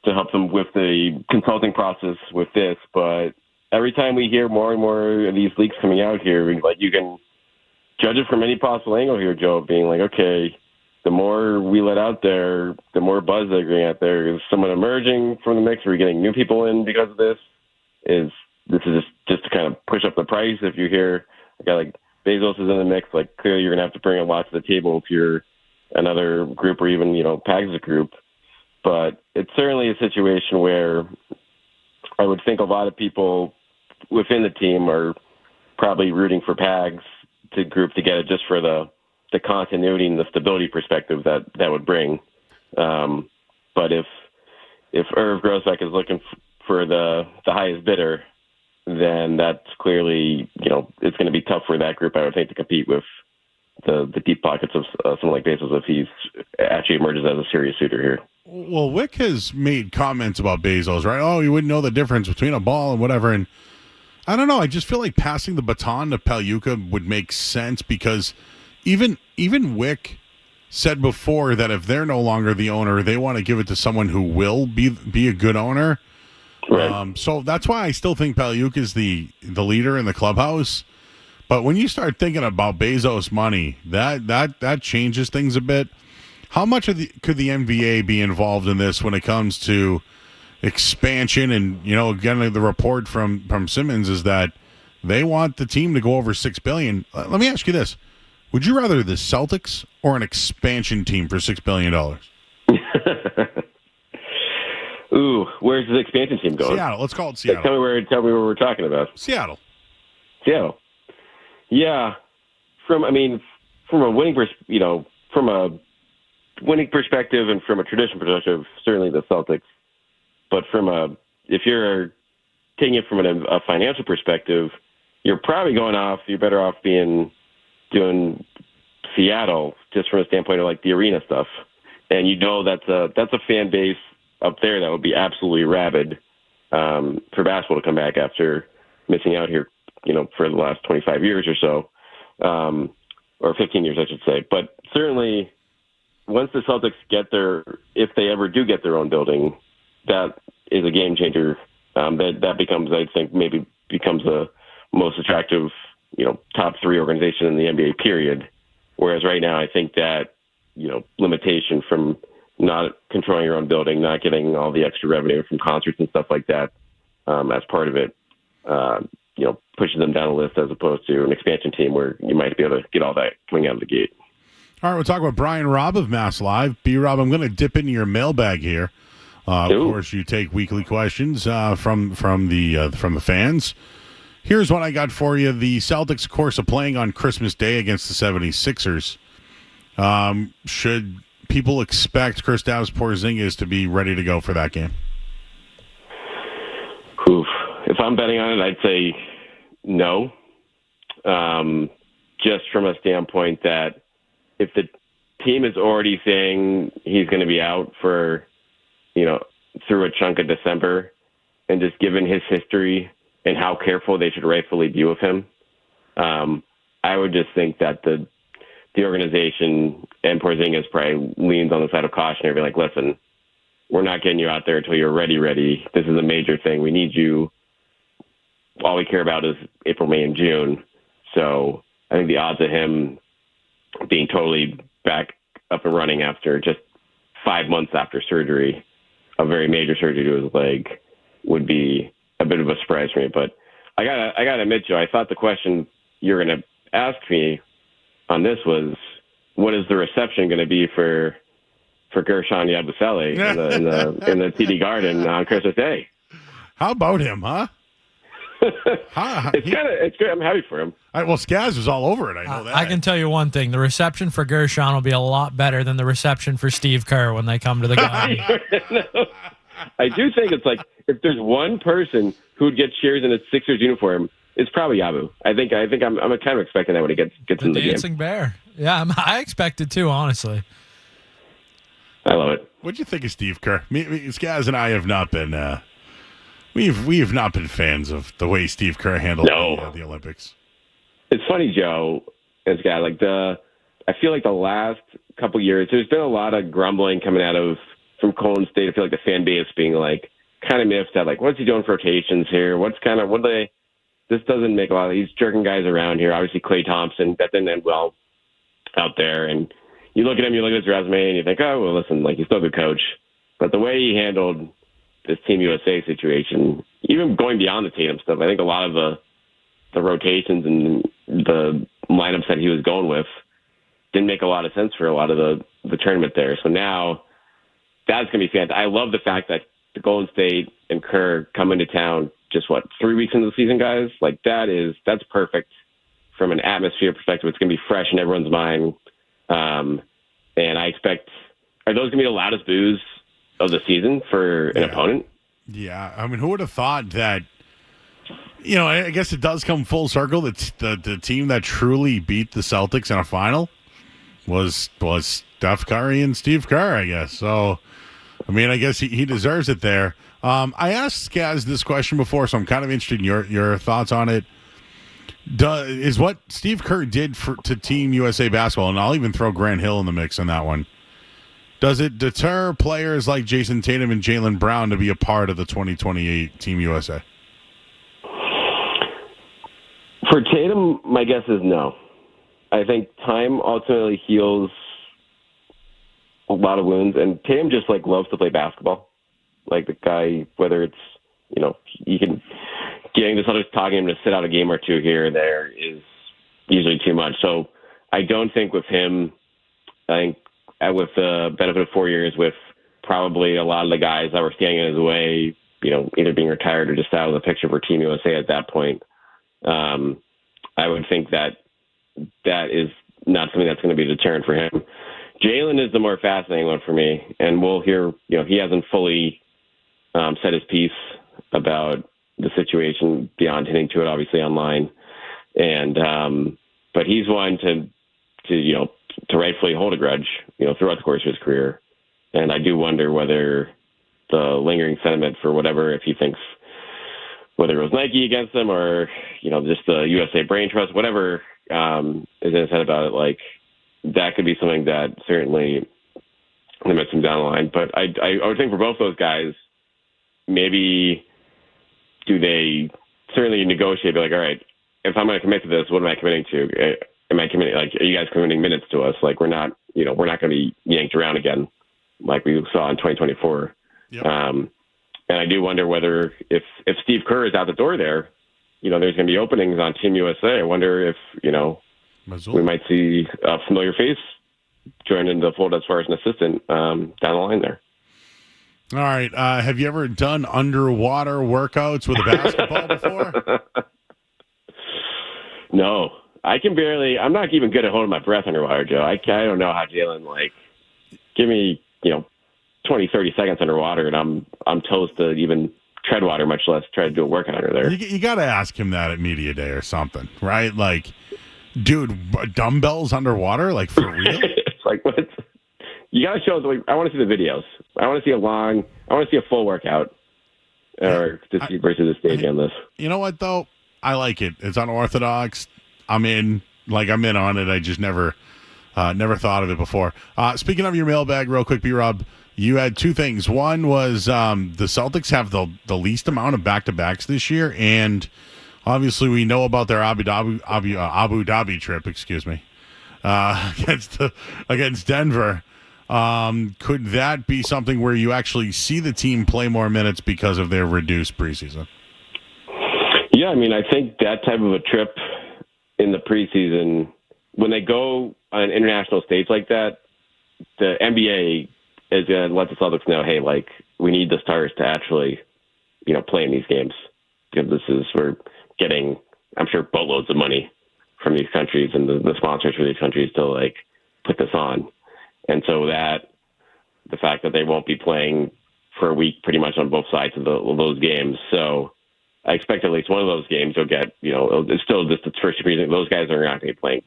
help them with the consulting process with this. But every time we hear more and more of these leaks coming out here, like you can judge it from any possible angle here, Joe, being like, okay, the more we let out there, the more buzz they're getting out there. Is someone emerging from the mix? Are we getting new people in because of this? This is just to kind of push up the price? If you hear a guy like Bezos is in the mix, like clearly you're going to have to bring a lot to the table if you're another group or even, Pags group. But it's certainly a situation where I would think a lot of people within the team are probably rooting for Pags to group together just for the continuity and the stability perspective that would bring. But if Irv Grosbeck is looking for the highest bidder, then that's clearly, it's going to be tough for that group, I would think, to compete with the deep pockets of someone like Bezos if he's actually emerges as a serious suitor here. Well, Wick has made comments about Bezos, right? Oh, you wouldn't know the difference between a ball and whatever. And I don't know. I just feel like passing the baton to Palyuka would make sense because even Wick said before that if they're no longer the owner, they want to give it to someone who will be a good owner. Right. So that's why I still think Palyuka is the leader in the clubhouse. But when you start thinking about Bezos' money, that changes things a bit. How much could the NBA be involved in this when it comes to expansion? And again, the report from Simmons is that they want the team to go over $6 billion. Let me ask you this: would you rather the Celtics or an expansion team for $6 billion? Ooh, where's the expansion team going? Seattle. Let's call it Seattle. Tell me where we're talking about. Seattle. Yeah. From a winning from a winning perspective and from a tradition perspective, certainly the Celtics. But if you're taking it from a financial perspective, you're probably you're better off doing Seattle just from a standpoint of like the arena stuff. And that's a fan base up there that would be absolutely rabid for basketball to come back after missing out here, for the last 25 years or so, or 15 years, I should say. But certainly once the Celtics if they ever do get their own building, that is a game changer. That becomes, I think, maybe becomes the most attractive, top 3 organization in the NBA period. Whereas right now, I think that, limitation from not controlling your own building, not getting all the extra revenue from concerts and stuff like that, as part of it, pushes them down the list as opposed to an expansion team where you might be able to get all that coming out of the gate. All right, we'll talk about Brian Robb of Mass Live. B-Rob, I'm going to dip into your mailbag here. Of course, you take weekly questions from the fans. Here's what I got for you. The Celtics, of course, are playing on Christmas Day against the 76ers. Should people expect Kristaps Porzingis to be ready to go for that game? Oof. If I'm betting on it, I'd say no. Just from a standpoint that if the team is already saying he's going to be out for, through a chunk of December, and just given his history and how careful they should rightfully be with him, I would just think that the the organization and Porzingis probably leans on the side of caution and be like, listen, we're not getting you out there until you're ready. This is a major thing. We need you. All we care about is April, May, and June. So I think the odds of him being totally back up and running after just 5 months after surgery, a very major surgery to his leg, would be a bit of a surprise for me. But I gotta admit, Joe, I thought the question you're going to ask me on this was, what is the reception going to be for Gershon Yabusele in the TD Garden on Christmas Day? How about him, huh? It's good. I'm happy for him. Well, Skaz was all over it. I know that. I can tell you one thing: the reception for Gershon will be a lot better than the reception for Steve Kerr when they come to the Garden. I do think it's like, if there's one person who'd get cheers in a Sixers uniform, it's probably Yabu. I think I'm kind of expecting that when he gets in the game. Dancing Bear. Yeah, I expect it too, honestly. I love it. What'd you think of Steve Kerr? Skaz and I have not been. We have not been fans of the way Steve Kerr handled the Olympics. It's funny, Joe, and Scott. I feel like the last couple years, there's been a lot of grumbling coming out from Golden State. I feel like the fan base being kind of miffed at what's he doing for rotations here? This doesn't make a lot of. He's jerking guys around here. Obviously, Klay Thompson, that didn't end well out there. And you look at him, you look at his resume, and you think, oh, well, listen, he's still a good coach. But the way he handled this Team USA situation, even going beyond the Tatum stuff, I think a lot of the rotations and the lineups that he was going with didn't make a lot of sense for a lot of the tournament there. So now that's going to be fantastic. I love the fact that the Golden State and Kerr come into town just 3 weeks into the season, guys. That's perfect from an atmosphere perspective. It's going to be fresh in everyone's mind. And I expect, are those going to be the loudest boos of the season for an opponent? Yeah. I mean, who would have thought that, I guess it does come full circle that the team that truly beat the Celtics in a final was Steph Curry and Steve Kerr, I guess. So, I mean, I guess he deserves it there. I asked Skaz this question before, so I'm kind of interested in your thoughts on it. Is what Steve Kerr did to Team USA basketball, and I'll even throw Grant Hill in the mix on that one, does it deter players like Jason Tatum and Jaylen Brown to be a part of the 2028 Team USA? For Tatum, my guess is no. I think time ultimately heals a lot of wounds, and Tatum just loves to play basketball. The guy, whether it's he can getting the Celtics talking him to sit out a game or two here or there is usually too much. So I don't think with him, I think with the benefit of 4 years, with probably a lot of the guys that were standing in his way, either being retired or just out of the picture for Team USA at that point, I would think that is not something that's going to be a deterrent for him. Jaylen is the more fascinating one for me, and we'll hear, he hasn't fully said his piece about the situation beyond hinting to it, obviously, online. And, but he's one to rightfully hold a grudge, throughout the course of his career. And I do wonder whether the lingering sentiment for whatever, if he thinks, whether it was Nike against him or, just the USA Brain Trust, whatever is in his head about it, that could be something that certainly limits him down the line. But I would think for both those guys, maybe do they certainly negotiate, be like, all right, if I'm going to commit to this, what am I committing to? Am I committing, are you guys committing minutes to us? We're not going to be yanked around again like we saw in 2024. Yep. And I do wonder whether if Steve Kerr is out the door there, there's going to be openings on Team USA. I wonder if, we might see a familiar face join in the fold as far as an assistant down the line there. All right. Have you ever done underwater workouts with a basketball before? No. I'm not even good at holding my breath underwater, Joe. I don't know how Jaylen, give me, 20, 30 seconds underwater, and I'm toast to even tread water, much less try to do a workout under there. You got to ask him that at media day or something, right? Dude, dumbbells underwater, for real? It's what? You got to show us. I want to see the videos. I want to see a full workout. Or just versus the stage on this. You know what, though? I like it. It's unorthodox. I'm in. I'm in on it. I just never Never thought of it before. Speaking of your mailbag, real quick, B-Rob, you had two things. One was the Celtics have the least amount of back-to-backs this year, and obviously we know about their Abu Dhabi trip, against Denver. Could that be something where you actually see the team play more minutes because of their reduced preseason? Yeah, I mean, I think that type of a trip in the preseason, when they go on an international stage like that, the NBA is going to let the Celtics know, hey, like, we need the stars to actually, play in these games. Because we're getting, I'm sure, boatloads of money from these countries and the sponsors for these countries to, like, put this on. And so the fact that they won't be playing for a week pretty much on both sides of those games. So I expect at least one of those games will get, it's still just the first preseason. Those guys are not going to be playing,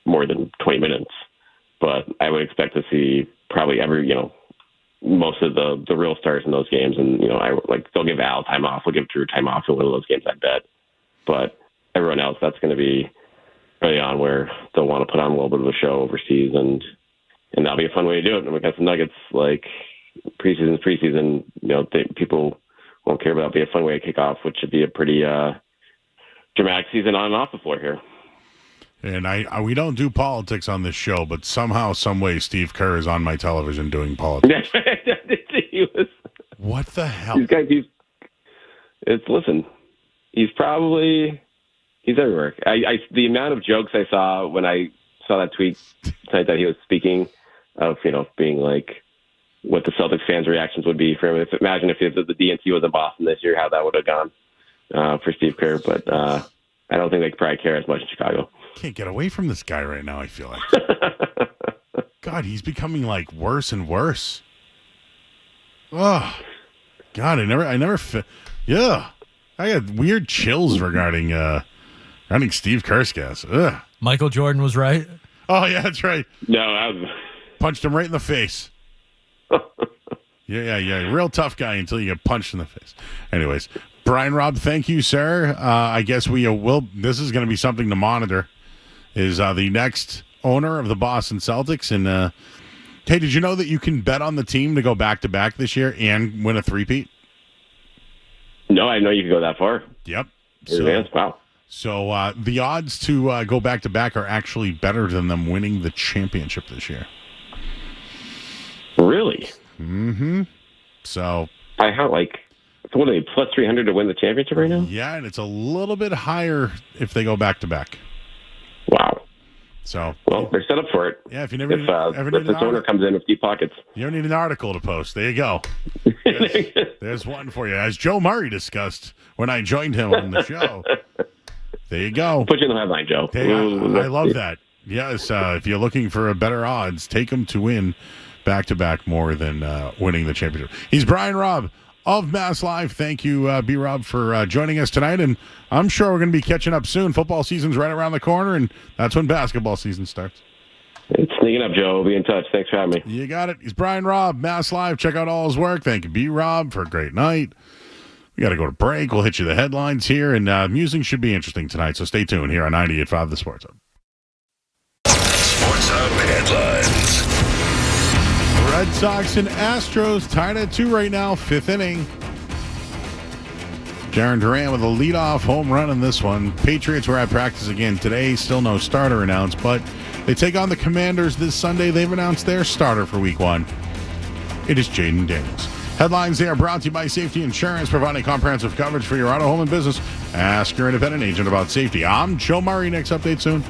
more than 20 minutes. But I would expect to see probably most of the real stars in those games. And, they'll give Al time off. We'll give Drew time off in one of those games, I bet. But everyone else, that's going to be early on where they'll want to put on a little bit of a show overseas. And that'll be a fun way to do it. And we got some Nuggets, like preseason, people won't care, but that'll be a fun way to kick off, which should be a pretty dramatic season on and off the floor here. And we don't do politics on this show, but somehow, some way, Steve Kerr is on my television doing politics. What the hell? Listen, he's everywhere. The amount of jokes I saw when I saw that tweet tonight that he was speaking of, being like what the Celtics fans' reactions would be for him. Imagine if the DNC was in Boston this year, how that would have gone for Steve Kerr. But I don't think they probably care as much in Chicago. Can't get away from this guy right now, I feel like. God, he's becoming like worse and worse. Oh, God, yeah. I got weird chills regarding Steve Kerr's gas. Ugh. Michael Jordan was right. Oh, yeah, that's right. No, punched him right in the face. Yeah. Real tough guy until you get punched in the face. Anyways, Brian Robb, thank you, sir. I guess we will. This is going to be something to monitor. Is the next owner of the Boston Celtics. And, hey, did you know that you can bet on the team to go back-to-back this year and win a three-peat? No, I know you can go that far. Yep. Wow. So the odds to go back-to-back are actually better than them winning the championship this year. Really? Mm-hmm. So what are they, plus 300 to win the championship right now? Yeah, and it's a little bit higher if they go back-to-back. Wow. So they're set up for it. Yeah, if this owner comes in with deep pockets. You don't need an article to post. There you go. There's one for you. As Joe Murray discussed when I joined him on the show. There you go. Put you in the headline, Joe. I love that. Yes, if you're looking for a better odds, take them to win back-to-back more than winning the championship. He's Brian Robb of Mass Live. Thank you, B-Rob, for joining us tonight. And I'm sure we're going to be catching up soon. Football season's right around the corner, and that's when basketball season starts. It's sneaking up, Joe. We'll be in touch. Thanks for having me. You got it. He's Brian Robb, Mass Live. Check out all his work. Thank you, B-Rob, for a great night. We got to go to break. We'll hit you the headlines here, and music should be interesting tonight, so stay tuned here on 98.5 The Sports Hub. Sports Hub headlines. Red Sox and Astros tied at 2 right now, 5th inning. Jarren Duran with a leadoff home run in this one. Patriots were at practice again today. Still no starter announced, but they take on the Commanders this Sunday. They've announced their starter for Week 1. It is Jaden Daniels. Headlines, they are brought to you by Safety Insurance, providing comprehensive coverage for your auto, home, and business. Ask your independent agent about safety. I'm Joe Murray. Next update soon.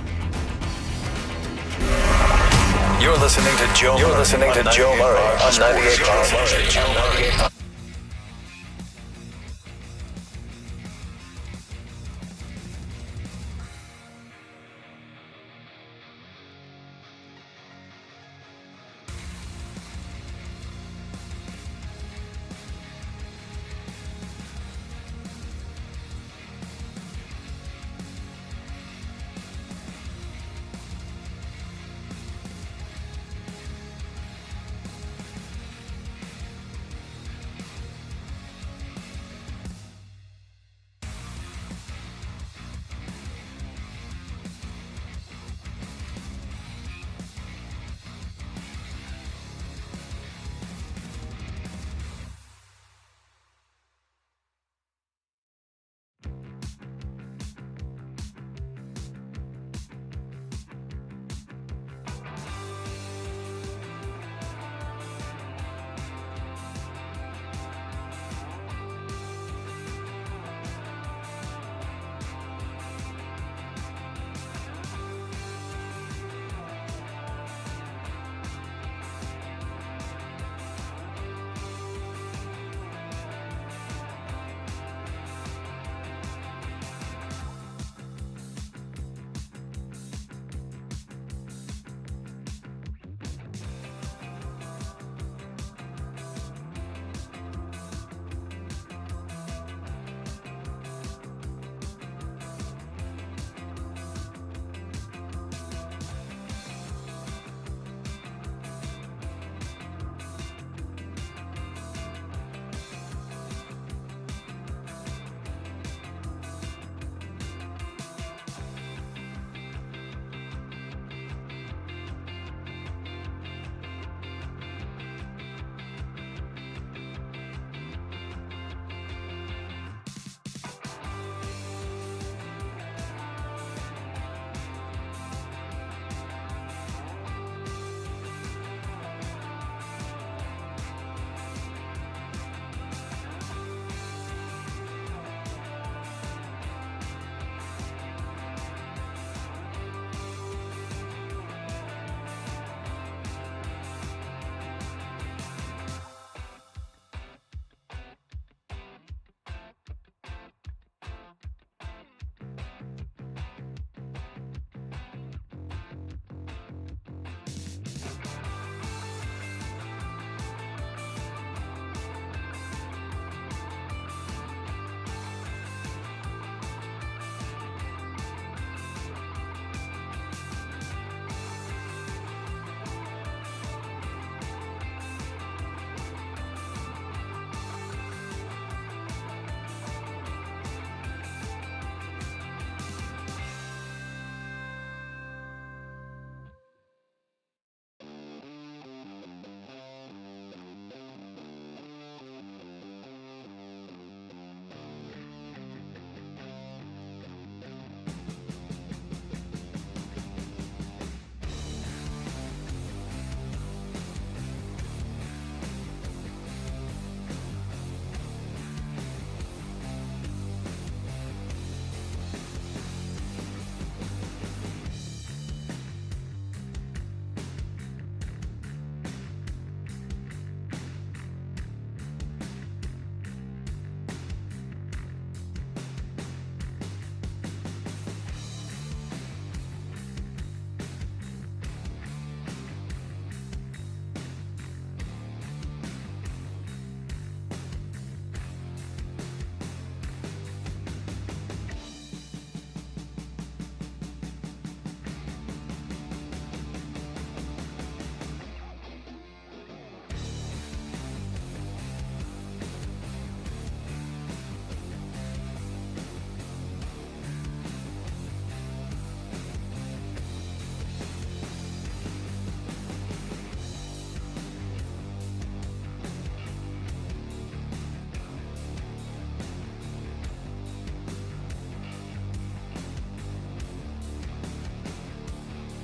You're listening to Joe Murray on 98.5.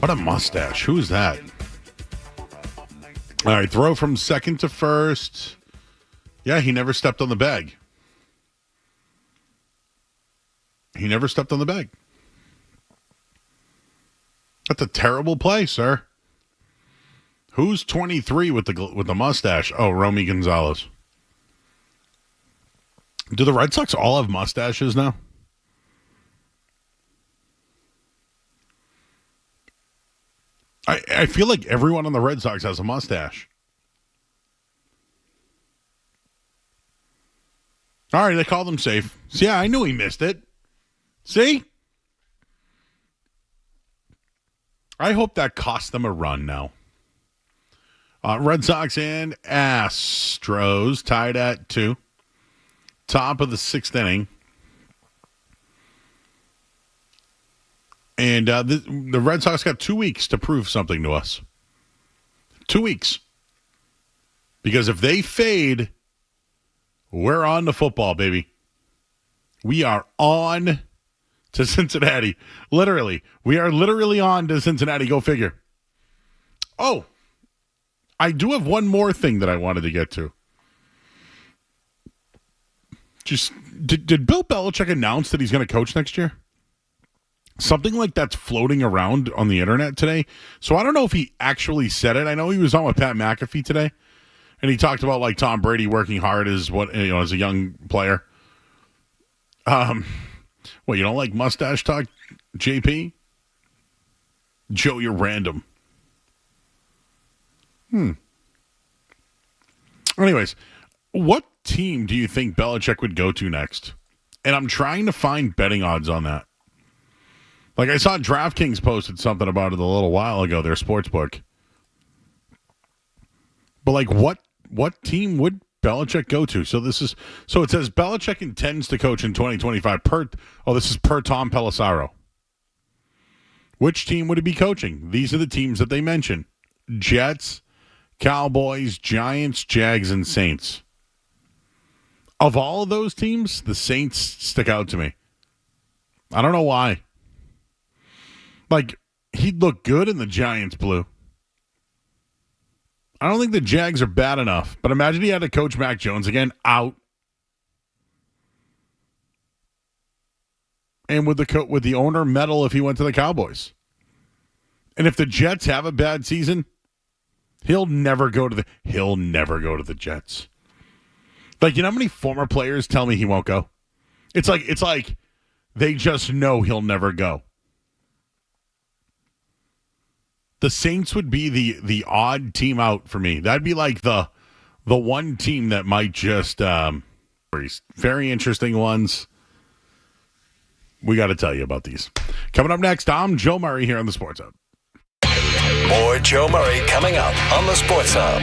What a mustache. Who's that? All right, throw from second to first. Yeah, he never stepped on the bag. He never stepped on the bag. That's a terrible play, sir. Who's 23 with the mustache? Oh, Romy Gonzalez. Do the Red Sox all have mustaches now? I feel like everyone on the Red Sox has a mustache. All right, they called him safe. So, yeah, I knew he missed it. See? I hope that cost them a run now. Red Sox and Astros tied at 2. Top of the 6th inning. And the Red Sox got 2 weeks to prove something to us. 2 weeks. Because if they fade, we're on to football, baby. We are on to Cincinnati. Literally. We are literally on to Cincinnati. Go figure. Oh, I do have one more thing that I wanted to get to. Just did Bill Belichick announce that he's going to coach next year? Something like that's floating around on the internet today. So I don't know if he actually said it. I know he was on with Pat McAfee today, and he talked about like Tom Brady working hard as as a young player. Well, you don't like mustache talk, JP? Joe, you're random. Anyways, what team do you think Belichick would go to next? And I'm trying to find betting odds on that. Like I saw DraftKings posted something about it a little while ago, their sports book. But like what team would Belichick go to? So it says Belichick intends to coach in 2025 this is per Tom Pelissero. Which team would he be coaching? These are the teams that they mention. Jets, Cowboys, Giants, Jags, and Saints. Of all of those teams, the Saints stick out to me. I don't know why. Like, he'd look good in the Giants blue. I don't think the Jags are bad enough, but imagine he had to coach Mac Jones again, out. And with the owner meddle if he went to the Cowboys. And if the Jets have a bad season, he'll never go to the Jets. Like, you know how many former players tell me he won't go? It's like they just know he'll never go. The Saints would be the odd team out for me. That'd be like the one team that might just very interesting ones. We got to tell you about these. Coming up next, I'm Joe Murray here on the Sports Hub. More Joe Murray coming up on the Sports Hub.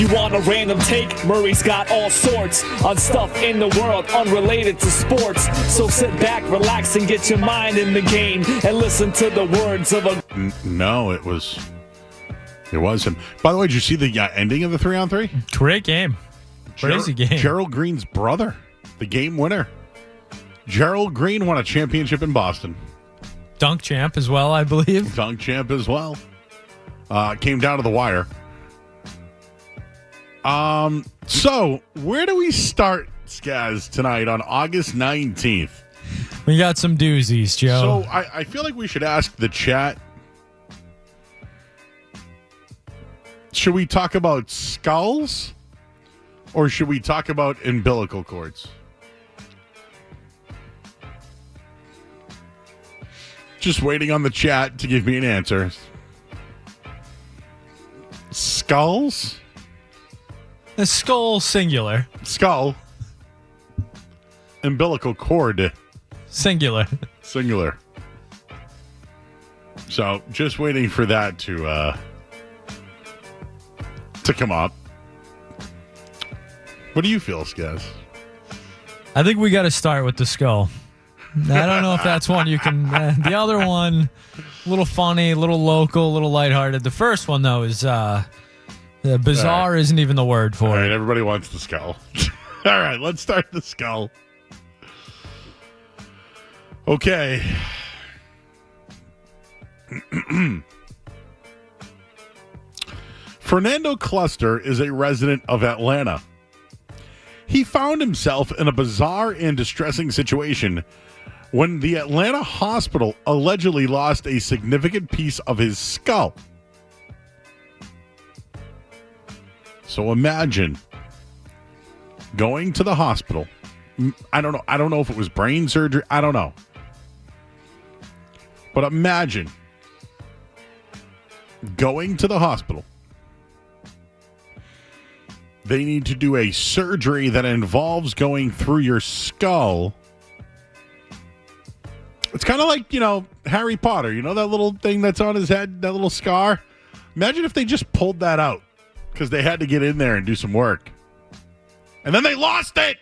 You want a random take? Murray's got all sorts on stuff in the world unrelated to sports. So sit back, relax, and get your mind in the game and listen to the words of a... No, it was him. By the way, did you see the ending of the 3-on-3? Great game. Crazy game. Gerald Green's brother, the game winner. Gerald Green won a championship in Boston. Dunk champ as well, I believe. Dunk champ as well. Came down to the wire. So where do we start, Skaz, tonight on August 19th? We got some doozies, Joe. So I feel like we should ask the chat. Should we talk about skulls or should we talk about umbilical cords? Just waiting on the chat to give me an answer. Skulls? The skull singular. Skull. Umbilical cord. Singular. Singular. So just waiting for that to come up. What do you feel, Skaz? I think we got to start with the skull. I don't know if that's one you can... the other one, a little funny, a little local, a little lighthearted. The first one, though, is... bizarre isn't even the word for it. All right, everybody wants the skull. All right, let's start the skull. Okay. Fernando Cluster is a resident of Atlanta. He found himself in a bizarre and distressing situation when the Atlanta hospital allegedly lost a significant piece of his skull. So imagine going to the hospital. I don't know if it was brain surgery. I don't know. But imagine going to the hospital. They need to do a surgery that involves going through your skull. It's kind of like, Harry Potter. You know that little thing that's on his head, that little scar? Imagine if they just pulled that out because they had to get in there and do some work. And then they lost it.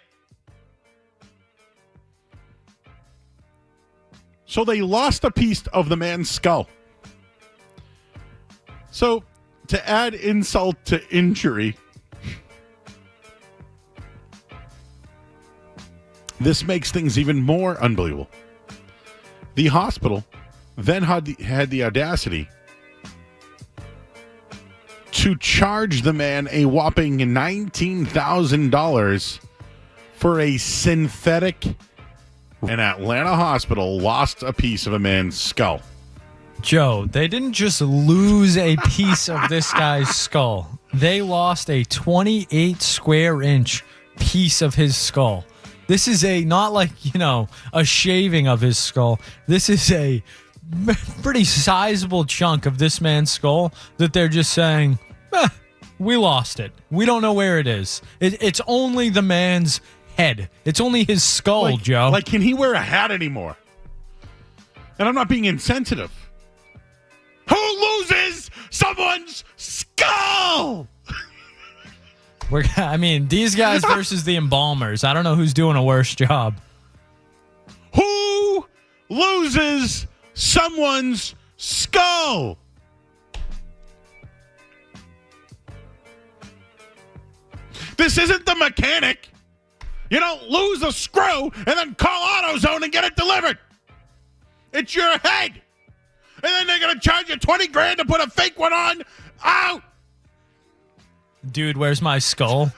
So they lost a piece of the man's skull. So to add insult to injury, this makes things even more unbelievable. The hospital then had the audacity to charge the man a whopping $19,000 for a synthetic. An Atlanta hospital lost a piece of a man's skull. Joe, they didn't just lose a piece of this guy's skull. They lost a 28 square inch piece of his skull. This is not like, a shaving of his skull. This is a pretty sizable chunk of this man's skull that they're just saying, we lost it. We don't know where it is. It's only the man's head. It's only his skull, Joe. Like, can he wear a hat anymore? And I'm not being insensitive. Who loses someone's skull? These guys versus the embalmers. I don't know who's doing a worse job. Who loses someone's skull? This isn't the mechanic. You don't lose a screw and then call AutoZone and get it delivered. It's your head. And then they're going to charge you $20,000 to put a fake one on. Out. Dude, where's my skull?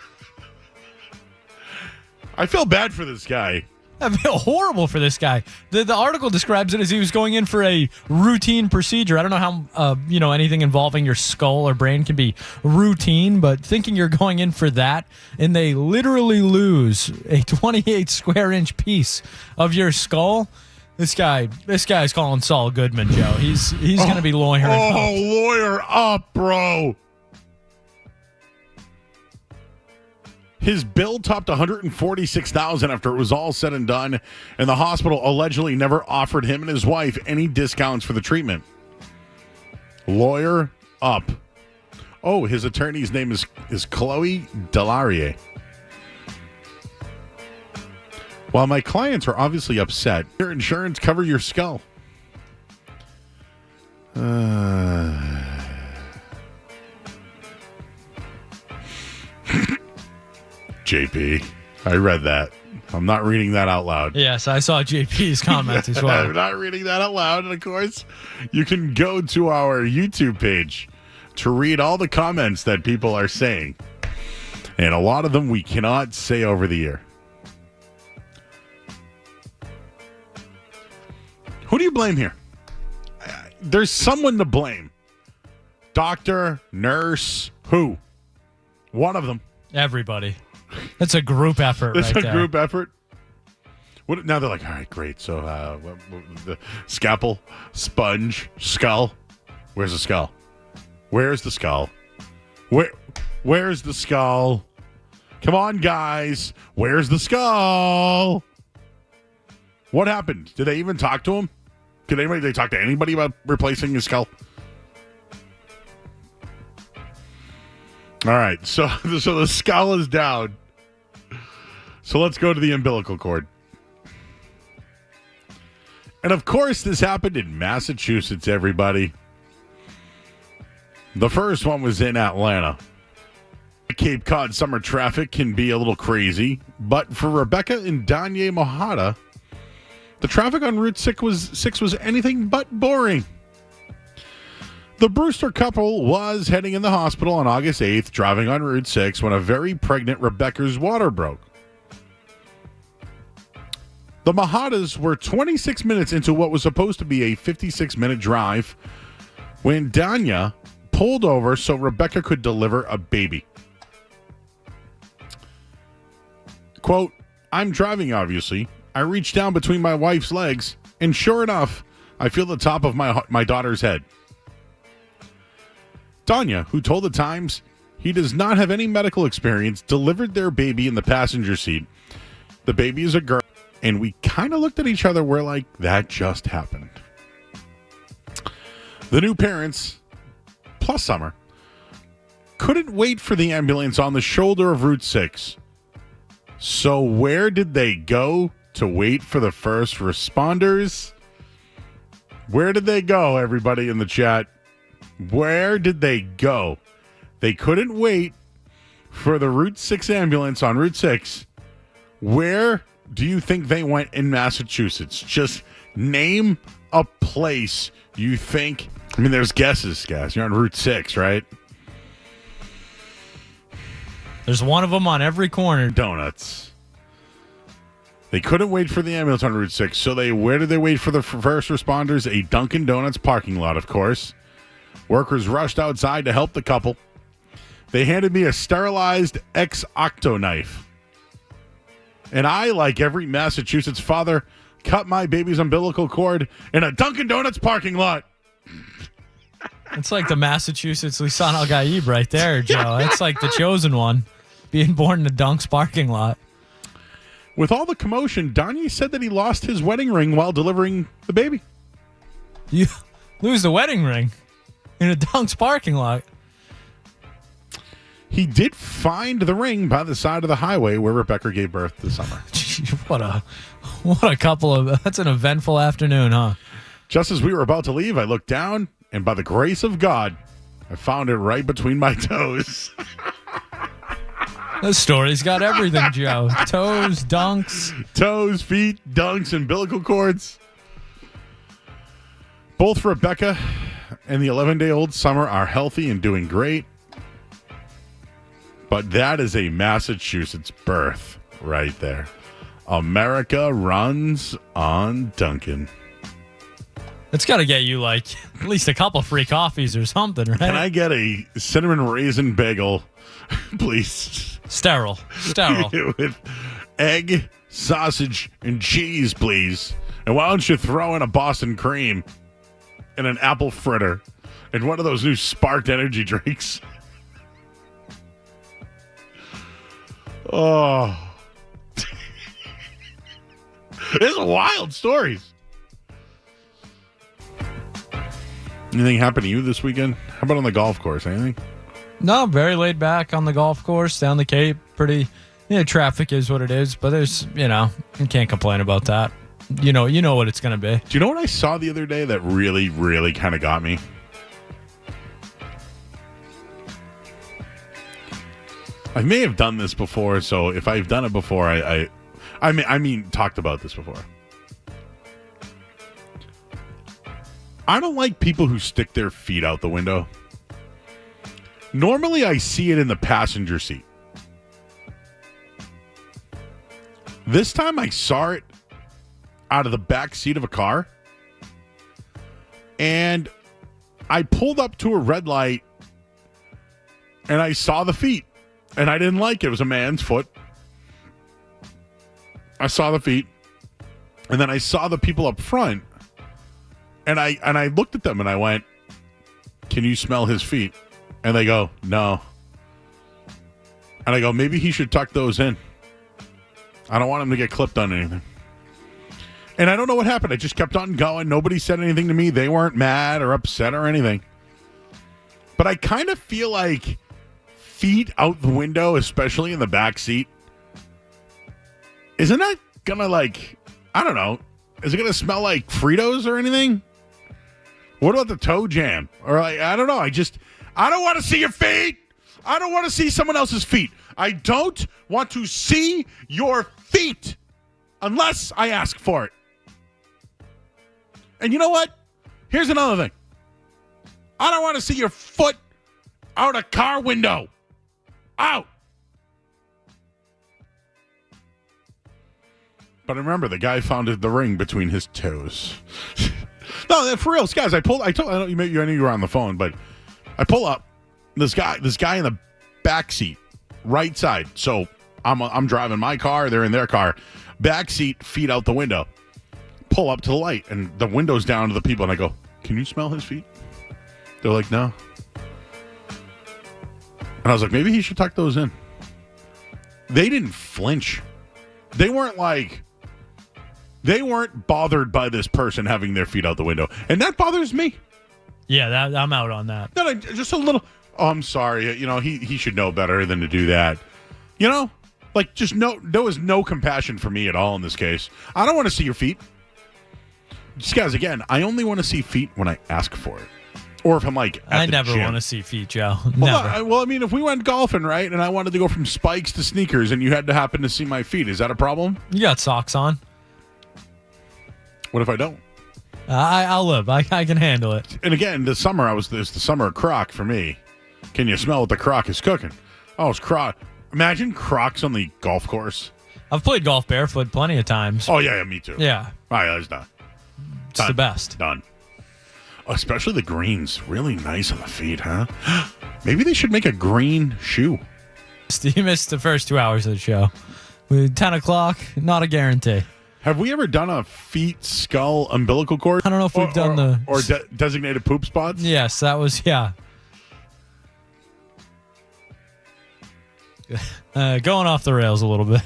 I feel bad for this guy. I feel horrible for this guy. The article describes it as he was going in for a routine procedure. I don't know how anything involving your skull or brain can be routine, but thinking you're going in for that and they literally lose a 28 square inch piece of your skull. This guy's calling Saul Goodman, Joe. He's going to be lawyering up. Lawyer up, bro. His bill topped $146,000 after it was all said and done, and the hospital allegedly never offered him and his wife any discounts for the treatment. Lawyer up. Oh, his attorney's name is Chloe Delaurier. While my clients are obviously upset, your insurance cover your skull. JP, I read that. I'm not reading that out loud. Yes, I saw JP's comment as well. I'm not reading that out loud. And of course, you can go to our YouTube page to read all the comments that people are saying. And a lot of them we cannot say over the air. Who do you blame here? There's someone to blame. Doctor, nurse, who? One of them. Everybody. It's a group effort. It's right a there. group effort. What, now they're like, all right, great. So the scalpel, sponge, skull. Where's the skull? Where's the skull? Where's the skull? Come on, guys. Where's the skull? What happened? Did they even talk to him? Did they talk to anybody about replacing his skull? All right, so the skull is down. So let's go to the umbilical cord. And of course, this happened in Massachusetts, everybody. The first one was in Atlanta. Cape Cod summer traffic can be a little crazy, but for Rebecca and Danye Mohada, the traffic on Route 6 was anything but boring. The Brewster couple was heading in the hospital on August 8th, driving on Route 6, when a very pregnant Rebecca's water broke. The Mohadas were 26 minutes into what was supposed to be a 56-minute drive when Danya pulled over so Rebecca could deliver a baby. Quote, I'm driving, obviously. I reach down between my wife's legs, and sure enough, I feel the top of my daughter's head. Danya, who told the Times he does not have any medical experience, delivered their baby in the passenger seat. The baby is a girl, and we kind of looked at each other. We're like, that just happened. The new parents, plus Summer, couldn't wait for the ambulance on the shoulder of Route 6. So where did they go to wait for the first responders? Where did they go, everybody in the chat? Where did they go? They couldn't wait for the Route 6 ambulance on Route 6. Where do you think they went in Massachusetts? Just name a place you think. I mean, there's guesses, guys. You're on Route 6, right? There's one of them on every corner. Donuts. They couldn't wait for the ambulance on Route 6, so where did they wait for the first responders? A Dunkin' Donuts parking lot, of course. Workers rushed outside to help the couple. They handed me a sterilized X-Octo knife. And I, like every Massachusetts father, cut my baby's umbilical cord in a Dunkin' Donuts parking lot. It's like the Massachusetts Lisan Al Gaib right there, Joe. It's like the chosen one, being born in a Dunk's parking lot. With all the commotion, Donnie said that he lost his wedding ring while delivering the baby. You lose the wedding ring in a Dunk's parking lot. He did find the ring by the side of the highway where Rebecca gave birth this summer. What a couple of... That's an eventful afternoon, huh? Just as we were about to leave, I looked down, and by the grace of God, I found it right between my toes. This story's got everything, Joe. Toes, dunks. Toes, feet, dunks, umbilical cords. Both Rebecca and the 11-day-old Summer are healthy and doing great. But that is a Massachusetts birth right there. America runs on Dunkin'. It's got to get you, like, at least a couple free coffees or something, right? Can I get a cinnamon raisin bagel, please? Sterile. With egg, sausage, and cheese, please. And why don't you throw in a Boston cream and an apple fritter and one of those new sparked energy drinks? Oh. This is wild stories. Anything happened to you this weekend? How about on the golf course? Anything? No, very laid back on the golf course, down the Cape. Pretty, traffic is what it is, but there's, you can't complain about that. You know what it's going to be. Do you know what I saw the other day that really, really kind of got me? I may have done this before, so if I've done it before, I mean, talked about this before. I don't like people who stick their feet out the window. Normally, I see it in the passenger seat. This time, I saw it out of the back seat of a car, and I pulled up to a red light, and I saw the feet, and I didn't like it. It was a man's foot. I saw the feet, and then I saw the people up front, and I looked at them, and I went, "Can you smell his feet?" And they go, "No." And I go, "Maybe he should tuck those in. I don't want him to get clipped on anything." And I don't know what happened. I just kept on going. Nobody said anything to me. They weren't mad or upset or anything. But I kind of feel like feet out the window, especially in the back seat, isn't that gonna I don't know, is it gonna smell like Fritos or anything? What about the toe jam? Or I don't know. I don't want to see your feet. I don't want to see someone else's feet. I don't want to see your feet unless I ask for it. And you know what? Here's another thing. I don't want to see your foot out a car window. Out. But remember, the guy found the ring between his toes. No, for real, guys. I know you were on the phone, but I pull up. This guy in the back seat, right side. So I'm driving my car. They're in their car. Back seat, feet out the window. Pull up to the light, and the window's down to the people, and I go, "Can you smell his feet?" They're like, "No." And I was like, maybe he should tuck those in. They didn't flinch. They weren't bothered by this person having their feet out the window. And that bothers me. Yeah, I'm out on that. No, just a little, "Oh, I'm sorry. He should know better than to do that." There was no compassion for me at all in this case. I don't want to see your feet. Just guys, again, I only want to see feet when I ask for it. Or if I'm at I the never gym. want to see feet, Joe. Never. Well, I mean, if we went golfing, right, and I wanted to go from spikes to sneakers, and you had to happen to see my feet, is that a problem? You got socks on. What if I don't? I'll live. I can handle it. And again, this summer, it's the summer of Croc for me. Can you smell what the Croc is cooking? Oh, it's Croc. Imagine Crocs on the golf course. I've played golf barefoot plenty of times. Oh, yeah, me too. Yeah. All right, that's done. It's the best. Done. Especially the greens. Really nice on the feet, huh? Maybe they should make a green shoe. You missed the first 2 hours of the show. 10 o'clock, not a guarantee. Have we ever done a feet, skull, umbilical cord? I don't know if we've done designated poop spots? Yes, that was, yeah. Going off the rails a little bit.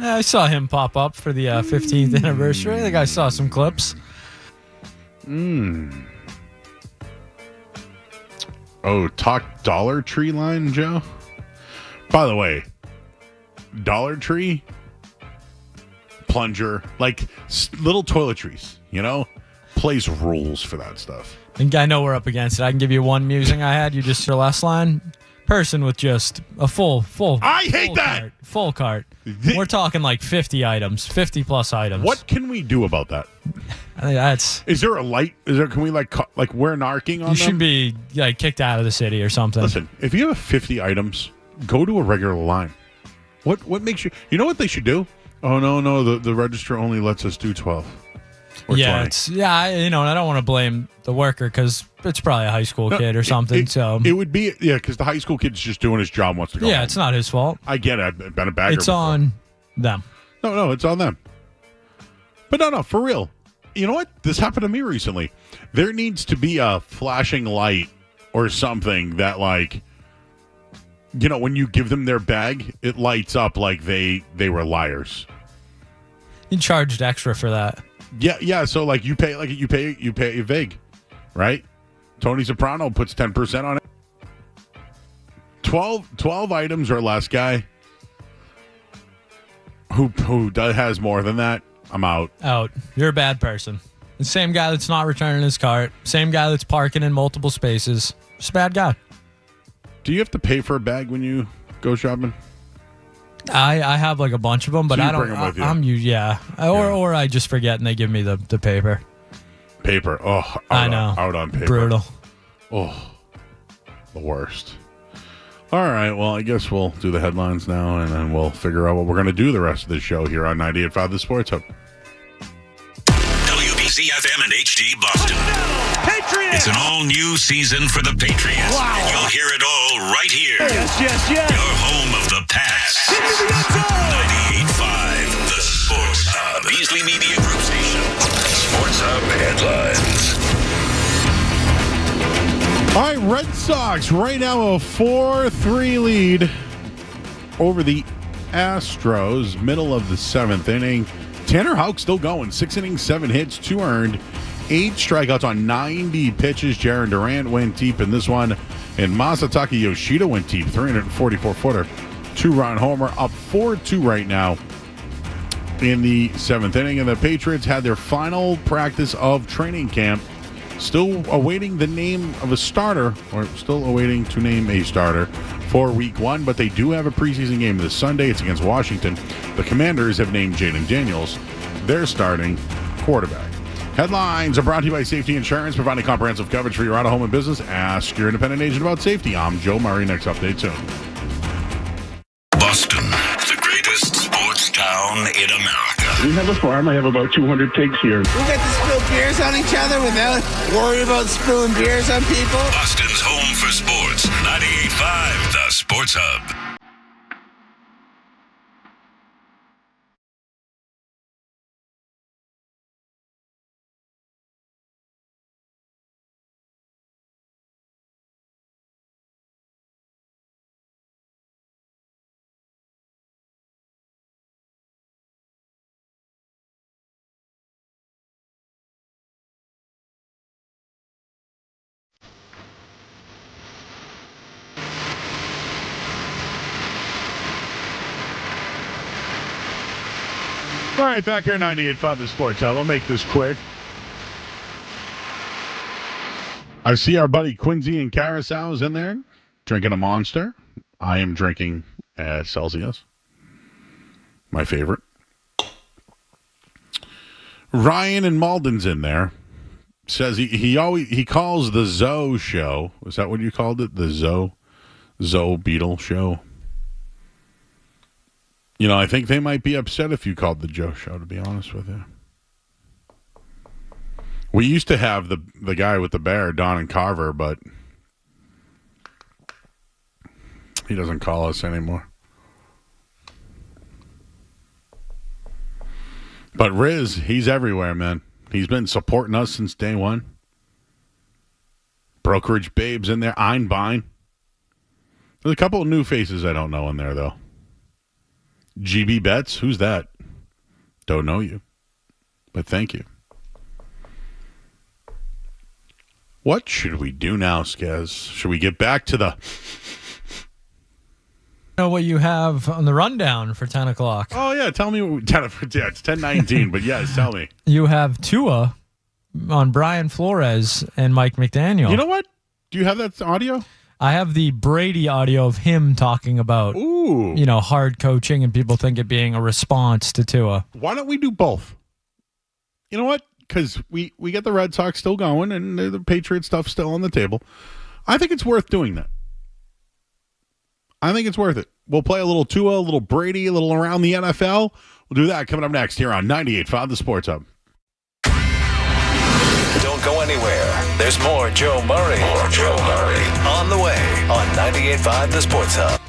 I saw him pop up for the 15th anniversary. I think I saw some clips. Oh, talk Dollar Tree line, Joe? By the way, Dollar Tree, plunger, little toiletries, plays rules for that stuff. I think I know we're up against it. I can give you one musing I had. You just your last line. Person with just a full. I hate that. Full cart. We're talking 50 items, 50 plus items. What can we do about that? I think that's. Is there a light? Can we wear narking on them? You should be kicked out of the city or something. Listen, if you have 50 items, go to a regular line. What makes you? You know what they should do? Oh no, the register only lets us do 12. Or 20. And I don't want to blame the worker because it's probably a high school kid or something. It would be because the high school kid's just doing his job, wants to go. Yeah, home. It's not his fault. I get it. I've been a bagger. It's before. on them. No, it's on them. But no, for real. You know what? This happened to me recently. There needs to be a flashing light or something that when you give them their bag, it lights up like they were liars. He charged extra for that. Yeah. So like you pay a vig, right? Tony Soprano puts 10% on it. 12 items or less, guy. Who has more than that? I'm out. Out. You're a bad person. The same guy that's not returning his cart. Same guy that's parking in multiple spaces. Just a bad guy. Do you have to pay for a bag when you go shopping? I have like a bunch of them, but So you I don't. bring 'em with you. Or I just forget and they give me the paper. Paper. Oh, out on paper. Brutal. Oh, the worst. All right, well, I guess we'll do the headlines now, and then we'll figure out what we're going to do the rest of the show here on 98.5 The Sports Hub. WBC-FM and HD Boston. Patriots! It's an all-new season for the Patriots. Wow. And you'll hear it all right here. Yes. Your home of the Pats. 98.5 The Sports Hub. Beasley Media Group Station. Sports Hub headlines. All right, Red Sox right now a 4-3 lead over the Astros, middle of the 7th inning. Tanner Houck still going, 6 innings, 7 hits, 2 earned, 8 strikeouts on 90 pitches. Jaron Durant went deep in this one, and Masataka Yoshida went deep, 344-footer, 2-run homer, up 4-2 right now in the 7th inning. And the Patriots had their final practice of training camp. Still awaiting the name of a starter, or still awaiting to name a starter for Week 1, but they do have a preseason game this Sunday. It's against Washington. The Commanders have named Jaden Daniels their starting quarterback. Headlines are brought to you by Safety Insurance, providing comprehensive coverage for your auto, home, and business. Ask your independent agent about safety. I'm Joe Murray. Next update soon. Boston, the greatest sports town in America. We have a farm. I have about 200 pigs here. We get to spill beers on each other without worrying about spilling beers on people. Boston's home for sports. 98.5 The Sports Hub. All right, back here 98.5 The Sports Hub. I'll make this quick. I see our buddy Quincy and Carousel is in there drinking a Monster. I am drinking Celsius, my favorite. Ryan and Malden's in there. Says he calls the Zoe show. Is that what you called it? The Zoe Beetle show. You know, I think they might be upset if you called the Joe show, to be honest with you. We used to have the guy with the bear, Don and Carver, but he doesn't call us anymore. But Riz, he's everywhere, man. He's been supporting us since day one. Brokerage Babes in there. Einbein. There's a couple of new faces I don't know in there, though. GB Betts, who's that? Don't know you, but thank you. What should we do now, Skez? Should we get back to the... Know what you have on the rundown for 10 o'clock. Oh, yeah, tell me. It's 10:19, but yes, tell me. You have Tua on Brian Flores and Mike McDaniel. You know what? Do you have that audio? I have the Brady audio of him talking about, hard coaching and people think it being a response to Tua. Why don't we do both? You know what? Because we get the Red Sox still going and the Patriot stuff still on the table. I think it's worth doing that. I think it's worth it. We'll play a little Tua, a little Brady, a little around the NFL. We'll do that coming up next here on 98.5 The Sports Hub. Don't go anywhere. There's more Joe Murray. On the way on 98.5 The Sports Hub.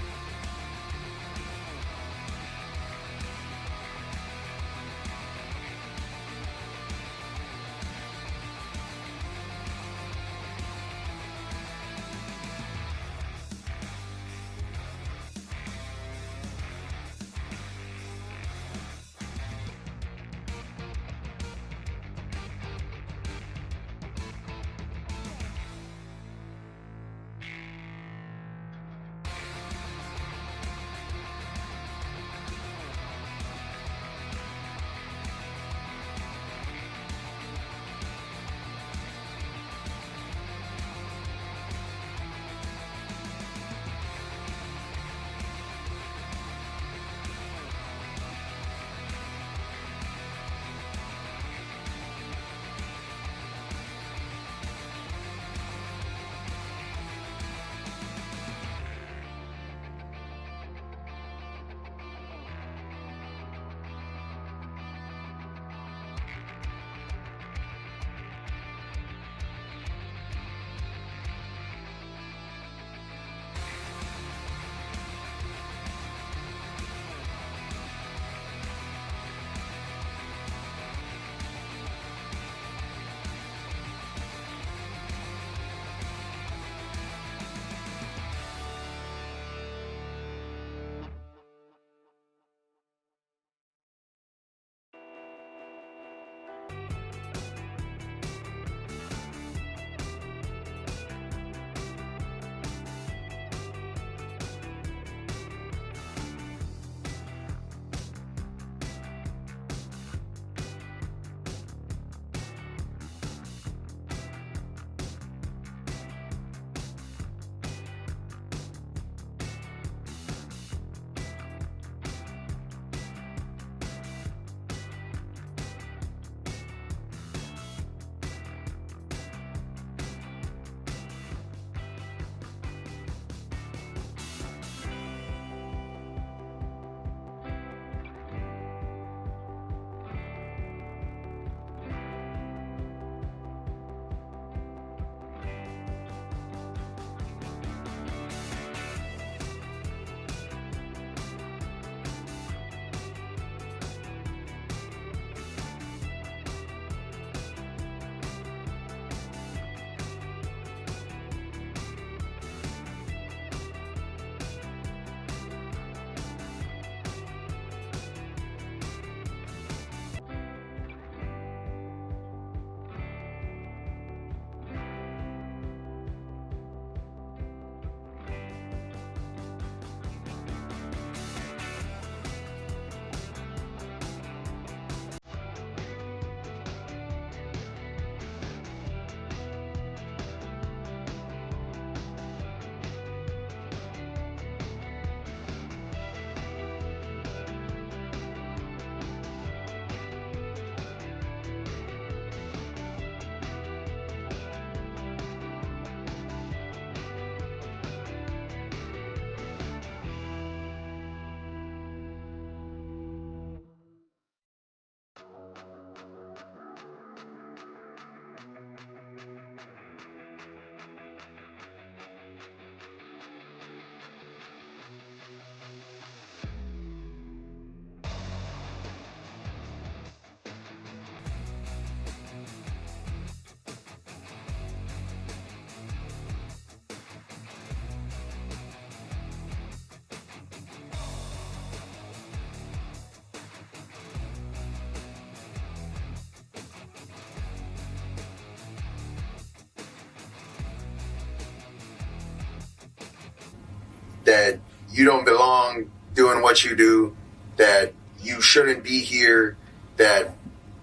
that you don't belong doing what you do, that you shouldn't be here, that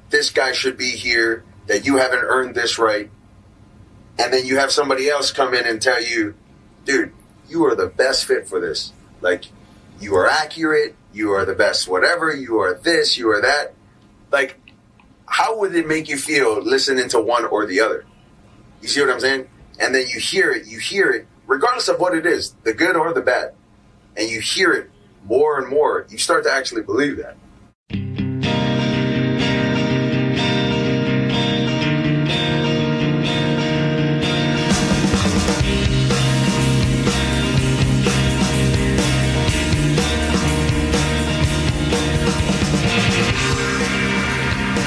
this guy should be here, that you haven't earned this right. And then you have somebody else come in and tell you, dude, you are the best fit for this. Like, you are accurate, you are the best whatever, you are this, you are that. Like, how would it make you feel listening to one or the other? You see what I'm saying? And then you hear it, regardless of what it is, the good or the bad. And you hear it more and more. You start to actually believe that.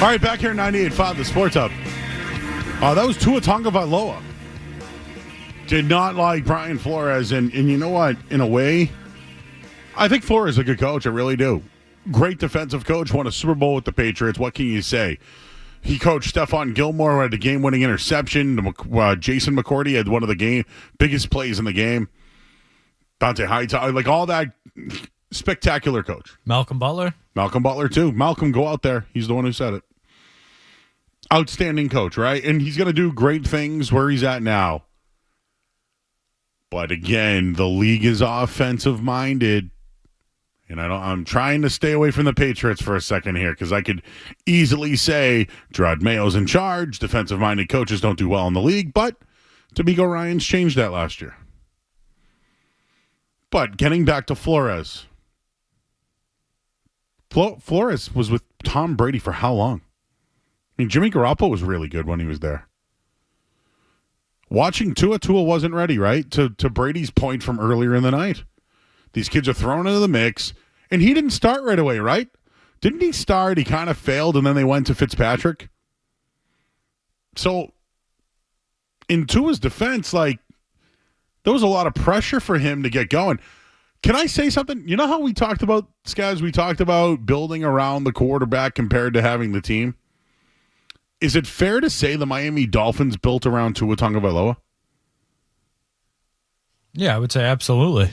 All right, back here at 98.5, the Sports Hub. That was Tua Tagovailoa. Did not like Brian Flores, and you know what? In a way, I think Flores is a good coach. I really do. Great defensive coach, won a Super Bowl with the Patriots. What can you say? He coached Stephon Gilmore, who had a game-winning interception. Jason McCourty had one of the biggest plays in the game. Dante Hightower, like all that. Spectacular coach. Malcolm Butler, too. Malcolm, go out there. He's the one who said it. Outstanding coach, right? And he's going to do great things where he's at now. But again, the league is offensive-minded. And I'm trying to stay away from the Patriots for a second here because I could easily say Gerard Mayo's in charge. Defensive-minded coaches don't do well in the league. But D'Amico Ryans changed that last year. But getting back to Flores. Flores was with Tom Brady for how long? I mean, Jimmy Garoppolo was really good when he was there. Watching Tua wasn't ready, right? To Brady's point from earlier in the night. These kids are thrown into the mix, and he didn't start right away, right? Didn't he start? He kind of failed, and then they went to Fitzpatrick. So, in Tua's defense, like, there was a lot of pressure for him to get going. Can I say something? You know how we talked about, Scaz, we talked about building around the quarterback compared to having the team? Is it fair to say the Miami Dolphins built around Tua Tagovailoa? Yeah, I would say absolutely.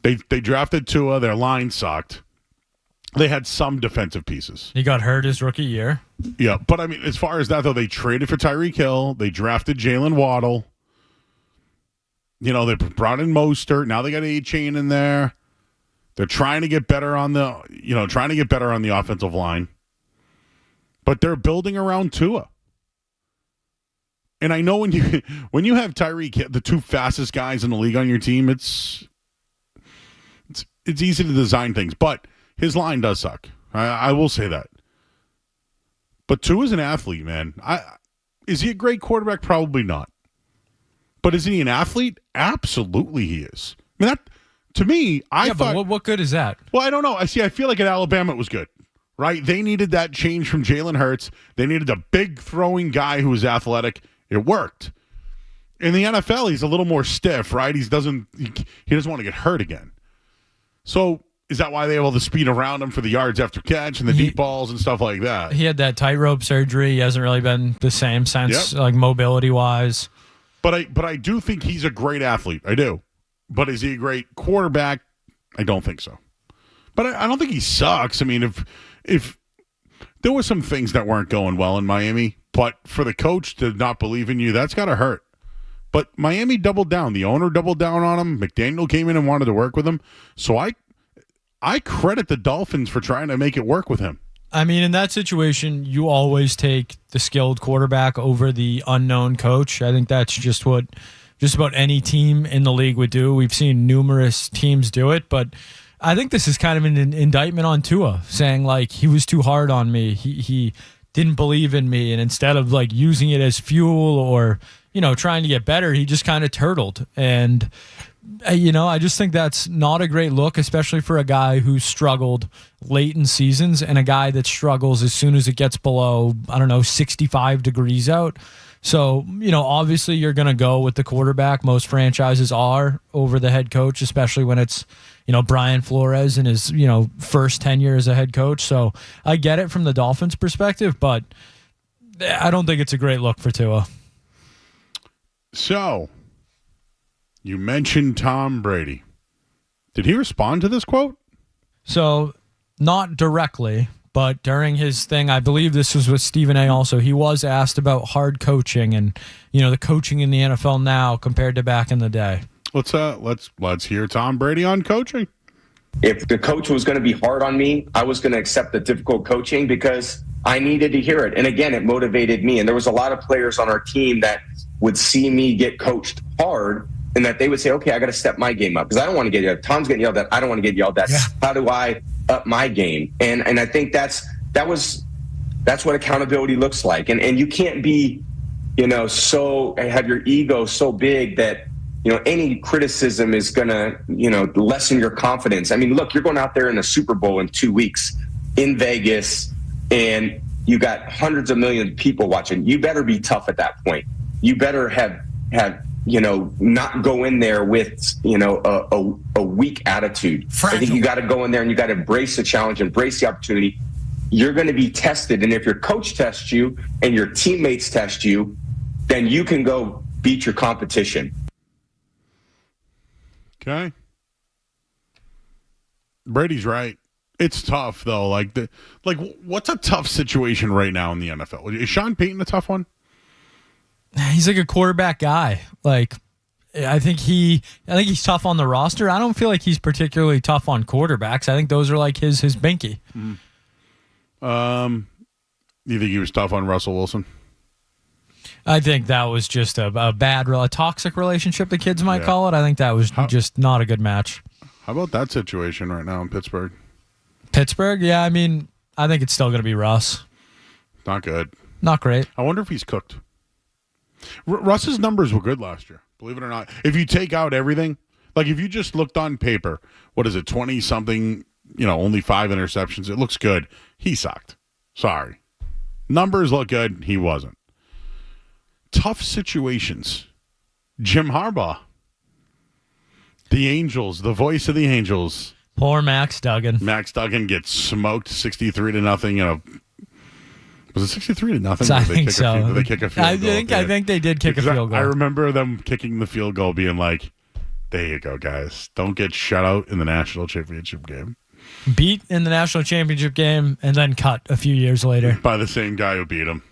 They drafted Tua. Their line sucked. They had some defensive pieces. He got hurt his rookie year. Yeah, but I mean, as far as that, though, they traded for Tyreek Hill. They drafted Jalen Waddle. You know, they brought in Mostert. Now they got A-Chain in there. They're trying to get better on the offensive line. But they're building around Tua. And I know when you have Tyreek, the two fastest guys in the league on your team, it's easy to design things. But his line does suck. I will say that. But Tua's an athlete, man. Is he a great quarterback? Probably not. But is he an athlete? Absolutely he is. I mean, that, to me, I thought... but what good is that? Well, I don't know. I feel like at Alabama it was good, right? They needed that change from Jalen Hurts. They needed a big throwing guy who was athletic. It worked. In the NFL, he's a little more stiff, right? He doesn't want to get hurt again. So is that why they have all the speed around him for the yards after catch and the deep balls and stuff like that? He had that tightrope surgery. He hasn't really been the same since, like mobility-wise. But I do think he's a great athlete. I do. But is he a great quarterback? I don't think so. But I don't think he sucks. I mean, if there were some things that weren't going well in Miami, but for the coach to not believe in you, that's got to hurt. But Miami doubled down. The owner doubled down on him. McDaniel came in and wanted to work with him. So I credit the Dolphins for trying to make it work with him. I mean, in that situation, you always take the skilled quarterback over the unknown coach. I think that's just what just about any team in the league would do. We've seen numerous teams do it, but I think this is kind of an indictment on Tua, saying like he was too hard on me. He didn't believe in me, and instead of like using it as fuel or trying to get better, he just kind of turtled. And I just think that's not a great look, especially for a guy who struggled late in seasons and a guy that struggles as soon as it gets below, 65 degrees out. So, obviously you're going to go with the quarterback. Most franchises are over the head coach, especially when it's, Brian Flores in his, first tenure as a head coach. So I get it from the Dolphins' perspective, but I don't think it's a great look for Tua. So, you mentioned Tom Brady. Did he respond to this quote? So, not directly, but during his thing, I believe this was with Stephen A. also, he was asked about hard coaching and, the coaching in the NFL now compared to back in the day. Let's hear Tom Brady on coaching. If the coach was going to be hard on me, I was going to accept the difficult coaching because I needed to hear it. And again, it motivated me. And there was a lot of players on our team that would see me get coached hard and that they would say, okay, I got to step my game up because I don't want to get yelled at. Tom's getting yelled at. I don't want to get yelled at. Yeah. How do I up my game? And I think that's what accountability looks like. And you can't be, have your ego so big that, any criticism is going to, lessen your confidence. I mean, look, you're going out there in the Super Bowl in 2 weeks in Vegas, and you got hundreds of millions of people watching. You better be tough at that point. You better have not go in there with, a weak attitude. Fragile. I think you got to go in there and you got to embrace the challenge, embrace the opportunity. You're going to be tested. And if your coach tests you and your teammates test you, then you can go beat your competition. Okay. Brady's right. It's tough though. What's a tough situation right now in the NFL? Is Sean Payton a tough one? He's like a quarterback guy. I think he's tough on the roster. I don't feel like he's particularly tough on quarterbacks. I think those are like his binky. You think he was tough on Russell Wilson? I think that was just a toxic relationship, the kids might call it. I think that was just not a good match. How about that situation right now in Pittsburgh? Pittsburgh? Yeah, I mean, I think it's still going to be Russ. Not good. Not great. I wonder if he's cooked. Russ's numbers were good last year, believe it or not. If you take out everything, if you just looked on paper, what is it, 20-something, only 5 interceptions, it looks good. He sucked. Sorry. Numbers look good. He wasn't. Tough situations. Jim Harbaugh. The Angels, the voice of the Angels. Poor Max Duggan. Max Duggan gets smoked 63-0 Was it 63-0? I think so. Did they kick a field goal? I think they did kick a field goal. I remember them kicking the field goal being like, there you go, guys. Don't get shut out in the national championship game. Beat in the national championship game and then cut a few years later. By the same guy who beat him.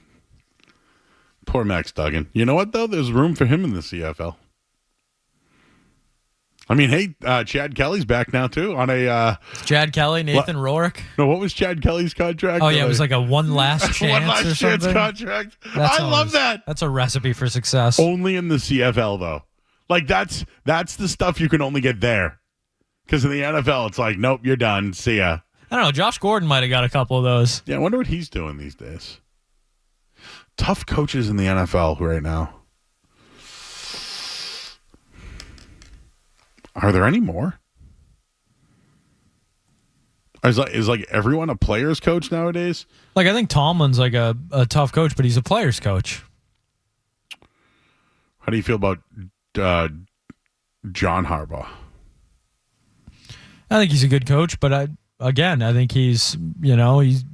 Poor Max Duggan. You know what, though? There's room for him in the CFL. I mean, hey, Chad Kelly's back now, too, on a... Chad Kelly, Nathan Rourke. No, what was Chad Kelly's contract? Oh, yeah, it was like a one last chance one last or chance something. Contract. I love that. That's a recipe for success. Only in the CFL, though. That's the stuff you can only get there. Because in the NFL, it's like, nope, you're done. See ya. I don't know. Josh Gordon might have got a couple of those. Yeah, I wonder what he's doing these days. Tough coaches in the NFL right now. Are there any more? Is everyone a player's coach nowadays? I think Tomlin's like a tough coach, but he's a player's coach. How do you feel about John Harbaugh? I think he's a good coach, but I think he's,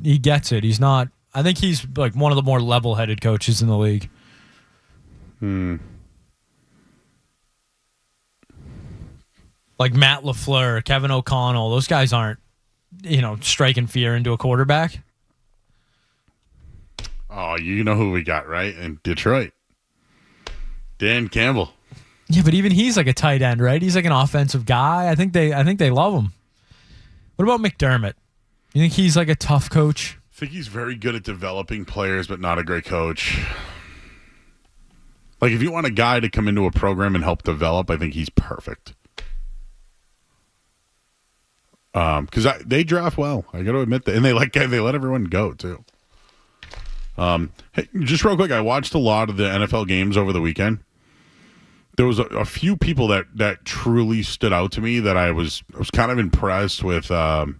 he gets it. He's not, I think he's like one of the more level-headed coaches in the league. Like Matt LaFleur, Kevin O'Connell, those guys aren't, striking fear into a quarterback. Oh, you know who we got, right? In Detroit. Dan Campbell. Yeah, but even he's like a tight end, right? He's like an offensive guy. I think they love him. What about McDermott? You think he's like a tough coach? I think he's very good at developing players, but not a great coach. If you want a guy to come into a program and help develop, I think he's perfect. Because they draft well. I got to admit that, and they let everyone go too. Hey, just real quick, I watched a lot of the NFL games over the weekend. There was a few people that truly stood out to me that I was kind of impressed with what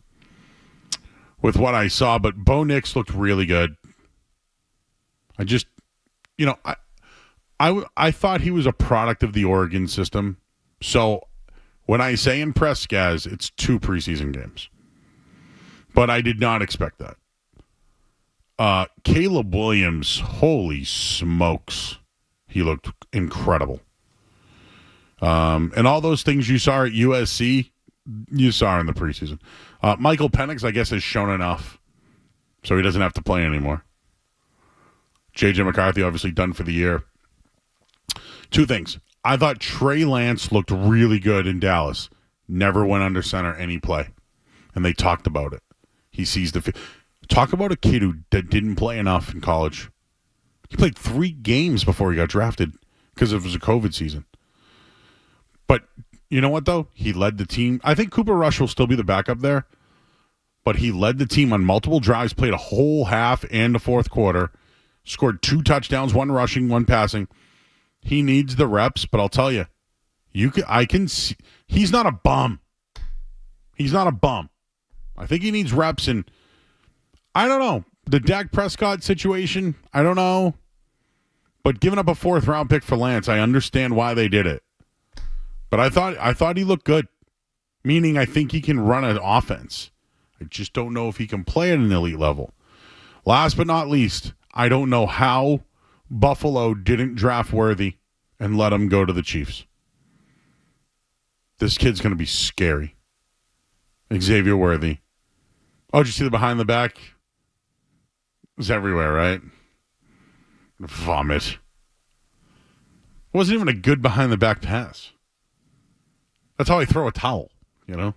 I saw. But Bo Nix looked really good. I just, I thought he was a product of the Oregon system. So when I say impressed, guys, it's 2 preseason games. But I did not expect that. Caleb Williams, holy smokes, he looked incredible. And all those things you saw at USC, You saw her in the preseason. Michael Penix, I guess, has shown enough, so he doesn't have to play anymore. J.J. McCarthy, obviously done for the year. Two things. I thought Trey Lance looked really good in Dallas. Never went under center any play. And they talked about it. He sees the... Talk about a kid who didn't play enough in college. He played 3 games before he got drafted because it was a COVID season. But you know what, though? He led the team. I think Cooper Rush will still be the backup there. But he led the team on multiple drives, played a whole half and the fourth quarter, scored 2 touchdowns, 1 rushing, 1 passing. He needs the reps, but I'll tell you, I can see he's not a bum. He's not a bum. I think he needs reps, and I don't know. The Dak Prescott situation, I don't know. But giving up a 4th-round pick for Lance, I understand why they did it. But I thought he looked good, meaning I think he can run an offense. I just don't know if he can play at an elite level. Last but not least, I don't know how Buffalo didn't draft Worthy and let him go to the Chiefs. This kid's going to be scary. Xavier Worthy. Oh, did you see the behind the back? It was everywhere, right? Vomit. It wasn't even a good behind the back pass. That's how I throw a towel, you know?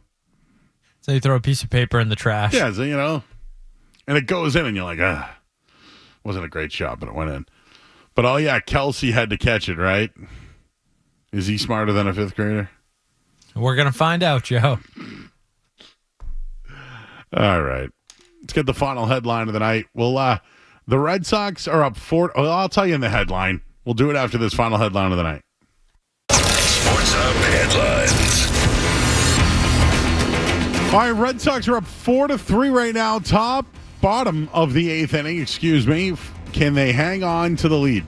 So you throw a piece of paper in the trash. Yeah, so, you know, and it goes in and you're like, wasn't a great shot, but it went in. But oh yeah, Kelsey had to catch it, right? Is he smarter than a 5th grader? We're going to find out, Joe. All right. Let's get the final headline of the night. Well, the Red Sox are up 4. Well, I'll tell you in the headline. We'll do it after this final headline of the night. Sports Hub headlines. All right, Red Sox are up 4-3 right now. Bottom of the 8th inning, excuse me. Can they hang on to the lead?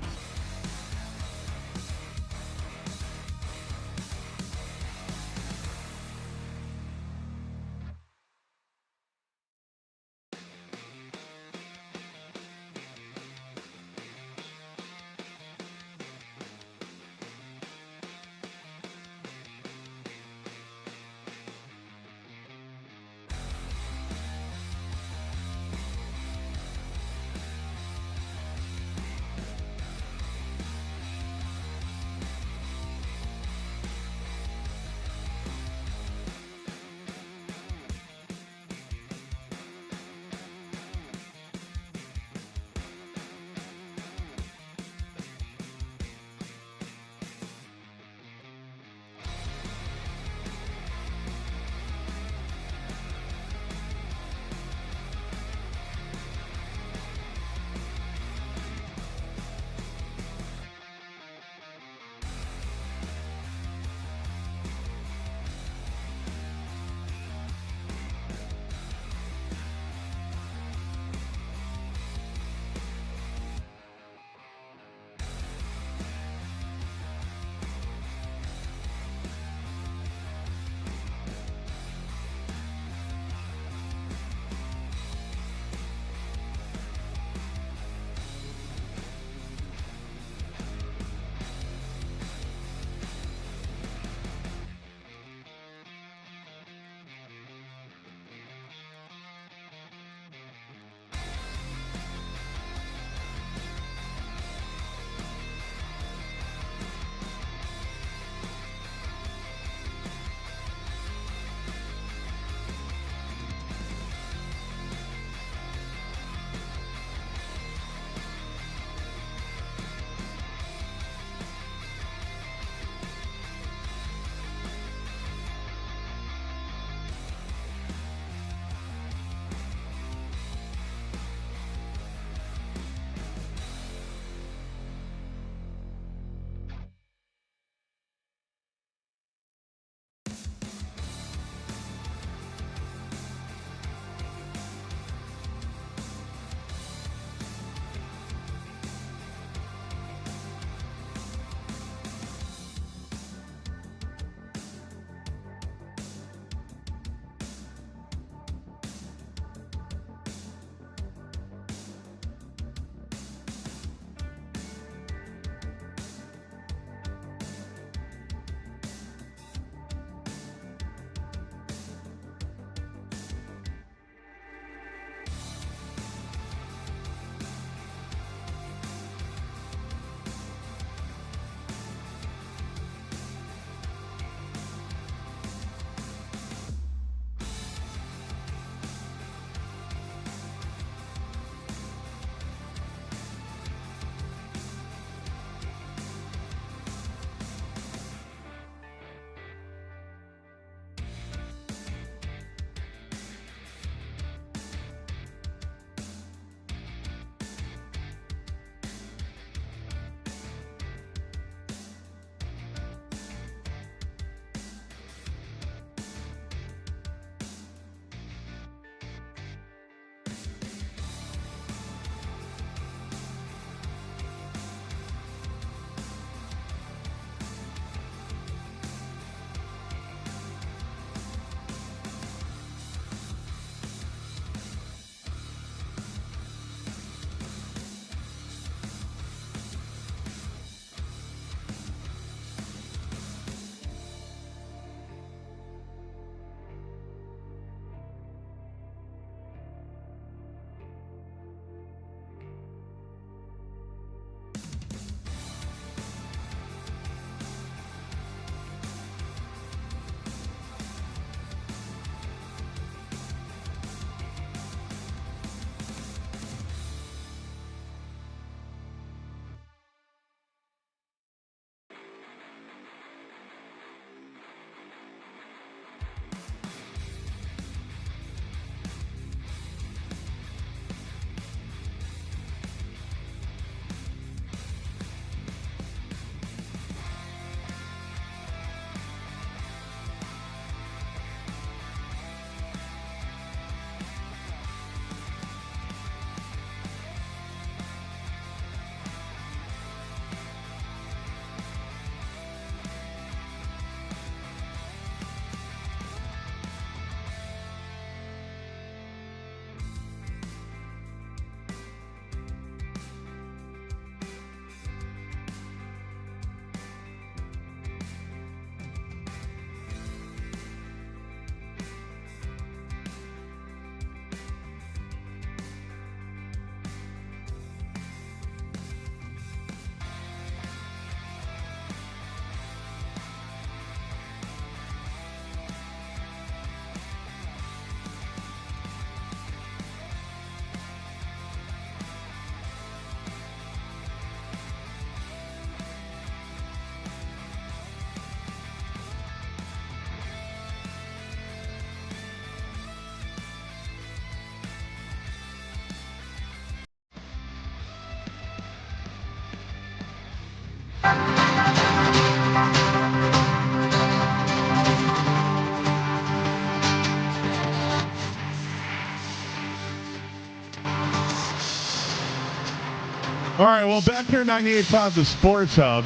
All right, well, back here 98.5, the Sports Hub.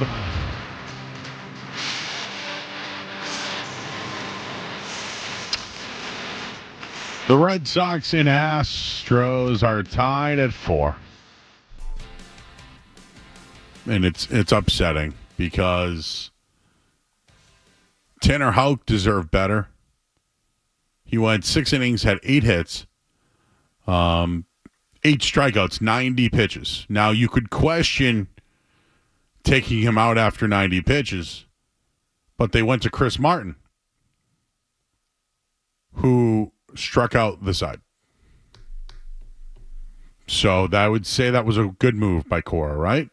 The Red Sox and Astros are tied at 4. And it's upsetting because Tanner Houck deserved better. He went 6 innings, had 8 hits, 8 strikeouts, 90 pitches. Now, you could question taking him out after 90 pitches, but they went to Chris Martin, who struck out the side. So I would say that was a good move by Cora, right?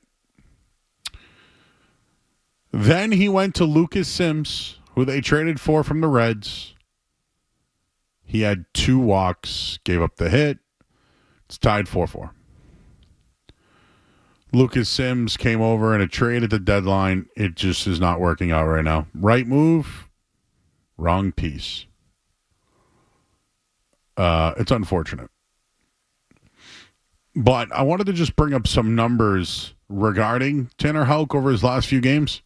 Then he went to Lucas Sims, who they traded for from the Reds. He had 2 walks, gave up the hit. It's tied 4-4. Lucas Sims came over in a trade at the deadline. It just is not working out right now. Right move, wrong piece. It's unfortunate. But I wanted to just bring up some numbers regarding Tanner Houck over his last few games.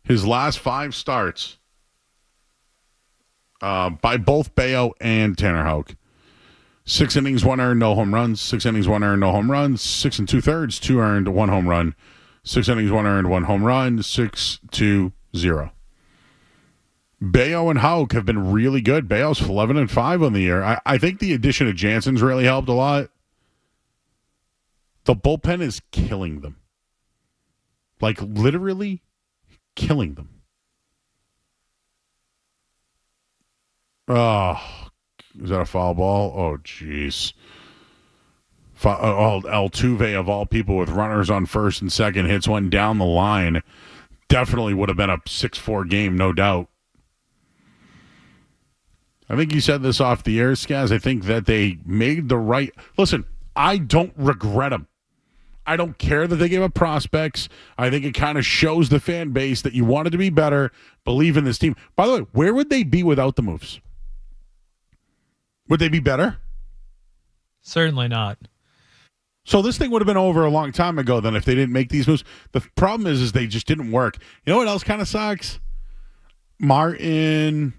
His last 5 starts by both Bayo and Tanner Houck. 6 innings, 1 earned, no home runs. 6 innings, 1 earned, no home runs. 6 2/3, 2 earned, 1 home run. 6 innings, 1 earned, 1 home run. 6-2-0. Bayo and Houck have been really good. Bayo's 11-5 on the year. I think the addition of Jansen's really helped a lot. The bullpen is killing them. Like, literally killing them. Oh, is that a foul ball? Oh, jeez. Altuve, of all people, with runners on first and second, hits one down the line. Definitely would have been a 6-4 game, no doubt. I think you said this off the air, Skaz. I think that they made the right... Listen, I don't regret them. I don't care that they gave up prospects. I think it kind of shows the fan base that you wanted to be better, believe in this team. By the way, where would they be without the moves? Would they be better? Certainly not. So this thing would have been over a long time ago then if they didn't make these moves. The problem is they just didn't work. You know what else kind of sucks? Martin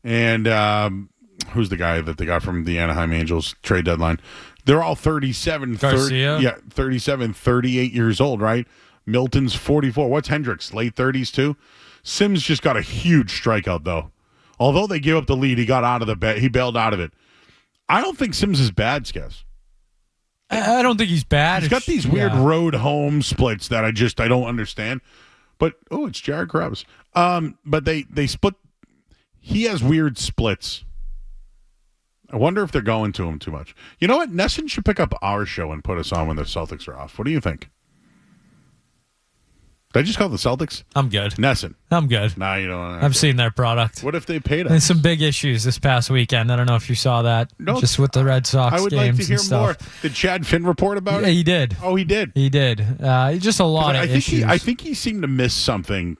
and who's the guy that they got from the Anaheim Angels trade deadline? They're all 37, 38 years old, right? Milton's 44. What's Hendricks? Late 30s too? Sims just got a huge strikeout though. Although they gave up the lead, he got out of the bet. He bailed out of it. I don't think Sims is bad, Skaz. I don't think he's bad. He's got these weird road home splits that I don't understand. But it's Jared Krause. But they split. He has weird splits. I wonder if they're going to him too much. You know what? Nesson should pick up our show and put us on when the Celtics are off. What do you think? Did I just call the Celtics? I'm good. Nesson. I'm good. Nah, you don't. I've seen their product. What if they paid us? And some big issues this past weekend. I don't know if you saw that. No, just with the Red Sox I would games like to hear and stuff. more. Did Chad Finn report about it? Yeah, he did. Oh, he did? He did. Just a lot of issues. I think he seemed to miss something.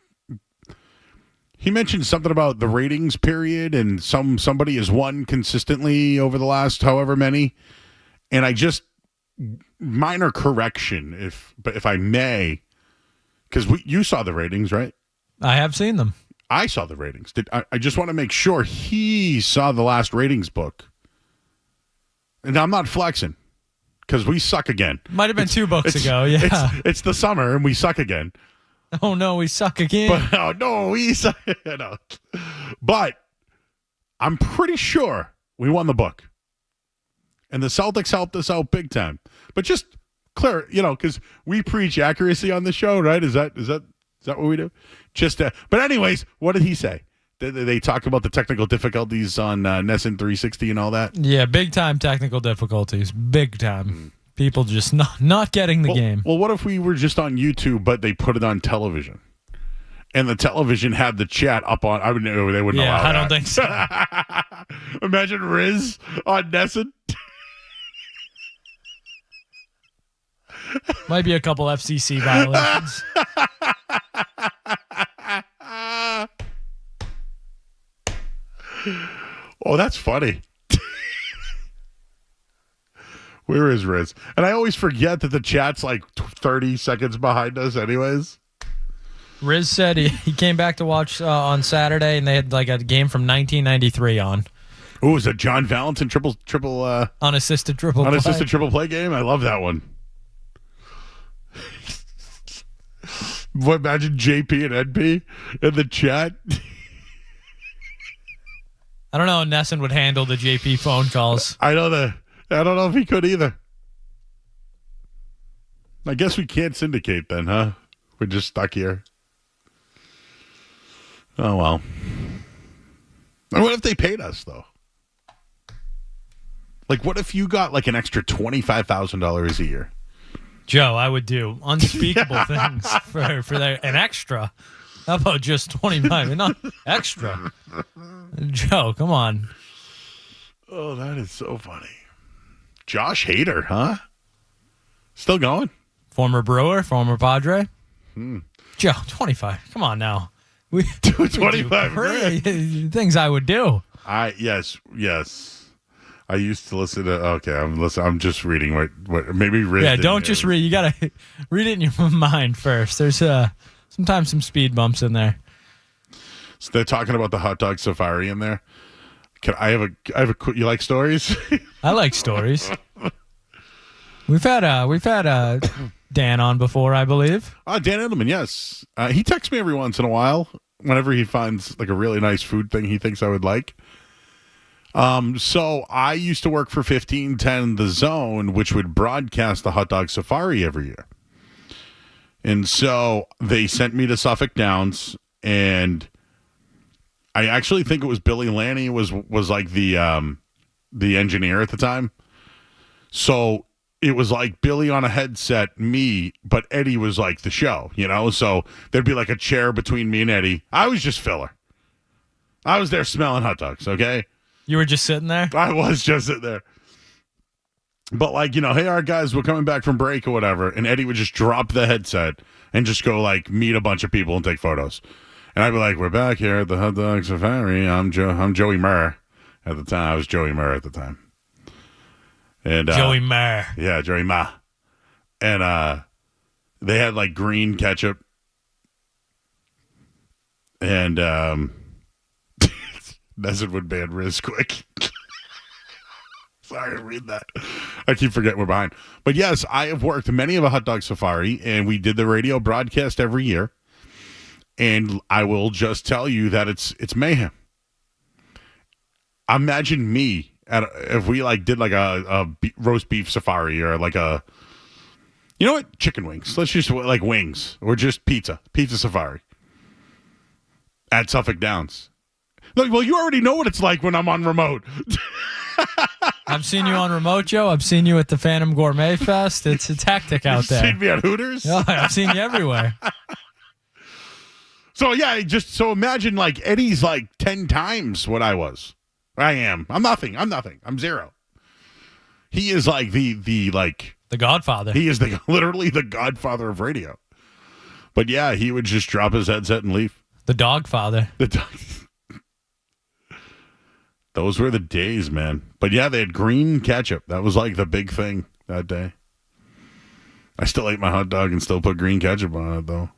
He mentioned something about the ratings period and somebody has won consistently over the last however many. And I just, minor correction, if I may, because you saw the ratings, right? I have seen them. I saw the ratings. I just want to make sure he saw the last ratings book. And I'm not flexing because we suck again. Might have been 2 books ago, yeah. It's the summer and we suck again. Oh, no, we suck again. We suck. No. But I'm pretty sure we won the book. And the Celtics helped us out big time. But just clear, because we preach accuracy on the show, right? Is that what we do? But anyways, what did he say? Did they talk about the technical difficulties on Nesson 360 and all that? Yeah, big time technical difficulties. Big time. People just not getting the game. Well, what if we were just on YouTube, but they put it on television? And the television had the chat up on... they wouldn't allow that. I don't think so. Imagine Riz on Nesson. Might be a couple FCC violations. Oh, that's funny. Where is Riz? And I always forget that the chat's like 30 seconds behind us anyways. Riz said he came back to watch on Saturday, and they had like a game from 1993 on. Oh, is it John Valentin triple unassisted triple play game? I love that one. Imagine JP and NP in the chat. I don't know how Nesson would handle the JP phone calls. I don't know if he could either. I guess we can't syndicate then, huh? We're just stuck here. Oh, well. And what if they paid us, though? Like, what if you got, like, an extra $25,000 a year? Joe, I would do unspeakable things for an extra. How about just 25? Not extra. Joe, come on. Oh, that is so funny. Josh Hader, huh? Still going? Former Brewer, former Padre. Joe, 25. Come on now. 25 grand. Things I would do. Yes. I used to listen to. Okay, I'm just reading what maybe. Riz Yeah, don't just read. You gotta read it in your mind first. There's sometimes some speed bumps in there. So they're talking about the hot dog safari in there. I have a. You like stories? I like stories. We've had Dan on before, I believe. Dan Edelman, yes. He texts me every once in a while whenever he finds like a really nice food thing he thinks I would like. So I used to work for 1510 The Zone, which would broadcast the hot dog safari every year. And so they sent me to Suffolk Downs, and I actually think it was Billy Lanny was like the engineer at the time. So it was like Billy on a headset, me, but Eddie was like the show, you know? So there'd be like a chair between me and Eddie. I was just filler. I was there smelling hot dogs, okay? You were just sitting there? I was just sitting there. But like, you know, hey, our guys, we're coming back from break or whatever. And Eddie would just drop the headset and just go like meet a bunch of people and take photos. And I'd be like, we're back here at the hot dog safari. I'm Joey Murr at the time. I was Joey Murr at the time. And Joey Murr. Yeah, Joey Murr. And they had like green ketchup. And Nesson would ban Riz quick. Sorry to read that. I keep forgetting we're behind. But yes, I have worked many of a hot dog safari, and we did the radio broadcast every year. And I will just tell you that it's mayhem. Imagine me if we like did like a roast beef safari or like a, you know what, chicken wings. Let's just like wings or just pizza safari at Suffolk Downs. Look, well, you already know what it's like when I'm on remote. I've seen you on remote, Joe. I've seen you at the Phantom Gourmet Fest. It's hectic out there. You've seen me at Hooters? Oh, I've seen you everywhere. So, yeah, so imagine like Eddie's like 10 times what I was. I am. I'm nothing. I'm zero. He is like the Godfather. He is literally the Godfather of radio. But yeah, he would just drop his headset and leave. The Dogfather. Those were the days, man. But yeah, they had green ketchup. That was like the big thing that day. I still ate my hot dog and still put green ketchup on it, though.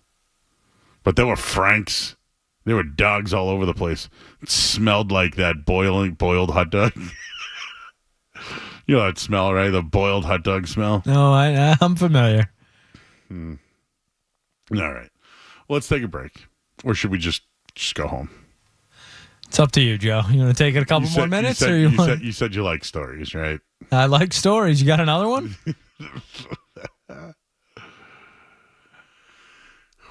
But there were Franks. There were dogs all over the place. It smelled like that boiled hot dog. You know that smell, right? The boiled hot dog smell. No, I'm familiar. All right. Well, let's take a break. Or should we just go home? It's up to you, Joe. You want to take it a couple more minutes? You said you like stories, right? I like stories. You got another one?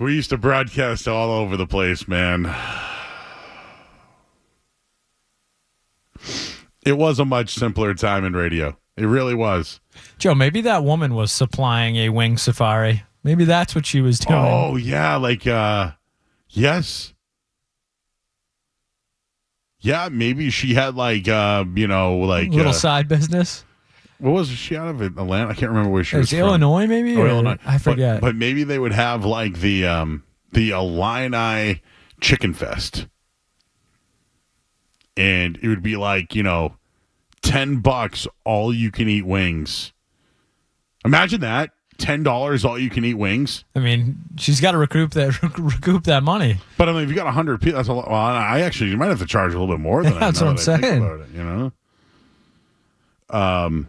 We used to broadcast all over the place, man. It was a much simpler time in radio. It really was. Joe, maybe that woman was supplying a wing safari. Maybe that's what she was doing. Oh, yeah. Like, yes. Yeah, maybe she had like, little side business. What was she out of? Atlanta? I can't remember where she was from. Illinois, maybe? Oh, Illinois. I forget. But maybe they would have like the Illini Chicken Fest. And it would be like, $10 all you can eat wings Imagine that. $10 all you can eat wings. I mean, she's got to recoup that money. But I mean, if you got 100 people, that's a lot. Well, you might have to charge a little bit more than that. That's what I'm saying. About it,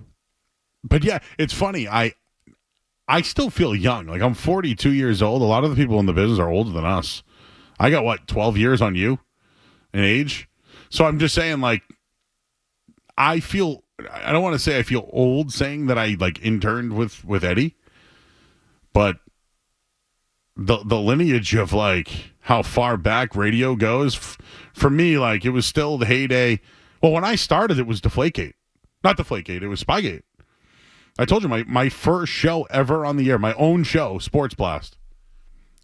But yeah, it's funny. I still feel young. Like, I'm 42 years old. A lot of the people in the business are older than us. I got 12 years on you in age. So I'm just saying, like, I don't want to say I feel old saying that I interned with Eddie. But the lineage of how far back radio goes, for me, it was still the heyday. Well, when I started, it was Deflategate. Not Deflategate, it was Spygate. I told you my first show ever on the air, my own show, Sports Blast,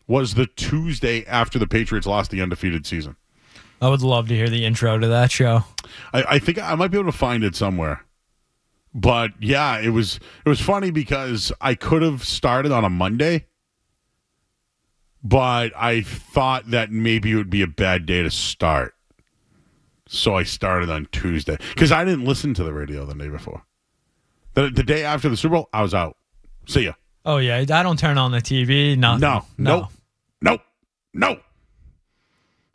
was the Tuesday after the Patriots lost the undefeated season. I would love to hear the intro to that show. I think I might be able to find it somewhere. But yeah, it was funny because I could have started on a Monday, but I thought that maybe it would be a bad day to start. So I started on Tuesday because I didn't listen to the radio the day before. The day after the Super Bowl, I was out. See ya. Oh yeah, I don't turn on the TV. Nothing. No.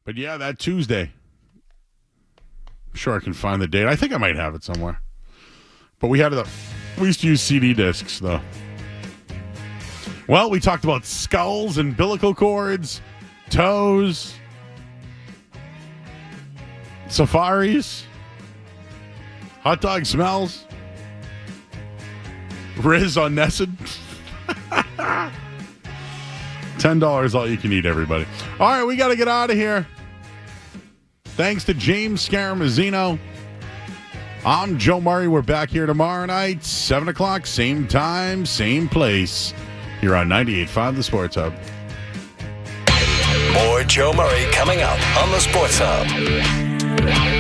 But yeah, that Tuesday. I'm sure I can find the date. I think I might have it somewhere. But we used to use CD discs, though. Well, we talked about skulls, umbilical cords, toes, safaris, hot dog smells, Riz on Nesson. $10 all you can eat, everybody. All right, we got to get out of here. Thanks to James Scaramuzzino. I'm Joe Murray. We're back here tomorrow night, 7 o'clock, same time, same place. You're on 98.5 The Sports Hub. More Joe Murray coming up on The Sports Hub.